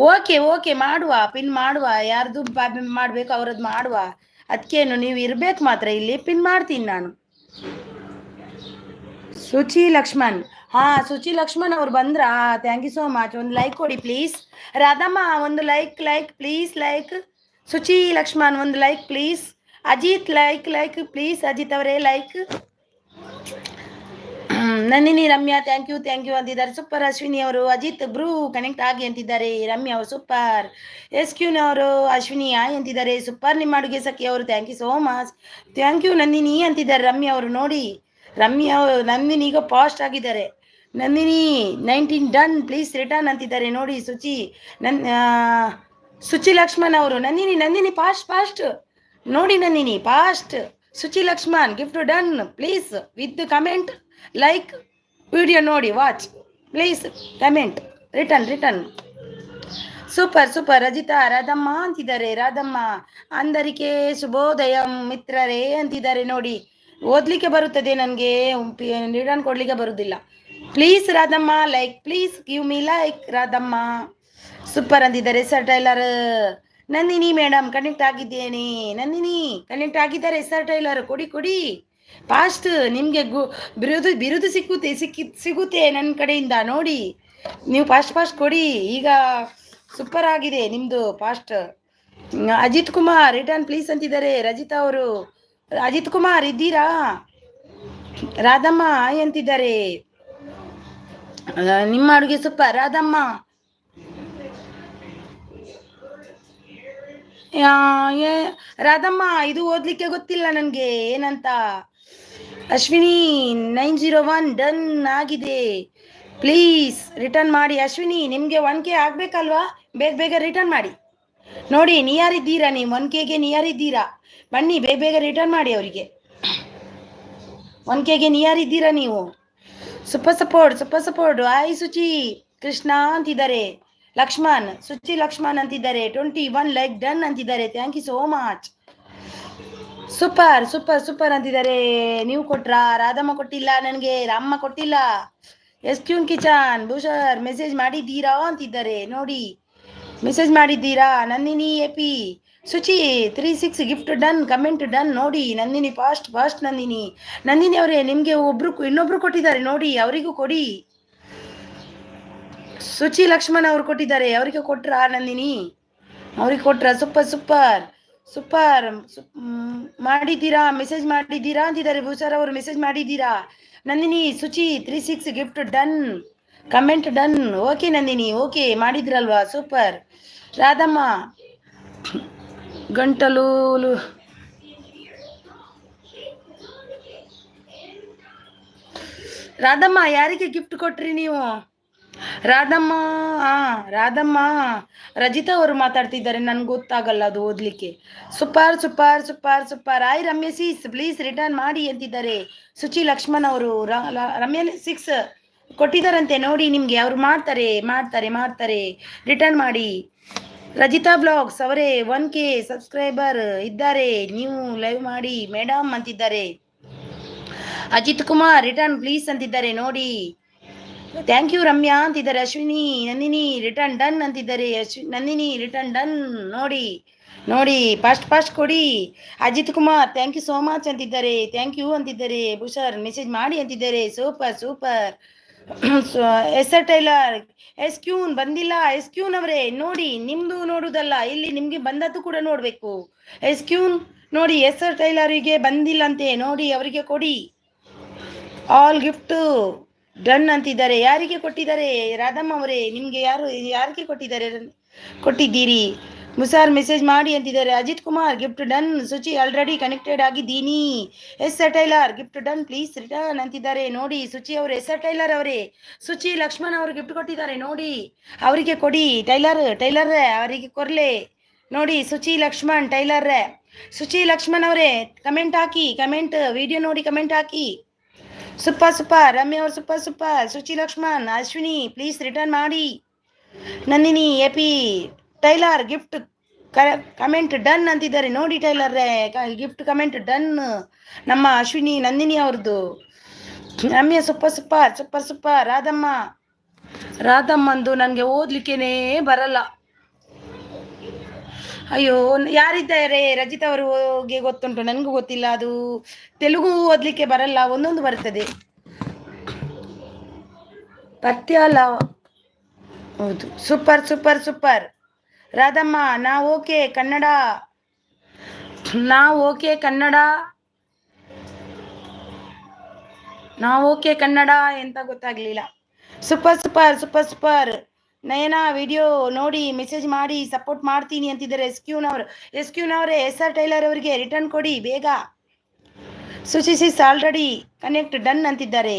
ಓಕೆ ಮಾಡುವ ಪಿನ್ ಮಾಡುವ ಯಾರ್ದು ಮಾಡಬೇಕು ಅವ್ರದ್ದು ಮಾಡುವ ಅದಕ್ಕೇನು ನೀವು ಇರ್ಬೇಕು ಮಾತ್ರ ಇಲ್ಲಿ ಪಿನ್ ಮಾಡ್ತೀನಿ ನಾನು ಸುಚಿ ಲಕ್ಷ್ಮಣ್ ಸುಚಿ ಲಕ್ಷ್ಮಣ್ ಅವ್ರು ಬಂದ್ರಾ ಥ್ಯಾಂಕ್ ಯು ಸೋ ಮಚ್ ಒಂದು ಲೈಕ್ ಕೊಡಿ ಪ್ಲೀಸ್ ರಾಧಮ್ಮ ಒಂದು like please like Suchi Lakshman ಒಂದು like please Ajit like please Ajit ಅವರೇ like Nandini Ramya thank you ಅಂತಿದ್ದಾರೆ ಸೂಪರ್ ಅಶ್ವಿನಿ ಅವರು ಅಜಿತ್ ಬ್ರೂ ಕನೆಕ್ಟ್ ಆಗಿ ಅಂತಿದ್ದಾರೆ ರಮ್ಯಾ ಅವರು ಸೂಪರ್ SQನವರು ಅಶ್ವಿನಿ ಆಯ್ ಅಂತಿದ್ದಾರೆ ಸೂಪರ್ ನಿಮ್ಮ ಅಡುಗೆ ಸಖಿ ಅವರು thank you so much thank you Nandini ಅಂತಿದ್ದಾರೆ ರಮ್ಯಾ ಅವರು ನೋಡಿ ನಂದಿನಿ ಈಗ ಫಾಸ್ಟ್ ಆಗಿದ್ದಾರೆ ನಂದಿನಿ 19 ಡನ್ ಪ್ಲೀಸ್ ರಿಟರ್ನ್ ಅಂತಿದ್ದಾರೆ ನೋಡಿ. ಸುಚಿ ಲಕ್ಷ್ಮಣ್ ಅವರು. ನಂದಿನಿ ಫಾಸ್ಟ್ ನೋಡಿ. Nandini fast. Suchi Lakshman gift done please with comment like video ನೋಡಿ watch please comment return. Super Rajitha Radhamma ಅಂತಿದ್ದಾರೆ. ರಾಧಮ್ಮ ಅಂದರಿಕೆ ಶುಭೋದಯಂ ಮಿತ್ರರೇ ಅಂತಿದ್ದಾರೆ ನೋಡಿ. ಓದ್ಲಿಕ್ಕೆ ಬರುತ್ತದೆ ನನಗೆ, ರಿಟರ್ನ್ ಕೊಡ್ಲಿಕ್ಕೆ ಬರುದಿಲ್ಲ. Please Radhamma like, please give me like Radhamma. Super ಅಂತಿದ್ದಾರೆ sir tailor. Nandini madam connect ಆಗಿದ್ದೇನೆ. ನಂದಿನಿ ಕನೆಕ್ಟ್ ಆಗಿದ್ದಾರೆ ಸರ್ ಟೈಲರ್. ಕೊಡಿ ಫಾಸ್ಟ್. ನಿಮಗೆ ಬಿರುದು ಸಿಗುತ್ತೆ ನನ್ನ ಕಡೆಯಿಂದ ನೋಡಿ. ನೀವು ಫಾಸ್ಟ್ ಕೊಡಿ. ಈಗ ಸೂಪರ್ ಆಗಿದೆ ನಿಮ್ದು fast. Ajith Kumar return please ಅಂತಿದ್ದಾರೆ. ರಜಿತಾ ಅವರು. ಅಜಿತ್ ಕುಮಾರ್ ಇದ್ದೀರಾ? ರಾಧಮ್ಮ ಅಂತಿದ್ದಾರೆ. ನಿಮ್ಮ ಅಡುಗೆ ಸೂಪರ್ ರಾಧಮ್ಮ. ರಾಧಮ್ಮ ಇದು ಓದ್ಲಿಕ್ಕೆ ಗೊತ್ತಿಲ್ಲ ನನಗೆ ಏನಂತ. ಅಶ್ವಿನಿ 901 ಡನ್ ಆಗಿದೆ. ಪ್ಲೀಸ್ ರಿಟರ್ನ್ ಮಾಡಿ ಅಶ್ವಿನಿ. ನಿಮಗೆ 1K ಆಗ್ಬೇಕಲ್ವಾ? ಬೇಗ ರಿಟರ್ನ್ ಮಾಡಿ ನೋಡಿ. ನಿಯರ್ ಇದ್ದೀರಾ ನೀವು? 1Kಗೆ ನಿಯರ್ ಇದ್ದೀರಾ? ಬನ್ನಿ ಬೇಗ ರಿಟರ್ನ್ ಮಾಡಿ ಅವರಿಗೆ. 1Kಗೆ ನಿಯರ್ ಇದ್ದೀರಾ ನೀವು? Super support. ಆಯ್ ಸುಚಿ ಕೃಷ್ಣ ಅಂತಿದ್ದಾರೆ. ಲಕ್ಷ್ಮಣ್ ಸುಚಿ ಲಕ್ಷ್ಮಣ್ ಅಂತಿದ್ದಾರೆ. 21 ಲೈಕ್ ಡನ್ ಅಂತಿದ್ದಾರೆ. Thank you so much. Super ಅಂತಿದ್ದಾರೆ. ನೀವು ಕೊಟ್ರಾ? ರಾಧಮ್ಮ ಕೊಟ್ಟಿಲ್ಲ ನನಗೆ, ರಾಮಮ್ಮ ಕೊಟ್ಟಿಲ್ಲ. ಎಸ್ಕ್ಯೂನ್ ಕಿಚನ್ ಭೂಷರ್ ಮೆಸೇಜ್ ಮಾಡಿದ್ದೀರಾ ಅಂತಿದ್ದಾರೆ ನೋಡಿ. ಮೆಸೇಜ್ ಮಾಡಿದ್ದೀರಾ? Nandini AP Suchi 36 gift done comment done ನೋಡಿ. ನಂದಿನಿ ಫಾಸ್ಟ್ ನಂದಿನಿ ಅವರೇ ನಿಮಗೆ ಇನ್ನೊಬ್ರು ಕೊಟ್ಟಿದ್ದಾರೆ ನೋಡಿ, ಅವರಿಗೂ ಕೊಡಿ. ಸುಚಿ ಲಕ್ಷ್ಮಣ್ ಅವರು ಕೊಟ್ಟಿದ್ದಾರೆ, ಅವರಿಗೆ ಕೊಟ್ರಾ? ನಂದಿನಿ ಅವ್ರಿಗೆ ಕೊಟ್ರಾ? ಸೂಪರ್ ಮಾಡಿದ್ದೀರಾ? ಮೆಸೇಜ್ ಮಾಡಿದ್ದೀರಾ ಅಂತಿದ್ದಾರೆ. ಭೂಷರ್ ಅವರು ಮೆಸೇಜ್ ಮಾಡಿದ್ದೀರಾ? Nandini Suchi 36 gift done comment done. Okay Nandini okay ಮಾಡಿದ್ರಲ್ವಾ? ಸೂಪರ್. ರಾಧಮ್ಮ ಗಂಟಲು ರಾಧಮ್ಮ ಯಾರಿಗೆ ಗಿಫ್ಟ್ ಕೊಟ್ರಿ ನೀವು? ರಾಧಮ್ಮ ರಜಿತಾ ಅವರು ಮಾತಾಡ್ತಿದ್ದಾರೆ, ನನ್ಗೆ ಗೊತ್ತಾಗಲ್ಲ ಅದು ಓದ್ಲಿಕ್ಕೆ. Super. Hi Ramya 6 please return ಮಾಡಿ ಅಂತಿದ್ದಾರೆ. ಸುಚಿ ಲಕ್ಷ್ಮಣ್ ಅವರು. ರಮ್ಯ 6 ಕೊಟ್ಟಿದ್ದಾರಂತೆ ನೋಡಿ ನಿಮ್ಗೆ. ಅವ್ರು ಮಾಡ್ತಾರೆ ರಿಟರ್ನ್ ಮಾಡಿ. ರಜಿತಾ ಬ್ಲಾಗ್ಸ್ ಅವರೇ 1K ಸಬ್ಸ್ಕ್ರೈಬರ್ ಇದ್ದಾರೆ, ನೀವು ಲೈವ್ ಮಾಡಿ ಮೇಡಮ್ ಅಂತಿದ್ದಾರೆ. ಅಜಿತ್ ಕುಮಾರ್ ರಿಟರ್ನ್ ಪ್ಲೀಸ್ ಅಂತಿದ್ದಾರೆ ನೋಡಿ. ಥ್ಯಾಂಕ್ ಯು ರಮ್ಯಾ ಅಂತಿದ್ದಾರೆ. ಅಶ್ವಿನಿ ನಂದಿನಿ ರಿಟರ್ನ್ ಡನ್ ಅಂತಿದ್ದಾರೆ. ನಂದಿನಿ ರಿಟರ್ನ್ ಡನ್ ನೋಡಿ ಫಾಸ್ಟ್ ಕೊಡಿ. Ajith Kumar thank you so much ಅಂತಿದ್ದಾರೆ. ಥ್ಯಾಂಕ್ ಯು ಅಂತಿದ್ದಾರೆ. ಭೂಷರ್ ಮೆಸೇಜ್ ಮಾಡಿ ಅಂತಿದ್ದಾರೆ. ಸೂಪರ್. ಎಸ್ ಟೈಲರ್ ಎಸ್ಕ್ಯೂನ್ ಬಂದಿಲ್ಲ. ಎಸ್ಕ್ಯೂನ್ ಅವರೇ ನೋಡಿ, ನಿಮ್ದು ನೋಡುದಲ್ಲ ಇಲ್ಲಿ, ನಿಮ್ಗೆ ಬಂದದ್ದು ಕೂಡ ನೋಡ್ಬೇಕು. ಎಸ್ಕ್ಯೂನ್ ನೋಡಿ, ಎಸ್ ಟೈಲರಿಗೆ ಬಂದಿಲ್ಲ ಅಂತೆ ನೋಡಿ, ಅವರಿಗೆ ಕೊಡಿ. ಆಲ್ ಗಿಫ್ಟ್ ಡನ್ ಅಂತಿದ್ದಾರೆ. ಯಾರಿಗೆ ಕೊಟ್ಟಿದ್ದಾರೆ? ರಾಧಮ್ಮ ಅವರೇ ನಿಮ್ಗೆ ಯಾರಿಗೆ ಕೊಟ್ಟಿದ್ದೀರಿ? ಮುಸಾರ್ ಮೆಸೇಜ್ ಮಾಡಿ ಅಂತಿದ್ದಾರೆ. Ajit Kumar gift done. Suchi already connected ಆಗಿದ್ದೀನಿ. S tailor gift done please return ಅಂತಿದ್ದಾರೆ ನೋಡಿ. ಸುಚಿ ಅವರು ಎಸ್ ಟೈಲರ್ ಅವರೇ. ಸುಚಿ ಲಕ್ಷ್ಮಣ್ ಅವರು ಗಿಫ್ಟ್ ಕೊಟ್ಟಿದ್ದಾರೆ ನೋಡಿ, ಅವರಿಗೆ ಕೊಡಿ. ಟೈಲರ್ ಅವರಿಗೆ ಕೊರ್ಲೆ ನೋಡಿ. ಸುಚಿ ಲಕ್ಷ್ಮಣ್ ಟೈಲರ್. ಸುಚಿ ಲಕ್ಷ್ಮಣ್ ಅವರೇ ಕಮೆಂಟ್ ಹಾಕಿ, ವಿಡಿಯೋ ನೋಡಿ ಕಮೆಂಟ್ ಹಾಕಿ. ಸೂಪರ್ ರಮ್ಯ ಅವರು super. Suchi Lakshman Ashwini please return ಮಾಡಿ. Nandini AP tailor gift comment done ಅಂತಿದ್ದಾರೆ ನೋಡಿ. Tailor gift comment done. ನಮ್ಮ ಅಶ್ವಿನಿ ನಂದಿನಿ ಅವ್ರದ್ದು. ರಮ್ಯ ಸೂಪರ್. ರಾಧಮ್ಮಂದು ನನಗೆ ಓದ್ಲಿಕ್ಕೇನೆ ಬರಲ್ಲ. ಅಯ್ಯೋ ಯಾರಿದ್ದಾರೆ? ರಜಿತಾ ಅವರಿಗೆ ಗೊತ್ತುಂಟು, ನನಗೂ ಗೊತ್ತಿಲ್ಲ. ಅದು ತೆಲುಗು ಓದ್ಲಿಕ್ಕೆ ಬರಲ್ಲ, ಒಂದೊಂದು ಬರ್ತದೆ. ಪತ್ಯಾಲ ಹೌದು. ಸೂಪರ್. ರಾಧಮ್ಮ ನಾವು ಓಕೆ ಕನ್ನಡ ಎಂತ ಗೊತ್ತಾಗ್ಲಿಲ್ಲ. ಸೂಪರ್. ನಯನಾ ವಿಡಿಯೋ ನೋಡಿ ಮೆಸೇಜ್ ಮಾಡಿ ಸಪೋರ್ಟ್ ಮಾಡ್ತೀನಿ ಅಂತಿದ್ದಾರೆ. ಎಸ್ಕ್ಯೂನ್ ಅವರೇ ಎಸ್ ಟೈಲರ್ ಅವರಿಗೆ ರಿಟರ್ನ್ ಕೊಡಿ ಬೇಗ. ಸುಚಿಸಿಸ್ ಆಲ್ರೆಡಿ ಕನೆಕ್ಟ್ ಡನ್ ಅಂತಿದ್ದಾರೆ.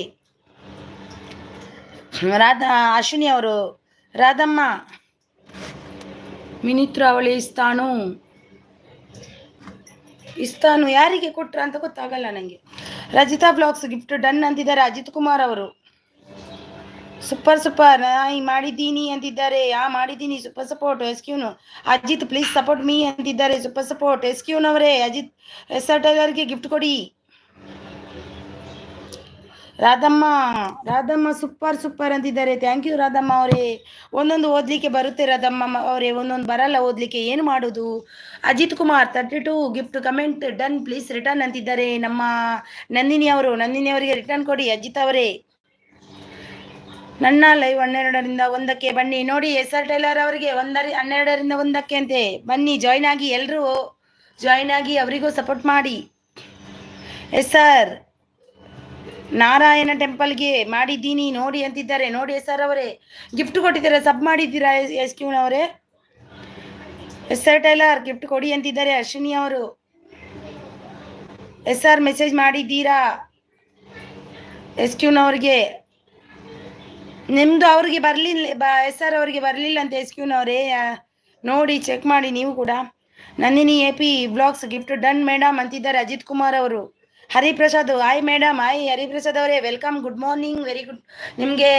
ಅಶ್ವಿನಿ ಅವರು ರಾಧಮ್ಮ ಮಿನಿತ್ರ ಅವಳಿ ಇಸ್ತಾನು ಯಾರಿಗೆ ಕೊಟ್ರ ಅಂತ ಗೊತ್ತಾಗಲ್ಲ ನನಗೆ. ರಜಿತಾ ಬ್ಲಾಗ್ಸ್ ಗಿಫ್ಟ್ ಡನ್ ಅಂತಿದ್ದಾರೆ ಅಜಿತ್ ಕುಮಾರ್ ಅವರು. ಸೂಪರ್ ಮಾಡಿದ್ದೀನಿ ಅಂತಿದ್ದಾರೆ. ಮಾಡಿದ್ದೀನಿ ಸೂಪರ್ ಸಪೋರ್ಟ್ ಎಸ್ಕ್ಯೂನು. ಅಜಿತ್ ಪ್ಲೀಸ್ ಸಪೋರ್ಟ್ ಮೀ ಅಂತಿದ್ದಾರೆ. ಸೂಪರ್ ಸಪೋರ್ಟ್ ಎಸ್ಕ್ಯೂನವರೇ. ಅಜಿತ್ SR ಟೈಲರ್ಗೆ ಗಿಫ್ಟ್ ಕೊಡಿ. ರಾಧಮ್ಮ ಸೂಪರ್ ಅಂತಿದ್ದಾರೆ. ಥ್ಯಾಂಕ್ ಯು ರಾಧಮ್ಮ ಅವರೇ. ಒಂದೊಂದು ಓದ್ಲಿಕ್ಕೆ ಬರುತ್ತೆ ರಾಧಮ್ಮ ಅವರೇ, ಒಂದೊಂದು ಬರಲ್ಲ ಓದ್ಲಿಕ್ಕೆ, ಏನು ಮಾಡೋದು. Ajith Kumar 32 gift comment done please return ಅಂತಿದ್ದಾರೆ. ನಮ್ಮ ನಂದಿನಿ ಅವರಿಗೆ ರಿಟರ್ನ್ ಕೊಡಿ ಅಜಿತ್ ಅವರೇ. ನನ್ನ ಲೈವ್ 12ರಿಂದ 1ಕ್ಕೆ ಬನ್ನಿ ನೋಡಿ. SR ಟೈಲರ್ ಅವರಿಗೆ 12ರಿಂದ 1ಕ್ಕೆ ಅಂತೆ ಬನ್ನಿ, ಜಾಯ್ನ್ ಆಗಿ, ಎಲ್ಲರೂ ಜಾಯ್ನ್ ಆಗಿ, ಅವರಿಗೂ ಸಪೋರ್ಟ್ ಮಾಡಿ. SR ನಾರಾಯಣ ಟೆಂಪಲ್ಗೆ ಮಾಡಿದ್ದೀನಿ ನೋಡಿ ಅಂತಿದ್ದಾರೆ. ನೋಡಿ SR ಅವರೇ ಗಿಫ್ಟ್ ಕೊಟ್ಟಿದ್ದಾರೆ, ಸಬ್ ಮಾಡಿದ್ದೀರಾ SQನವರೇ. SR ಟೈಲರ್ ಗಿಫ್ಟ್ ಕೊಡಿ ಅಂತಿದ್ದಾರೆ ಅಶ್ವಿನಿ ಅವರು. SR ಮೆಸೇಜ್ ಮಾಡಿದ್ದೀರಾ SQನವ್ರಿಗೆ? ನಿಮ್ದು ಅವ್ರಿಗೆ ಬರಲಿಲ್ಲ, SR ಅವರಿಗೆ ಬರಲಿಲ್ಲ ಅಂತ SQನವರೇ, ನೋಡಿ ಚೆಕ್ ಮಾಡಿ ನೀವು ಕೂಡ. Nandini AP blogs gift done madam ಅಂತಿದ್ದಾರೆ ಅಜಿತ್ ಕುಮಾರ್ ಅವರು. Hariprasad hi madam. Hi Hariprasad ಅವರೇ, welcome, good morning, very good. ನಿಮಗೆ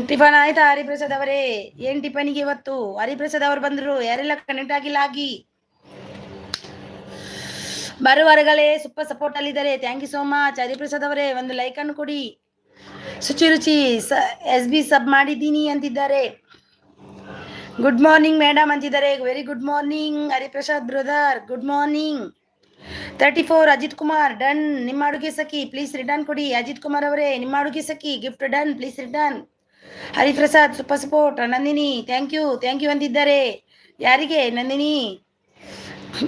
ಟಿಫನ್ ಆಯ್ತಾ ಹರಿಪ್ರಸಾದ್ ಅವರೇ? ಏನು ಟಿಫನಿಗೆ ಇವತ್ತು? ಹರಿಪ್ರಸಾದ್ ಅವರು ಬಂದರು, ಯಾರೆಲ್ಲ ಕನೆಕ್ಟ್ ಆಗಿಲ್ಲ ಆಗಿ ಬರುವವರೆಗಳೇ ಸೂಪರ್ ಸಪೋರ್ಟ್ ಅಲ್ಲಿದ್ದಾರೆ. Thank you so much Hariprasad ಅವರೇ. ಒಂದು ಲೈಕ್ ಅನ್ನು ಕೊಡಿ. ರುಚಿ SB ಸಬ್ ಮಾಡಿದ್ದೀನಿ ಅಂತಿದ್ದಾರೆ. ಗುಡ್ ಮಾರ್ನಿಂಗ್ ಮೇಡಮ್ ಅಂತಿದ್ದಾರೆ. Very good morning Hariprasad brother, good morning. 34 Ajith Kumar done. ನಿಮ್ಮ ಅಡುಗೆ ಸಖಿ ಪ್ಲೀಸ್ ರಿಟರ್ನ್ ಕೊಡಿ. ಅಜಿತ್ ಕುಮಾರ್ ಅವರೇ, ನಿಮ್ಮ ಅಡುಗೆ ಸಖಿ gift done please return. Hariprasad super support. Nandini thank you ಅಂತಿದ್ದಾರೆ. ಯಾರಿಗೆ? ನಂದಿನಿ.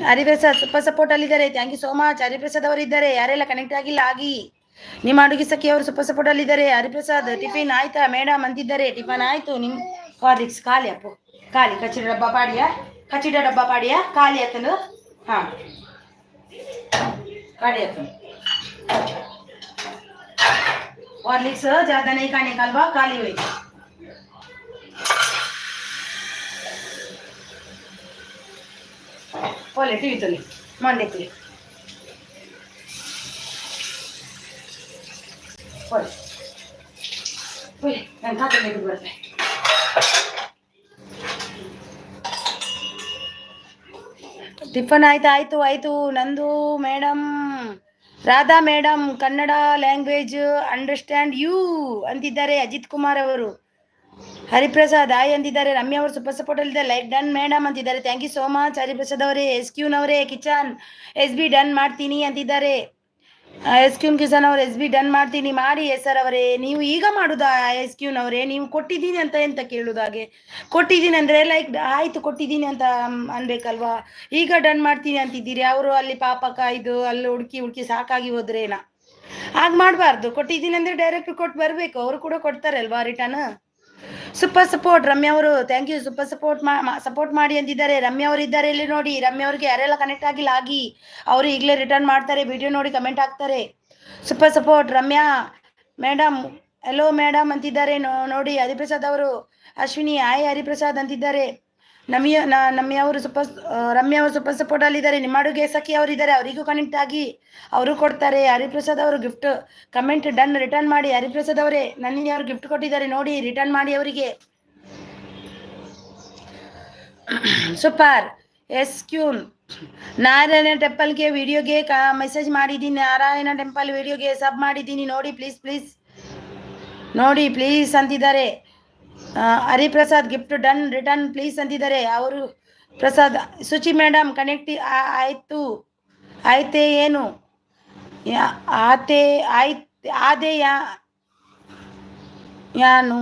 ಹರಿಪ್ರಸಾದ್ ಸೂಪರ್ ಸಪೋರ್ಟ್ ಅಲ್ಲಿದ್ದಾರೆ. Thank you so much Hariprasad ಅವರು ಇದ್ದಾರೆ. ಯಾರೆಲ್ಲ ಕನೆಕ್ಟ್ ಆಗಿಲ್ಲ ಆಗಿ. ನಿಮ್ಮ ಅಡುಗೆ ಸಖಿ ಅವರು ಸೂಪರ್ ಸಪೋರ್ಟ್ ಅಲ್ಲಿದ್ದಾರೆ. ಹರಿಪ್ರಸಾದ್ ಟಿಫಿನ್ ಆಯ್ತಾ ಮೇಡಮ್ ಅಂತಿದ್ದಾರೆ. ಟಿಫನ್ ಆಯ್ತು. ನಿಮ್ಮ ಕಾರ್ಲಿಕ್ಸ್ ಖಾಲಿ ಅಪ್ಪು, ಖಾಲಿ ಕಚ್ಚಿಡ ಡಬ್ಬ ಪಾಡಿಯಾ ಖಾಲಿ ಆತನು. ಹಾಂ काढ़े हॉर्लिक्स ज्यादा नहीं खाने का, हलवा खाली हुई बोले टीवी तो मन देखिए ನಾನು ಖಾತೆ ಬರುತ್ತೆ. ಟಿಫನ್ ಆಯ್ತು ನಂದು madam. Radha madam Kannada language understand you ಅಂತಿದ್ದಾರೆ ಅಜಿತ್ ಕುಮಾರ್ ಅವರು. ಹರಿಪ್ರಸಾದ್ ಹಾಯ್ ಅಂತಿದ್ದಾರೆ. ರಮ್ಯಾ ಅವರು ಸೂಪರ್ ಸಪೋರ್ಟ್ ಅಲ್ಲಿದ್ದಾರೆ. ಲೈಕ್ ಡನ್ ಮೇಡಮ್ ಅಂತಿದ್ದಾರೆ. Thank you so much Hariprasad ಅವರೇ. SQನವರೇ ಕಿಚನ್ SB ಡನ್ ಮಾಡ್ತೀನಿ ಅಂತಿದ್ದಾರೆ. ಕಿಚನ್ ಅವರು SB ಡನ್ ಮಾಡ್ತೀನಿ ಮಾಡಿ. SR ಅವರೇ, ನೀವು ಈಗ ಮಾಡುದಾ SQನವರೇ? ನೀವು ಕೊಟ್ಟಿದ್ದೀನಿ ಅಂತ ಎಂತ ಕೇಳುದಾಗೆ? ಕೊಟ್ಟಿದ್ದೀನಿ ಅಂದ್ರೆ ಲೈಕ್ ಆಯ್ತು ಕೊಟ್ಟಿದ್ದೀನಿ ಅಂತ ಅನ್ಬೇಕಲ್ವಾ? ಈಗ ಡನ್ ಮಾಡ್ತೀನಿ ಅಂತಿದ್ದೀರಿ. ಅವರು ಅಲ್ಲಿ ಪಾಪ ಕಾಯ್ದು ಅಲ್ಲಿ ಹುಡುಕಿ ಸಾಕಾಗಿ ಹೋದ್ರೇನ? ಹಾಗೆ ಮಾಡಬಾರ್ದು. ಕೊಟ್ಟಿದ್ದೀನಿ ಅಂದ್ರೆ ಡೈರೆಕ್ಟ್ ಕೊಟ್ಟು ಬರಬೇಕು. ಅವರು ಕೂಡ ಕೊಡ್ತಾರೆ ಅಲ್ವಾ ರಿಟರ್ನ್. ಸೂಪರ್ ಸಪೋರ್ಟ್ ರಮ್ಯಾ ಅವರು. Thank you. ಸೂಪರ್ ಸಪೋರ್ಟ್ ಮಾಡಿ ಅಂತಿದ್ದಾರೆ. ರಮ್ಯಾ ಅವರು ಇದ್ದಾರೆ ಇಲ್ಲಿ ನೋಡಿ. ರಮ್ಯಾ ಅವ್ರಿಗೆ ಯಾರೆಲ್ಲ ಕನೆಕ್ಟ್ ಆಗಿಲ್ಲ ಆಗಿ, ಅವರು ಈಗಲೇ ರಿಟರ್ನ್ ಮಾಡ್ತಾರೆ. ವಿಡಿಯೋ ನೋಡಿ ಕಮೆಂಟ್ ಹಾಕ್ತಾರೆ. Super support Ramya madam. Hello madam ಅಂತಿದ್ದಾರೆ ನೋಡಿ ಹರಿಪ್ರಸಾದ್ ಅವರು. ಅಶ್ವಿನಿ ಹಾಯ್ ಹರಿಪ್ರಸಾದ್ ಅಂತಿದ್ದಾರೆ. ರಮ್ಯಾ ಅವರು ಸೂಪರ್ ಸಪೋರ್ಟ್ ಅಲ್ಲಿದ್ದಾರೆ. ನಿಮ್ಮ ಅಡುಗೆ ಸಖಿ ಅವರು ಇದ್ದಾರೆ, ಅವರಿಗೂ ಕನೆಕ್ಟ್ ಆಗಿ ಅವರು ಕೊಡ್ತಾರೆ. ಹರಿಪ್ರಸಾದ್ ಅವರು ಗಿಫ್ಟ್ ಕಮೆಂಟ್ ಡನ್ ರಿಟರ್ನ್ ಮಾಡಿ. ಹರಿಪ್ರಸಾದ್ ಅವರೇ, ನಂದಿನಿ ಅವರು ಗಿಫ್ಟ್ ಕೊಟ್ಟಿದ್ದಾರೆ ನೋಡಿ, ರಿಟರ್ನ್ ಮಾಡಿ ಅವರಿಗೆ. ಸೂಪರ್ SQ ನಾರಾಯಣ ಟೆಂಪಲ್ಗೆ ವಿಡಿಯೋಗೆ ಮೆಸೇಜ್ ಮಾಡಿದ್ದೀನಿ. ನಾರಾಯಣ ಟೆಂಪಲ್ ವಿಡಿಯೋಗೆ ಸಬ್ ಮಾಡಿದ್ದೀನಿ ನೋಡಿ ಪ್ಲೀಸ್ ನೋಡಿ ಪ್ಲೀಸ್ ಅಂತಿದ್ದಾರೆ. Hariprasad gift done return please ಅಂತಿದ್ದಾರೆ ಅವರು. ಪ್ರಸಾದ್ ಸುಚಿ ಮೇಡಮ್ ಕನೆಕ್ಟ್ ಆಯ್ತೆ ಏನು ಆದೆ ಯಾನು.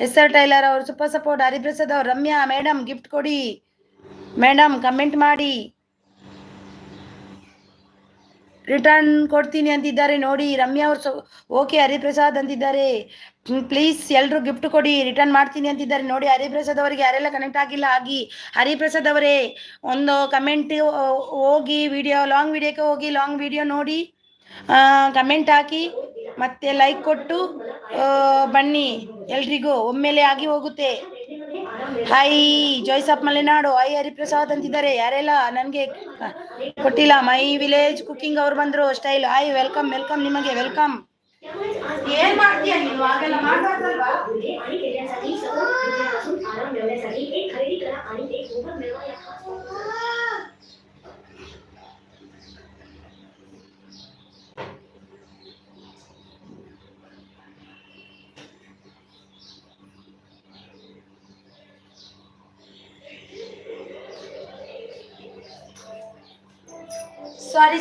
SR ಟೈಲರ್ ಅವರು ಸೂಪರ್ ಸಪೋರ್ಟ್. ಹರಿಪ್ರಸಾದ್ ಅವರು. ರಮ್ಯಾ ಮೇಡಮ್ ಗಿಫ್ಟ್ ಕೊಡಿ ಮೇಡಮ್, ಕಮೆಂಟ್ ಮಾಡಿ ರಿಟರ್ನ್ ಕೊಡ್ತೀನಿ ಅಂತಿದ್ದಾರೆ ನೋಡಿ. ರಮ್ಯಾ ಅವರು ಓಕೆ ಹರಿಪ್ರಸಾದ್ ಅಂತಿದ್ದಾರೆ. ಪ್ಲೀಸ್ ಎಲ್ಲರೂ ಗಿಫ್ಟ್ ಕೊಡಿ, ರಿಟರ್ನ್ ಮಾಡ್ತೀನಿ ಅಂತಿದ್ದಾರೆ ನೋಡಿ. ಹರಿಪ್ರಸಾದ್ ಅವರಿಗೆ ಯಾರೆಲ್ಲ ಕನೆಕ್ಟ್ ಆಗಿಲ್ಲ ಆಗಿ. ಹರಿಪ್ರಸಾದ್ ಅವರೇ, ಒಂದು ಕಮೆಂಟ್ ಹೋಗಿ ಲಾಂಗ್ ವಿಡಿಯೋಕ್ಕೆ ಹೋಗಿ ಲಾಂಗ್ ವಿಡಿಯೋ ನೋಡಿ ಕಮೆಂಟ್ ಹಾಕಿ. ಮತ್ತೆ ಲೈಕ್ ಕೊಟ್ಟು ಬನ್ನಿ ಎಲ್ರಿಗೂ ಒಮ್ಮೆಲೆ ಆಗಿ ಹೋಗುತ್ತೆ. Hi joys Malenadu, hi Hariprasad ಅಂತಿದ್ದಾರೆ. ಯಾರೆಲ್ಲ ನನಗೆ ಕೊಟ್ಟಿಲ್ಲ. ಮೈ ವಿಲೇಜ್ ಕುಕಿಂಗ್ ಅವ್ರು ಬಂದ್ರು ಸ್ಟೈಲ್. ಹಾಯ್ ವೆಲ್ಕಮ್ ವೆಲ್ಕಮ್, ನಿಮಗೆ ವೆಲ್ಕಮ್. ಏನ್ ಮಾಡ್ತೀಯ ನೀನು? ಹಾಗೆಲ್ಲ ಮಾಡಬಾರ್ದಲ್ವಾ?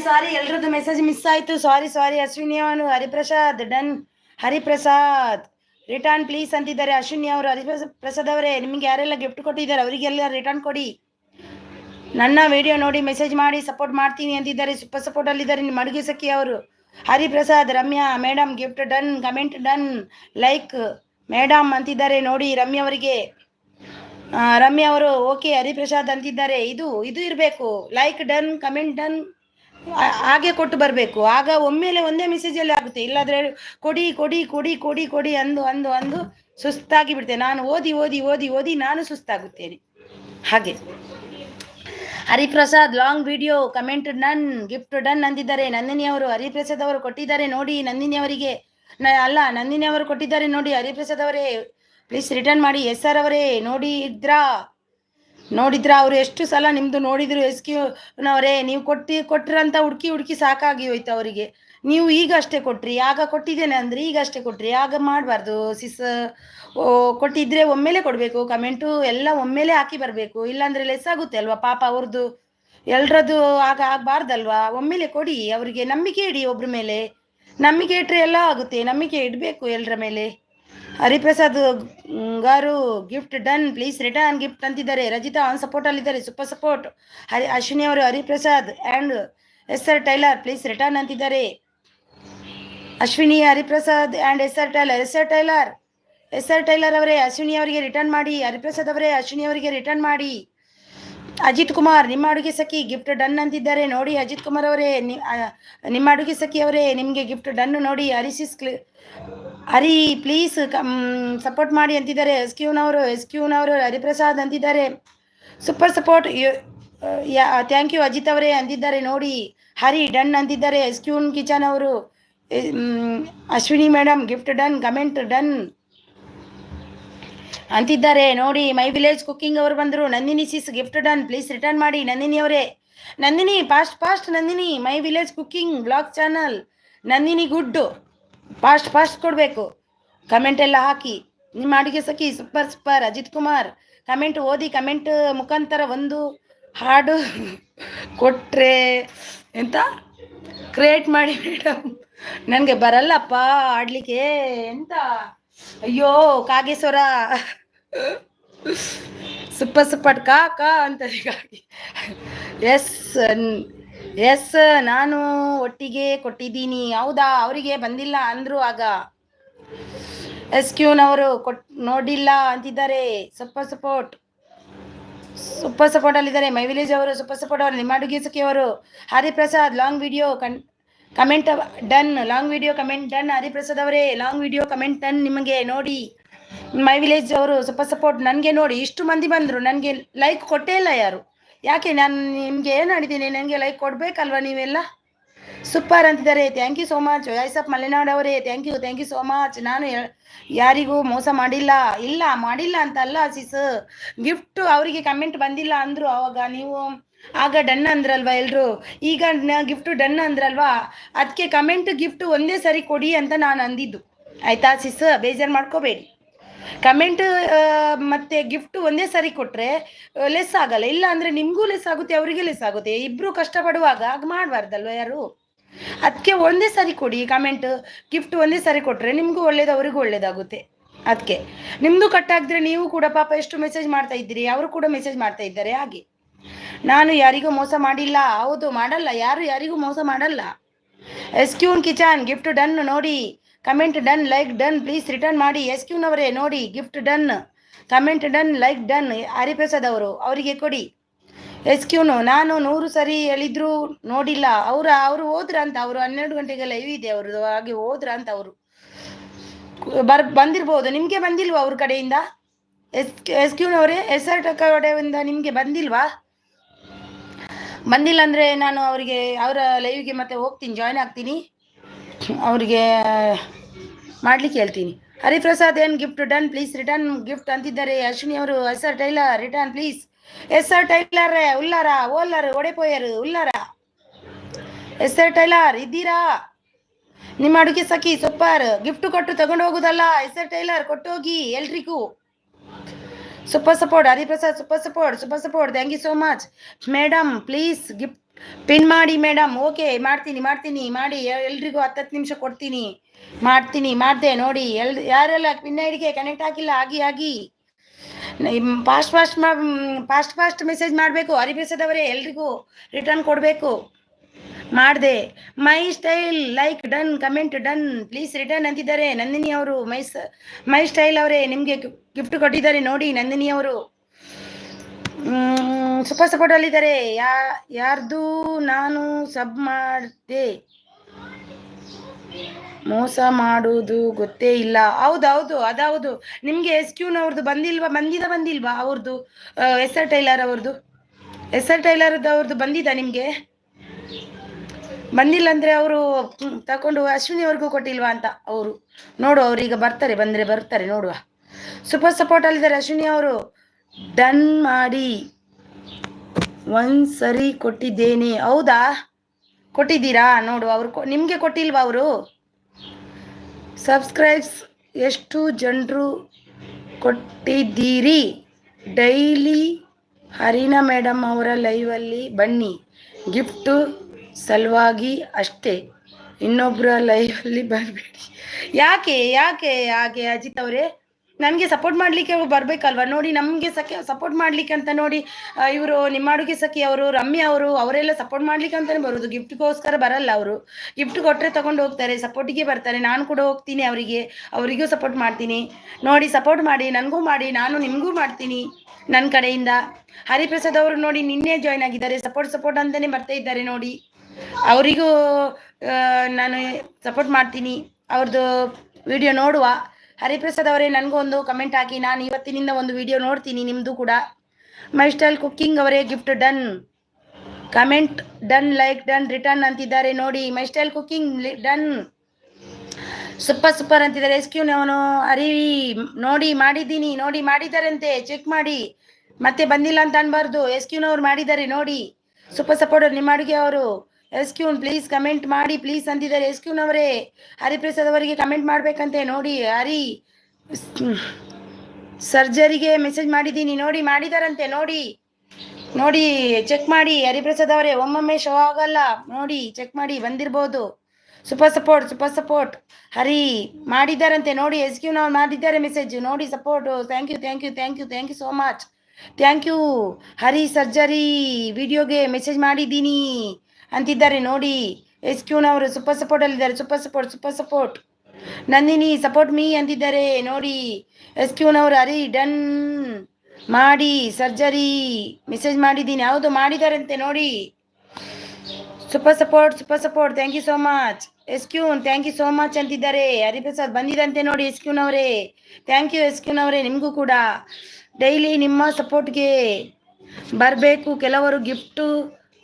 ಸಾರಿ ಎಲ್ರದ್ದು ಮೆಸೇಜ್ ಮಿಸ್ ಆಯ್ತು. ಸಾರಿ ಅಶ್ವಿನಿ ಅವನು. Hariprasad done. Hariprasad return please ಅಂತಿದ್ದಾರೆ ಅಶ್ವಿನಿ ಅವರು. ಹರಿಪ್ರಸಾದ್ ಅವರೇ, ನಿಮಗೆ ಯಾರೆಲ್ಲ ಗಿಫ್ಟ್ ಕೊಟ್ಟಿದ್ದಾರೆ ಅವರಿಗೆಲ್ಲ ರಿಟರ್ನ್ ಕೊಡಿ. ನನ್ನ ವಿಡಿಯೋ ನೋಡಿ ಮೆಸೇಜ್ ಮಾಡಿ ಸಪೋರ್ಟ್ ಮಾಡ್ತೀನಿ ಅಂತಿದ್ದಾರೆ. ಸೂಪರ್ ಸಪೋರ್ಟ್ ಅಲ್ಲಿದ್ದಾರೆ ನಿಮ್ಮ ಅಡುಗೆ ಸಖಿ ಅವರು. Hariprasad, Ramya madam gift done, comment done, like madam ಅಂತಿದ್ದಾರೆ ನೋಡಿ ರಮ್ಯಾ ಅವರಿಗೆ. ರಮ್ಯಾ ಅವರು ಓಕೆ ಹರಿಪ್ರಸಾದ್ ಅಂತಿದ್ದಾರೆ. ಇದು ಇರಬೇಕು, ಲೈಕ್ ಡನ್, ಕಮೆಂಟ್ ಡನ್, ಹಾಗೆ ಕೊಟ್ಟು ಬರಬೇಕು. ಆಗ ಒಮ್ಮೆಲೆ ಒಂದೇ ಮೆಸೇಜಲ್ಲಿ ಆಗುತ್ತೆ. ಇಲ್ಲಾದ್ರೆ ಕೊಡಿ ಕೊಡಿ ಕೊಡಿ ಕೊಡಿ ಕೊಡಿ ಅಂದು ಅಂದು ಅಂದು ಸುಸ್ತಾಗಿ ಬಿಡ್ತೇನೆ. ನಾನು ಓದಿ ಓದಿ ಓದಿ ಓದಿ ನಾನು ಸುಸ್ತಾಗುತ್ತೇನೆ. ಹಾಗೆ Hariprasad long video, comment done, gift done ಅಂದಿದ್ದಾರೆ ನಂದಿನಿ ಅವರು. ಹರಿಪ್ರಸಾದ್ ಅವರು ಕೊಟ್ಟಿದ್ದಾರೆ ನೋಡಿ ನಂದಿನಿ ಅವರಿಗೆ. ನಂದಿನಿ ಅವರು ಕೊಟ್ಟಿದ್ದಾರೆ ನೋಡಿ. ಹರಿಪ್ರಸಾದ್ ಅವರೇ ಪ್ಲೀಸ್ ರಿಟರ್ನ್ ಮಾಡಿ. ಎಸ್ ಆರ್ ಅವರೇ ನೋಡಿದ್ರಾ ಅವರು ಎಷ್ಟು ಸಲ ನಿಮ್ಮದು ನೋಡಿದ್ರು. ಎಸ್ಕ್ಯೂನವರೇ, ನೀವು ಕೊಟ್ಟಿರಂತ ಹುಡುಕಿ ಸಾಕಾಗಿ ಹೋಯ್ತು ಅವರಿಗೆ. ನೀವು ಈಗ ಅಷ್ಟೇ ಕೊಟ್ರಿ, ಆಗ ಕೊಟ್ಟಿದ್ದೇನೆ ಅಂದರೆ ಈಗ ಅಷ್ಟೇ ಕೊಟ್ರಿ. ಆಗ ಮಾಡಬಾರ್ದು ಸಿಸ್. ಕೊಟ್ಟಿದ್ರೆ ಒಮ್ಮೆಲೆ ಕೊಡಬೇಕು. ಕಮೆಂಟು ಎಲ್ಲ ಒಮ್ಮೆಲೆ ಹಾಕಿ ಬರಬೇಕು. ಇಲ್ಲಾಂದರೆ ಲೆಸ್ ಆಗುತ್ತೆ ಅಲ್ವಾ ಪಾಪ ಅವ್ರದ್ದು. ಎಲ್ರದ್ದು ಆಗ ಆಗಬಾರ್ದಲ್ವಾ. ಒಮ್ಮೆಲೆ ಕೊಡಿ ಅವರಿಗೆ. ನಂಬಿಕೆ ಇಡಿ ಒಬ್ರ ಮೇಲೆ. ನಂಬಿಕೆ ಇಟ್ಟರೆ ಎಲ್ಲ ಆಗುತ್ತೆ. ನಂಬಿಕೆ ಇಡಬೇಕು ಎಲ್ಲರ ಮೇಲೆ. Hariprasad garu gift done, please return gift ಅಂತಿದ್ದಾರೆ. ರಜಿತಾ ಆನ್ ಸಪೋರ್ಟ್ ಅಲ್ಲಿದ್ದಾರೆ, ಸೂಪರ್ ಸಪೋರ್ಟ್. ಅಶ್ವಿನಿ ಅವರು Hariprasad and S R tailor please return ಅಂತಿದ್ದಾರೆ. Ashwini, Hariprasad and S R tailor ಅವರೇ ಅಶ್ವಿನಿ ಅವರಿಗೆ ರಿಟರ್ನ್ ಮಾಡಿ. ಹರಿಪ್ರಸಾದ್ ಅವರೇ ಅಶ್ವಿನಿ ಅವರಿಗೆ ರಿಟರ್ನ್ ಮಾಡಿ. ಅಜಿತ್ ಕುಮಾರ್, ನಿಮ್ಮ ಅಡುಗೆ ಸಖಿ ಗಿಫ್ಟ್ ಡನ್ ಅಂತಿದ್ದಾರೆ ನೋಡಿ. ಅಜಿತ್ ಕುಮಾರ್ ಅವರೇ, ನಿಮ್ಮ ಅಡುಗೆ ಸಖಿ ಅವರೇ ನಿಮಗೆ ಗಿಫ್ಟ್ ಡನ್ ನೋಡಿ. ಹರಿ ಪ್ಲೀಸ್ ಸಪೋರ್ಟ್ ಮಾಡಿ ಅಂತಿದ್ದಾರೆ. ಎಸ್ಕ್ಯೂನವರು ಹರಿಪ್ರಸಾದ್ ಅಂತಿದ್ದಾರೆ. Super support, thank you Ajit ಅವರೇ ಅಂತಿದ್ದಾರೆ ನೋಡಿ. ಹರಿ ಡನ್ ಅಂತಿದ್ದಾರೆ. ಎಸ್ಕ್ಯೂನ್ ಕಿಚನ್ ಅವರು. Ashwini madam gift done, comment done ಅಂತಿದ್ದಾರೆ ನೋಡಿ. ಮೈ ವಿಲೇಜ್ ಕುಕಿಂಗ್ ಅವರು ಬಂದರು. Nandini sis gift done, please return ಮಾಡಿ ನಂದಿನಿ ಅವರೇ. Nandini fast Nandini, my village cooking blog channel Nandini good. Fast ಕೊಡಬೇಕು. ಕಮೆಂಟ್ ಎಲ್ಲ ಹಾಕಿ. ನಿಮ್ಮ ಅಡುಗೆ ಸಖಿ ಸೂಪರ್. ಅಜಿತ್ ಕುಮಾರ್ ಕಮೆಂಟ್ ಓದಿ, ಕಮೆಂಟ್ ಮುಖಾಂತರ ಒಂದು ಹಾಡು ಕೊಟ್ಟರೆ ಎಂತ ಕ್ರಿಯೇಟ್ ಮಾಡಿ ಮೇಡಮ್. ನನಗೆ ಬರಲ್ಲಪ್ಪ ಆಡಲಿಕ್ಕೆ. ಎಂತ ಅಯ್ಯೋ ಕಾಗೇಶ್ವರ ಸೂಪರ್ ಕಾ ಅಂತ. ಎಸ್ ನಾನು ಒಟ್ಟಿಗೆ ಕೊಟ್ಟಿದ್ದೀನಿ. ಹೌದಾ, ಅವರಿಗೆ ಬಂದಿಲ್ಲ ಅಂದರು ಆಗ. ಎಸ್ಕ್ಯೂನವರು ನೋಡಿಲ್ಲ ಅಂತಿದ್ದಾರೆ. ಸೂಪರ್ ಸಪೋರ್ಟ್ ಅಲ್ಲಿದ್ದಾರೆ. ಮೈ ವಿಲೇಜ್ ಅವರು ಸೂಪರ್ ಸಪೋರ್ಟ್ ಅವರು. ನಿಮ್ಮ ಅಡುಗೆ ಸಖಿಯವರು. Hariprasad long video comment done, long video comment done. Hariprasad ಅವರೇ ಲಾಂಗ್ ವಿಡಿಯೋ ಕಮೆಂಟ್ ಡನ್ ನಿಮಗೆ ನೋಡಿ. ಮೈ ವಿಲೇಜ್ ಅವರು ಸೂಪರ್ ಸಪೋರ್ಟ್. ನನಗೆ ನೋಡಿ ಇಷ್ಟು ಮಂದಿ ಬಂದರು, ನನಗೆ ಲೈಕ್ ಕೊಟ್ಟೇ ಇಲ್ಲ ಯಾರು. ಯಾಕೆ? ನಾನು ನಿಮಗೆ ಏನು ಮಾಡಿದ್ದೀನಿ? ನನಗೆ ಲೈಕ್ ಕೊಡಬೇಕಲ್ವ ನೀವೆಲ್ಲ. ಸೂಪರ್ ಅಂತಿದ್ದಾರೆ. Thank you so much. Joyce Malenadu ಅವರೇ ಥ್ಯಾಂಕ್ ಯು ಸೋ ಮಚ್. ನಾನು ಯಾರಿಗೂ ಮೋಸ ಮಾಡಿಲ್ಲ ಅಂತ ಅಲ್ಲ ಸಿಸ್. ಗಿಫ್ಟ್ ಅವರಿಗೆ ಕಮೆಂಟ್ ಬಂದಿಲ್ಲ ಅಂದರು ಅವಾಗ. ನೀವು ಆಗ ಡನ್ ಅಂದ್ರಲ್ವಾ ಎಲ್ಲರೂ. ಈಗ ಗಿಫ್ಟ್ ಡನ್ ಅಂದ್ರಲ್ವಾ, ಅದಕ್ಕೆ ಕಮೆಂಟ್ ಗಿಫ್ಟ್ ಒಂದೇ ಸರಿ ಕೊಡಿ ಅಂತ ನಾನು ಅಂದಿದ್ದು. ಆಯಿತಾ ಸಿಸ್, ಬೇಜಾರು ಮಾಡ್ಕೋಬೇಡಿ. ಕಮೆಂಟ್ ಮತ್ತು ಗಿಫ್ಟು ಒಂದೇ ಸರಿ ಕೊಟ್ಟರೆ ಲೆಸ್ ಆಗಲ್ಲ. ಇಲ್ಲ ಅಂದರೆ ನಿಮಗೂ ಲೆಸ್ ಆಗುತ್ತೆ, ಅವರಿಗೆ ಲೆಸ್ ಆಗುತ್ತೆ. ಇಬ್ಬರು ಕಷ್ಟಪಡುವಾಗ ಆಗ ಮಾಡಬಾರ್ದಲ್ವ ಯಾರು. ಅದಕ್ಕೆ ಒಂದೇ ಸರಿ ಕೊಡಿ ಕಮೆಂಟ್. ಗಿಫ್ಟ್ ಒಂದೇ ಸರಿ ಕೊಟ್ಟರೆ ನಿಮಗೂ ಒಳ್ಳೇದು, ಅವರಿಗೂ ಒಳ್ಳೇದಾಗುತ್ತೆ. ಅದಕ್ಕೆ ನಿಮ್ಮದು ಕಟ್ಟಾಗಿದ್ರೆ ನೀವು ಕೂಡ ಪಾಪ ಎಷ್ಟು ಮೆಸೇಜ್ ಮಾಡ್ತಾ ಇದ್ದೀರಿ, ಅವರು ಕೂಡ ಮೆಸೇಜ್ ಮಾಡ್ತಾ ಇದ್ದಾರೆ. ಹಾಗೆ ನಾನು ಯಾರಿಗೂ ಮೋಸ ಮಾಡಿಲ್ಲ. ಹೌದು, ಮಾಡಲ್ಲ, ಯಾರಿಗೂ ಮೋಸ ಮಾಡಲ್ಲ. ಎಸ್ಕ್ಯೂನ್ ಕಿಚನ್ ಗಿಫ್ಟ್ ಡನ್ ನೋಡಿ. Comment done, like done, please return ಮಾಡಿ. ಎಸ್ಕ್ಯೂನವರೇ ನೋಡಿ gift done, comment done, like done. Hariprasad ಅವರು ಅವರಿಗೆ ಕೊಡಿ. ಎಸ್ಕ್ಯೂನು ನಾನು 100 ಸರಿ ಹೇಳಿದ್ರು ನೋಡಿಲ್ಲ. ಅವರು ಹೋದ್ರ ಅಂತ, ಅವರು 12 ಗಂಟೆಗೆ ಲೈವ್ ಇದೆ ಅವ್ರದ್ದು, ಹಾಗೆ ಹೋದ್ರ ಅಂತ ಅವರು ಬಂದಿರ್ಬೋದು. ನಿಮ್ಗೆ ಬಂದಿಲ್ವಾ ಅವ್ರ ಕಡೆಯಿಂದ? ಎಸ್ಕ್ಯೂನವರೇ, SR ಕಡೆಯಿಂದ ನಿಮ್ಗೆ ಬಂದಿಲ್ವಾ? ಬಂದಿಲ್ಲ ಅಂದ್ರೆ ನಾನು ಅವರಿಗೆ ಅವರ ಲೈವ್ಗೆ ಮತ್ತೆ ಹೋಗ್ತೀನಿ, ಜಾಯ್ನ್ ಆಗ್ತೀನಿ, ಅವರಿಗೆ ಮಾಡ್ಲಿಕ್ಕೆ ಹೇಳ್ತೀನಿ. ಹರಿಪ್ರಸಾದ್ ಏನ್ gift done please return gift ಅಂತಿದ್ದಾರೆ ಅಶ್ವಿನಿ ಅವರು. SR tailor return please. SR tailor ಉಲ್ಲಾರ ಓಲ್ಲರ್ ಒಡೆಪೋಯರು ಉಲ್ಲಾರ. SR ಟೈಲರ್ ಇದ್ದೀರಾ? ನಿಮ್ಮ ಅಡುಗೆ ಸಖಿ ಸೂಪರ್. ಗಿಫ್ಟ್ ಕೊಟ್ಟು ತಗೊಂಡು ಹೋಗುದಲ್ಲ, SR ಟೈಲರ್ ಕೊಟ್ಟು ಹೋಗಿ ಎಲ್ರಿಗೂ. Super support Hariprasad, super support thank you so much madam. Please gift pin ಮಾಡಿ ಮೇಡಮ್. ಓಕೆ ಮಾಡ್ತೀನಿ ಮಾಡಿ ಎಲ್ರಿಗೂ 10 ನಿಮಿಷ ಕೊಡ್ತೀನಿ. ಮಾಡಿದೆ ನೋಡಿ. ಯಾರೆಲ್ಲ ಪಿನ್ ಐಡಿಗೆ ಕನೆಕ್ಟ್ ಆಗಿಲ್ಲ ಆಗಿ ಫಾಸ್ಟ್ ಮೆಸೇಜ್ ಮಾಡಬೇಕು. ಹರಿಪ್ರಸಾದ್ ಅವರೇ ಎಲ್ರಿಗೂ ರಿಟರ್ನ್ ಕೊಡಬೇಕು. ಮಾಡಿದೆ. ಮೈ style like done, comment done, please return ಅಂತಿದ್ದಾರೆ ನಂದಿನಿ ಅವರು. ಮೈ ಸ್ಟೈಲ್ ಅವರೇ ನಿಮಗೆ ಗಿಫ್ಟ್ ಕೊಟ್ಟಿದ್ದಾರೆ ನೋಡಿ ನಂದಿನಿ ಅವರು. ಸೂಪರ್ ಸಪೋರ್ಟ್ ಅಲ್ಲಿದ್ದಾರೆ. ಯಾರ್ದು ನಾನು ಸಬ್ ಮಾಡಿದೆ, ಮೋಸ ಮಾಡುವುದು ಗೊತ್ತೇ ಇಲ್ಲ. ಹೌದೌದು ಅದೌದು. ನಿಮ್ಗೆ SQನವ್ರದ್ದು ಬಂದಿಲ್ವಾ ಅವ್ರದ್ದು? SR ಟೈಲರ್ ಅವ್ರದ್ದು, SR ಟೈಲರ್ ಅವ್ರದ್ದು ಬಂದಿದ್ದ ನಿಮ್ಗೆ? ಬಂದಿಲ್ಲ ಅಂದ್ರೆ ಅವರು ತಕೊಂಡು ಅಶ್ವಿನಿ ಅವ್ರಿಗೂ ಕೊಟ್ಟಿಲ್ವಾ ಅಂತ ಅವರು. ನೋಡು ಅವ್ರೀಗ ಬರ್ತಾರೆ ನೋಡುವ. ಸೂಪರ್ ಸಪೋರ್ಟ್ ಅಲ್ಲಿದ್ದಾರೆ ಅಶ್ವಿನಿ ಅವರು. ಡನ್ ಮಾಡಿ ಒಂದ್ಸರಿ ಕೊಟ್ಟಿದ್ದೇನೆ. ಹೌದಾ, ಕೊಟ್ಟಿದ್ದೀರಾ? ನೋಡು ಅವರು ನಿಮ್ಗೆ ಕೊಟ್ಟಿಲ್ವಾ ಅವರು? ಸಬ್ಸ್ಕ್ರೈಬ್ಸ್ ಎಷ್ಟು ಜನರು ಕೊಟ್ಟಿದ್ದೀರಿ? ಡೈಲಿ ಹರಿನಾ ಮೇಡಮ್ ಅವರ ಲೈವಲ್ಲಿ ಬನ್ನಿ, ಗಿಫ್ಟ್ ಸಲುವಾಗಿ ಅಷ್ಟೇ, ಇನ್ನೊಬ್ಬರ ಲೈಫಲ್ಲಿ ಬರಬೇಡಿ. ಯಾಕೆ ಅಜಿತ್ ಅವರೇ? ನನಗೆ ಸಪೋರ್ಟ್ ಮಾಡಲಿಕ್ಕೆ ಬರಬೇಕಲ್ವ? ನೋಡಿ ನಮಗೆ ಸಪೋರ್ಟ್ ಮಾಡಲಿಕ್ಕೆ ಅಂತ ನೋಡಿ ಇವರು ನಿಮ್ಮ ಅಡುಗೆ ಸಖಿ ಅವರು, ರಮ್ಯ ಅವರು, ಅವರೆಲ್ಲ ಸಪೋರ್ಟ್ ಮಾಡ್ಲಿಕ್ಕೆ ಅಂತಾನೆ ಬರೋದು, ಗಿಫ್ಟ್ಗೋಸ್ಕರ ಬರಲ್ಲ ಅವರು. ಗಿಫ್ಟ್ ಕೊಟ್ಟರೆ ತಗೊಂಡು ಹೋಗ್ತಾರೆ, ಸಪೋರ್ಟಿಗೆ ಬರ್ತಾರೆ. ನಾನು ಕೂಡ ಹೋಗ್ತೀನಿ ಅವರಿಗೂ ಸಪೋರ್ಟ್ ಮಾಡ್ತೀನಿ. ನೋಡಿ ಸಪೋರ್ಟ್ ಮಾಡಿ, ನನಗೂ ಮಾಡಿ, ನಾನು ನಿಮಗೂ ಮಾಡ್ತೀನಿ ನನ್ನ ಕಡೆಯಿಂದ. ಹರಿಪ್ರಸಾದ್ ಅವರು ನೋಡಿ ನಿನ್ನೆ ಜಾಯ್ನ್ ಆಗಿದ್ದಾರೆ, ಸಪೋರ್ಟ್ ಅಂತಾನೆ ಬರ್ತಾ ಇದ್ದಾರೆ ನೋಡಿ. ಅವರಿಗೂ ನಾನು ಸಪೋರ್ಟ್ ಮಾಡ್ತೀನಿ. ಅವ್ರದ್ದು ವಿಡಿಯೋ ನೋಡುವ. ಹರಿಪ್ರಸಾದ್ ಅವರೇ ನನಗೂ ಒಂದು ಕಮೆಂಟ್ ಹಾಕಿ, ನಾನು ಇವತ್ತಿನಿಂದ ಒಂದು ವಿಡಿಯೋ ನೋಡ್ತೀನಿ ನಿಮ್ಮದು ಕೂಡ. ಮೈ ಸ್ಟೈಲ್ ಕುಕ್ಕಿಂಗ್ ಅವರೇ gift done, comment done, like done, return ಅಂತಿದ್ದಾರೆ ನೋಡಿ. ಮೈ ಸ್ಟೈಲ್ ಕುಕ್ಕಿಂಗ್ ಡನ್, ಸೂಪರ್ ಅಂತಿದ್ದಾರೆ. SQನವನು ಹರಿ ನೋಡಿ ಮಾಡಿದ್ದೀನಿ, ನೋಡಿ ಮಾಡಿದ್ದಾರಂತೆ, ಚೆಕ್ ಮಾಡಿ, ಮತ್ತೆ ಬಂದಿಲ್ಲ ಅಂತ ಅನ್ಬಾರ್ದು. SQನವ್ರು ಮಾಡಿದ್ದಾರೆ ನೋಡಿ. ಸೂಪರ್ ಸಪೋರ್ಟ್ ನಿಮ್ಮ ಅಡುಗೆ ಅವರು. SQನ್ ಪ್ಲೀಸ್ ಕಮೆಂಟ್ ಮಾಡಿ ಪ್ಲೀಸ್ ಅಂತಿದ್ದಾರೆ. SQನವರೇ ಹರಿಪ್ರಸಾದ್ ಅವರಿಗೆ ಕಮೆಂಟ್ ಮಾಡ್ಬೇಕಂತೆ ನೋಡಿ. ಸರ್ಜರಿಗೆ ಮೆಸೇಜ್ ಮಾಡಿದ್ದೀನಿ ನೋಡಿ, ಮಾಡಿದಾರಂತೆ ನೋಡಿ ಚೆಕ್ ಮಾಡಿ. ಹರಿಪ್ರಸಾದ್ ಅವರೇ ಒಮ್ಮೊಮ್ಮೆ ಶೋ ಆಗಲ್ಲ ನೋಡಿ, ಚೆಕ್ ಮಾಡಿ, ಬಂದಿರ್ಬೋದು. ಸೂಪರ್ ಸಪೋರ್ಟ್ ಹರಿ ಮಾಡಿದ್ದಾರಂತೆ ನೋಡಿ. SQನವ್ರು ಮಾಡಿದ್ದಾರೆ ಮೆಸೇಜ್ ನೋಡಿ, support. Thank you so much. Thank you Hari. Surgery ವಿಡಿಯೋಗೆ ಮೆಸೇಜ್ ಮಾಡಿದ್ದೀನಿ ಅಂತಿದ್ದಾರೆ ನೋಡಿ. SQನವರು ಸೂಪರ್ ಸಪೋರ್ಟ್ ಅಲ್ಲಿದ್ದಾರೆ. Super support. Nandini support me ಅಂತಿದ್ದಾರೆ ನೋಡಿ. SQನವರು ಹರಿ ಡನ್ ಮಾಡಿ, ಸರ್ಜರಿ ಮೆಸೇಜ್ ಮಾಡಿದ್ದೀನಿ. ಹೌದು ಮಾಡಿದಾರಂತೆ ನೋಡಿ. Super support thank you so much. SQನ್ ಥ್ಯಾಂಕ್ ಯು ಸೋ ಮಚ್ ಅಂತಿದ್ದಾರೆ. ಹರಿಪ್ರಸಾದ್ ಬಂದಿದಂತೆ ನೋಡಿ. SQನವರೇ ಥ್ಯಾಂಕ್ ಯು. SQನವರೇ ನಿಮಗೂ ಕೂಡ ಡೈಲಿ ನಿಮ್ಮ ಸಪೋರ್ಟ್ಗೆ ಬರಬೇಕು. ಕೆಲವರು ಗಿಫ್ಟು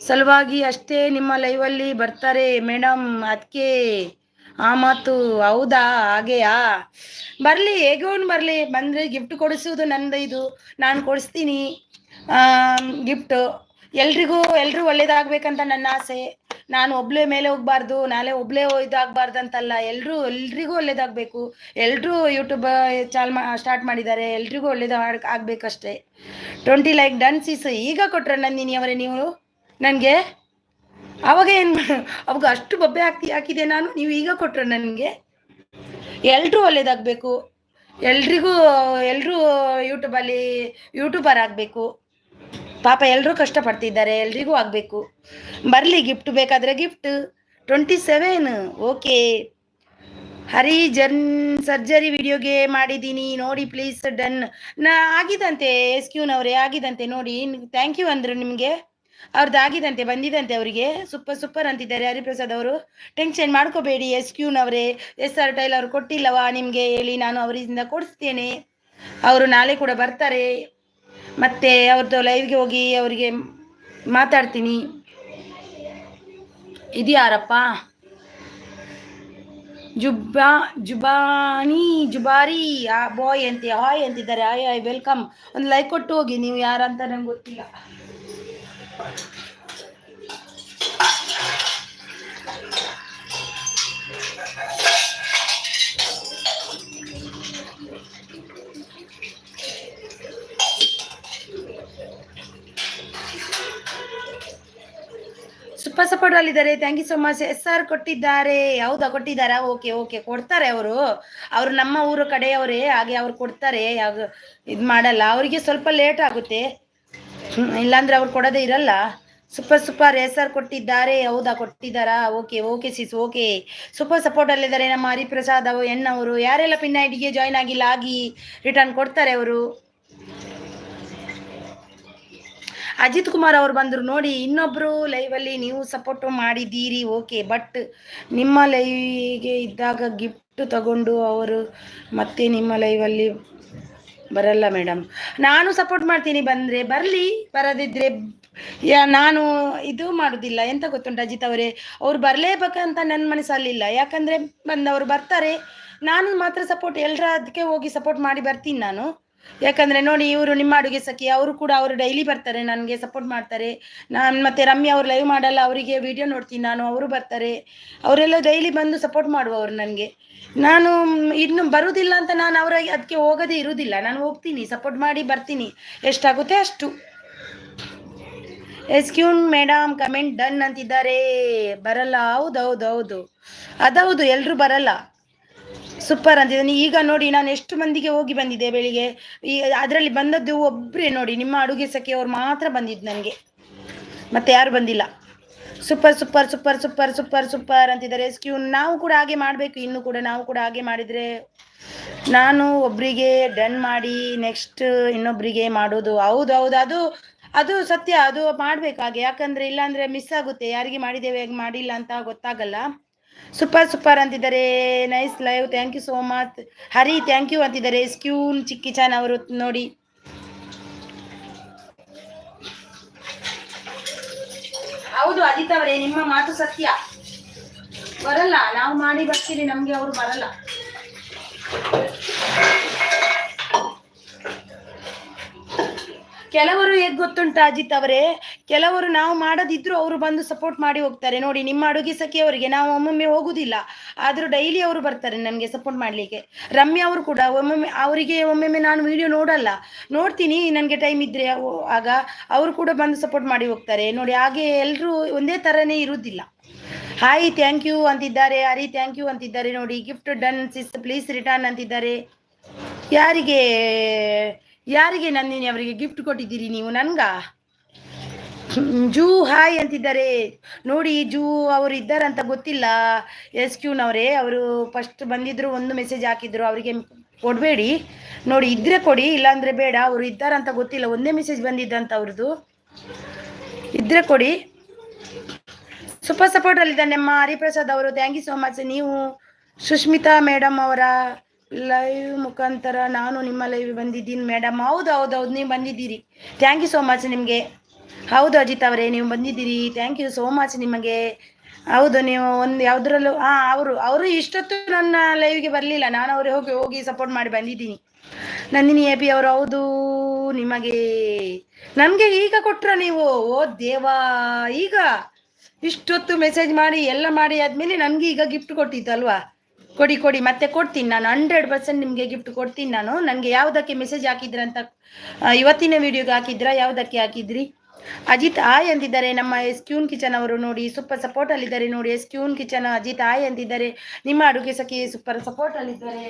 ಸಲುವಾಗಿ ಅಷ್ಟೇ ನಿಮ್ಮ ಲೈವಲ್ಲಿ ಬರ್ತಾರೆ ಮೇಡಮ್, ಅದಕ್ಕೆ ಆ ಮಾತು. ಹೌದಾ, ಹಾಗೆಯಾ? ಬರಲಿ, ಹೇಗೋನು ಬರಲಿ, ಬಂದರೆ ಗಿಫ್ಟ್ ಕೊಡಿಸೋದು ನಂದು ಇದು, ನಾನು ಕೊಡಿಸ್ತೀನಿ ಗಿಫ್ಟು. ಎಲ್ರೂ ಒಳ್ಳೇದಾಗಬೇಕಂತ ನನ್ನ ಆಸೆ. ನಾನು ಒಬ್ಳೆ ಮೇಲೆ ಹೋಗ್ಬಾರ್ದು, ನಾಳೆ ಒಬ್ಳೆ ಇದಾಗಬಾರ್ದು ಅಂತಲ್ಲ, ಎಲ್ರಿಗೂ ಒಳ್ಳೇದಾಗಬೇಕು. ಎಲ್ಲರೂ ಯೂಟ್ಯೂಬ್ ಸ್ಟಾರ್ಟ್ ಮಾಡಿದ್ದಾರೆ, ಎಲ್ರಿಗೂ ಆಗ್ಬೇಕಷ್ಟೇ. 20 ಲೈಕ್ ಡನ್ ಸೀಸ್. ಈಗ ಕೊಟ್ರೆ ನಂದಿನಿ ಅವರೇ ನೀವು ನನಗೆ? ಅವಾಗ ಅವಾಗ ಅಷ್ಟು ಬೊಬ್ಬೆ ಹಾಕಿದೆ ನಾನು, ನೀವು ಈಗ ಕೊಟ್ರೆ ನನಗೆ? ಎಲ್ರೂ ಒಳ್ಳೇದಾಗಬೇಕು, ಎಲ್ಲರೂ ಯೂಟ್ಯೂಬಲ್ಲಿ ಯೂಟ್ಯೂಬರ್ ಆಗಬೇಕು. ಪಾಪ ಎಲ್ಲರೂ ಕಷ್ಟಪಡ್ತಿದ್ದಾರೆ, ಎಲ್ರಿಗೂ ಆಗಬೇಕು. ಬರಲಿ ಗಿಫ್ಟ್, ಬೇಕಾದರೆ ಗಿಫ್ಟ್. 27 ಓಕೆ. ಹರಿ ಸರ್ಜರಿ ವಿಡಿಯೋಗೆ ಮಾಡಿದ್ದೀನಿ ನೋಡಿ, ಪ್ಲೀಸ್ ಡನ್. ಆಗಿದಂತೆ SQನವರೇ, ಆಗಿದಂತೆ ನೋಡಿ. ಥ್ಯಾಂಕ್ ಯು ಅಂದರು ನಿಮಗೆ. ಅವ್ರದ್ದು ಆಗಿದಂತೆ, ಬಂದಿದಂತೆ ಅವರಿಗೆ. ಸೂಪರ್ ಸೂಪರ್ ಅಂತಿದ್ದಾರೆ ಹರಿಪ್ರಸಾದ್ ಅವರು. ಟೆನ್ಷನ್ ಮಾಡ್ಕೋಬೇಡಿ SQನವರೇ. SR ಟೈಲರ್ ಕೊಟ್ಟಿಲ್ಲವಾ ನಿಮಗೆ ಹೇಳಿ, ನಾನು ಅವರಿಂದ ಕೊಡಿಸ್ತೇನೆ. ಅವರು ನಾಳೆ ಕೂಡ ಬರ್ತಾರೆ. ಮತ್ತೆ ಅವ್ರದ್ದು ಲೈವ್ಗೆ ಹೋಗಿ ಅವರಿಗೆ ಮಾತಾಡ್ತೀನಿ. ಇದು ಯಾರಪ್ಪ? ಜುಬಾರಿ ಬಾಯ್ ಅಂತ ಹಾಯ್ ಅಂತಿದ್ದಾರೆ. Hi hi welcome. ಒಂದು ಲೈಕ್ ಕೊಟ್ಟು ಹೋಗಿ, ನೀವು ಯಾರಂತ ನಂಗೆ ಗೊತ್ತಿಲ್ಲ. ಸೂಪರ್ ಸಪೋರ್ಟ್ ಅಲ್ಲಿದ್ದಾರೆ. Thank you so much. SR ಕೊಟ್ಟಿದ್ದಾರೆ. ಹೌದಾ, ಕೊಟ್ಟಿದ್ದಾರಾ? ಓಕೆ ಓಕೆ, ಕೊಡ್ತಾರೆ ಅವರು ನಮ್ಮ ಊರು ಕಡೆಯವರೇ, ಹಾಗೆ ಅವ್ರು ಕೊಡ್ತಾರೆ. ಇದು ಮಾಡಲ್ಲ, ಅವರಿಗೆ ಸ್ವಲ್ಪ ಲೇಟ್ ಆಗುತ್ತೆ. ಇಲ್ಲಾಂದ್ರೆ ಅವ್ರು ಕೊಡೋದೇ ಇರಲ್ಲ. ಸೂಪರ್ ಸೂಪರ್ SR ಕೊಟ್ಟಿದ್ದಾರೆ. ಹೌದಾ, ಕೊಟ್ಟಿದ್ದಾರಾ? Okay okay sis, okay. Super support ಅಲ್ಲಿದ್ದಾರೆ ನಮ್ಮ ಹರಿಪ್ರಸಾದ್ ಎಣ್ಣವರು. ಯಾರೆಲ್ಲ ಪಿನ್ ಐಡಿಗೆ ಜಾಯ್ನ್ ಆಗಿಲ್ಲ, ಆಗಿ ರಿಟರ್ನ್ ಕೊಡ್ತಾರೆ ಅವರು. ಅಜಿತ್ ಕುಮಾರ್ ಅವರು ಬಂದರು ನೋಡಿ. ಇನ್ನೊಬ್ರು ಲೈವಲ್ಲಿ ನೀವು ಸಪೋರ್ಟ್ ಮಾಡಿದ್ದೀರಿ, ಓಕೆ. ಬಟ್ ನಿಮ್ಮ ಲೈವ್ಗೆ ಇದ್ದಾಗ ಗಿಫ್ಟ್ ತಗೊಂಡು ಅವರು ಮತ್ತೆ ನಿಮ್ಮ ಲೈವಲ್ಲಿ ಬರಲ್ಲ ಮೇಡಮ್. ನಾನು ಸಪೋರ್ಟ್ ಮಾಡ್ತೀನಿ, ಬಂದರೆ ಬರಲಿ, ಬರದಿದ್ದರೆ ನಾನು ಇದು ಮಾಡೋದಿಲ್ಲ. ಎಂತ ಗೊತ್ತುಂಟು ಅಜಿತ್ ಅವರೇ, ಅವ್ರು ಬರಲೇಬೇಕಂತ ನನ್ನ ಮನಸ್ಸಲ್ಲಿಲ್ಲ. ಯಾಕಂದರೆ ಬಂದವರು ಬರ್ತಾರೆ, ನಾನು ಮಾತ್ರ ಸಪೋರ್ಟ್ ಎಲ್ಲರ ಅದಕ್ಕೆ ಹೋಗಿ ಸಪೋರ್ಟ್ ಮಾಡಿ ಬರ್ತೀನಿ ನಾನು. ಯಾಕಂದರೆ ನೋಡಿ, ಇವರು ನಿಮ್ಮ ಅಡುಗೆ ಸಖಿ, ಅವರು ಕೂಡ ಅವರು ಡೈಲಿ ಬರ್ತಾರೆ, ನನಗೆ ಸಪೋರ್ಟ್ ಮಾಡ್ತಾರೆ. ನಾನು ಮತ್ತೆ ರಮ್ಯಾ ಅವ್ರು ಲೈವ್ ಮಾಡಲ್ಲ, ಅವರಿಗೆ ವಿಡಿಯೋ ನೋಡ್ತೀನಿ ನಾನು, ಅವರು ಬರ್ತಾರೆ. ಅವರೆಲ್ಲ ಡೈಲಿ ಬಂದು ಸಪೋರ್ಟ್ ಮಾಡುವವರು ನನಗೆ. ನಾನು ಇನ್ನು ಬರುವುದಿಲ್ಲ ಅಂತ ನಾನು ಅದಕ್ಕೆ ಹೋಗೋದೇ ಇರುವುದಿಲ್ಲ. ನಾನು ಹೋಗ್ತೀನಿ, ಸಪೋರ್ಟ್ ಮಾಡಿ ಬರ್ತೀನಿ, ಎಷ್ಟಾಗುತ್ತೆ ಅಷ್ಟು. ಎಸ್ಕ್ಯೂನ್ ಮೇಡಮ್ ಕಮೆಂಟ್ ಡನ್ ಅಂತಿದ್ದಾರೆ. ಬರಲ್ಲ. ಹೌದು ಅದೌದು, ಎಲ್ಲರೂ ಬರಲ್ಲ. ಸೂಪರ್ ಅಂತಿದ್ದಾನೆ. ಈಗ ನೋಡಿ, ನಾನು ಎಷ್ಟು ಮಂದಿಗೆ ಹೋಗಿ ಬಂದಿದ್ದೆ ಬೆಳಿಗ್ಗೆ. ಅದರಲ್ಲಿ ಬಂದದ್ದು ಒಬ್ಬರೇ ನೋಡಿ, ನಿಮ್ಮ ಅಡುಗೆ ಸಖಿ ಅವ್ರು ಮಾತ್ರ ಬಂದಿದ್ದು ನನಗೆ, ಮತ್ತೆ ಯಾರು ಬಂದಿಲ್ಲ. Super super super super super super ಅಂತಿದ್ದಾರೆ. ಎಸ್ಕ್ಯೂ ನಾವು ಕೂಡ ಹಾಗೆ ಮಾಡಬೇಕು. ಇನ್ನು ಕೂಡ ನಾವು ಕೂಡ ಹಾಗೆ ಮಾಡಿದರೆ, ನಾನು ಒಬ್ಬರಿಗೆ ಡನ್ ಮಾಡಿ ನೆಕ್ಸ್ಟ್ ಇನ್ನೊಬ್ಬರಿಗೆ ಮಾಡೋದು. ಹೌದು ಅದು ಸತ್ಯ, ಅದು ಮಾಡ್ಬೇಕು ಹಾಗೆ. ಯಾಕಂದರೆ ಇಲ್ಲಾಂದರೆ ಮಿಸ್ ಆಗುತ್ತೆ, ಯಾರಿಗೆ ಮಾಡಿದ್ದೇವೆ ಹೇಗೆ ಮಾಡಿಲ್ಲ ಅಂತ ಗೊತ್ತಾಗಲ್ಲ. ಸೂಪರ್ ಸೂಪರ್ ಅಂತಿದ್ದಾರೆ. Nice live, thank you so much. Hari thank you ಅಂತಿದ್ದಾರೆ. ಸ್ಕ್ಯೂನ್ ಚಿಕ್ಕಿಚಾನ್ ಅವರು ನೋಡಿ. ಹೌದು ಅಜಿತ್ ಅವರೇ, ನಿಮ್ಮ ಮಾತು ಸತ್ಯ. ಬರಲ್ಲ, ನಾವು ಮಾಡಿ ಬರ್ತೀರಿ, ನಮಗೆ ಅವರು ಬರಲ್ಲ. ಕೆಲವರು ಹೇಗೆ ಗೊತ್ತುಂಟ ಅಜಿತ್ ಅವರೇ, ಕೆಲವರು ನಾವು ಮಾಡೋದಿದ್ರು ಅವರು ಬಂದು ಸಪೋರ್ಟ್ ಮಾಡಿ ಹೋಗ್ತಾರೆ. ನೋಡಿ, ನಿಮ್ಮ ಅಡುಗೆ ಸಖಿಯವರಿಗೆ ನಾವು ಒಮ್ಮೊಮ್ಮೆ ಹೋಗುದಿಲ್ಲ, ಆದರೂ ಡೈಲಿ ಅವರು ಬರ್ತಾರೆ ನನಗೆ ಸಪೋರ್ಟ್ ಮಾಡಲಿಕ್ಕೆ. ರಮ್ಯಾ ಅವರು ಕೂಡ ಒಮ್ಮೊಮ್ಮೆ ನಾನು ವಿಡಿಯೋ ನೋಡ್ತೀನಿ, ನನಗೆ ಟೈಮ್ ಇದ್ರೆ ಆಗ ಅವರು ಕೂಡ ಬಂದು ಸಪೋರ್ಟ್ ಮಾಡಿ ಹೋಗ್ತಾರೆ ನೋಡಿ. ಹಾಗೆ ಎಲ್ಲರೂ ಒಂದೇ ಥರನೇ ಇರುವುದಿಲ್ಲ. ಹಾಯ್ ಥ್ಯಾಂಕ್ ಯು ಅಂತಿದ್ದಾರೆ. ಹರಿ ಥ್ಯಾಂಕ್ ಯು ಅಂತಿದ್ದಾರೆ ನೋಡಿ. Gift done Sis, please return ಅಂತಿದ್ದಾರೆ. ಯಾರಿಗೆ ನಂದಿನಿ ಅವರಿಗೆ ಗಿಫ್ಟ್ ಕೊಟ್ಟಿದ್ದೀರಿ ನೀವು? ನನ್ಗ ಜೂ ಹಾಯ್ ಅಂತಿದ್ದಾರೆ ನೋಡಿ. ಜೂ ಅವರು ಇದ್ದಾರಂತ ಗೊತ್ತಿಲ್ಲ. SQನವರೇ, ಅವರು ಫಸ್ಟ್ ಬಂದಿದ್ರು, ಒಂದು ಮೆಸೇಜ್ ಹಾಕಿದ್ರು. ಅವರಿಗೆ ಕೊಡಬೇಡಿ ನೋಡಿ, ಇದ್ರೆ ಕೊಡಿ, ಇಲ್ಲಾಂದ್ರೆ ಬೇಡ. ಅವರು ಇದ್ದಾರಂತ ಗೊತ್ತಿಲ್ಲ, ಒಂದೇ ಮೆಸೇಜ್ ಬಂದಿದ್ದಂತ ಅವ್ರದ್ದು. ಇದ್ರೆ ಕೊಡಿ. ಸೂಪರ್ ಸಪೋರ್ಟ್ ಅಲ್ಲಿದ್ದಾರೆ ನಮ್ಮ ಹರಿಪ್ರಸಾದ್ ಅವರು. Thank you so much. ನೀವು ಸುಷ್ಮಿತಾ ಮೇಡಮ್ ಅವರ ಲೈವ್ ಮುಖಾಂತರ ನಾನು ನಿಮ್ಮ ಲೈವ್ ಬಂದಿದ್ದೀನಿ ಮೇಡಮ್. ಹೌದು ನೀವು ಬಂದಿದ್ದೀರಿ. ಥ್ಯಾಂಕ್ ಯು ಸೋ ಮಚ್ ನಿಮಗೆ. ಹೌದು ಅಜಿತ್ ಅವರೇ, ನೀವು ಬಂದಿದ್ದೀರಿ. ಥ್ಯಾಂಕ್ ಯು ಸೋ ಮಚ್ ನಿಮಗೆ. ಹೌದು, ನೀವು ಒಂದು ಯಾವುದ್ರಲ್ಲೂ ಅವರು ಇಷ್ಟೊತ್ತು ನನ್ನ ಲೈವ್ಗೆ ಬರಲಿಲ್ಲ, ನಾನು ಅವ್ರಿಗೆ ಹೋಗಿ ಸಪೋರ್ಟ್ ಮಾಡಿ ಬಂದಿದ್ದೀನಿ. ನಂದಿನಿ AP ಅವರು. ಹೌದು, ನಿಮಗೆ ನನಗೆ ಈಗ ಕೊಟ್ರ ನೀವು? ಓ ದೇವಾ, ಈಗ ಇಷ್ಟೊತ್ತು ಮೆಸೇಜ್ ಮಾಡಿ ಎಲ್ಲ ಮಾಡಿ ಆದಮೇಲೆ ನನಗೆ ಈಗ ಗಿಫ್ಟ್ ಕೊಟ್ಟಿದ್ದಲ್ವಾ? ಕೊಡಿ, ಮತ್ತೆ ಕೊಡ್ತೀನಿ ನಾನು. 100% ನಿಮಗೆ ಗಿಫ್ಟ್ ಕೊಡ್ತೀನಿ ನಾನು. ನನಗೆ ಯಾವುದಕ್ಕೆ ಮೆಸೇಜ್ ಹಾಕಿದ್ರಂತ, ಇವತ್ತಿನ ವಿಡಿಯೋಗೆ ಹಾಕಿದ್ರಾ, ಯಾವುದಕ್ಕೆ ಹಾಕಿದ್ರಿ? ಅಜಿತ್ ಆಯ್ ಅಂತಿದ್ದಾರೆ ನಮ್ಮ SQನ್ ಕಿಚನ್ ಅವರು ನೋಡಿ. ಸೂಪರ್ ಸಪೋರ್ಟ್ ಅಲ್ಲಿದ್ದಾರೆ ನೋಡಿ. SQನ್ ಕಿಚನ್ ಅಜಿತ್ ಆಯ್ ಅಂತಿದ್ದಾರೆ. ನಿಮ್ಮ ಅಡುಗೆ ಸಖಿ ಸೂಪರ್ ಸಪೋರ್ಟ್ ಅಲ್ಲಿದ್ದಾರೆ.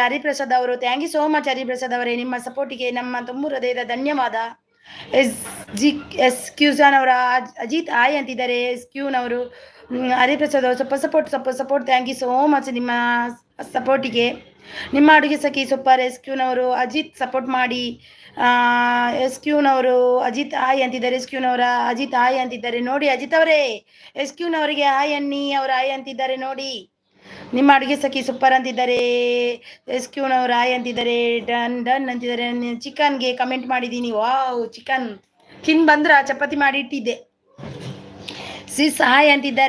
ಹರಿಪ್ರಸಾದ್ ಅವರು. Thank you so much Hariprasad ಅವರೇ, ನಿಮ್ಮ ಸಪೋರ್ಟಿಗೆ ನಮ್ಮ ತುಂಬು ಹೃದಯದ ಧನ್ಯವಾದ. SQನ್ ಅವರ ಅಜಿತ್ ಆಯ್ ಅಂತಿದ್ದಾರೆ. SQನವರು. ಹರಿಪ್ರಸಾದ್ ಅವರು support. Thank you so much ನಿಮ್ಮ ಸಪೋರ್ಟಿಗೆ. ನಿಮ್ಮ ಅಡುಗೆ ಸಖಿ ಸೂಪರ್. SQನವರು ಅಜಿತ್ ಸಪೋರ್ಟ್ ಮಾಡಿ. SQನವರು ಅಜಿತ್ ಆಯ್ ಅಂತಿದ್ದಾರೆ. SQನವರ ಅಜಿತ್ ಆಯ್ ಅಂತಿದ್ದಾರೆ ನೋಡಿ. ಅಜಿತ್ ಅವರೇ SQನವರಿಗೆ ಆಯ್ ಅನ್ನಿ, ಅವ್ರು ಆಯ್ ಅಂತಿದ್ದಾರೆ ನೋಡಿ. ನಿಮ್ಮ ಅಡುಗೆ ಸಖಿ ಸೂಪರ್ ಅಂತಿದ್ದಾರೆ. SQನವರು ಆಯ್ ಅಂತಿದ್ದಾರೆ. ಡನ್ ಡನ್ ಅಂತಿದ್ದಾರೆ. ಚಿಕನ್ಗೆ ಕಮೆಂಟ್ ಮಾಡಿದ್ದೀನಿ. ವಾವ್, ಚಿಕನ್ ತಿನ್ ಬಂದ್ರ ಚಪಾತಿ ಮಾಡಿ ಇಟ್ಟಿದ್ದೆ. ಸಿಸ್ ಹಾಯ್ ಅಂತಿದ್ದಾರೆ.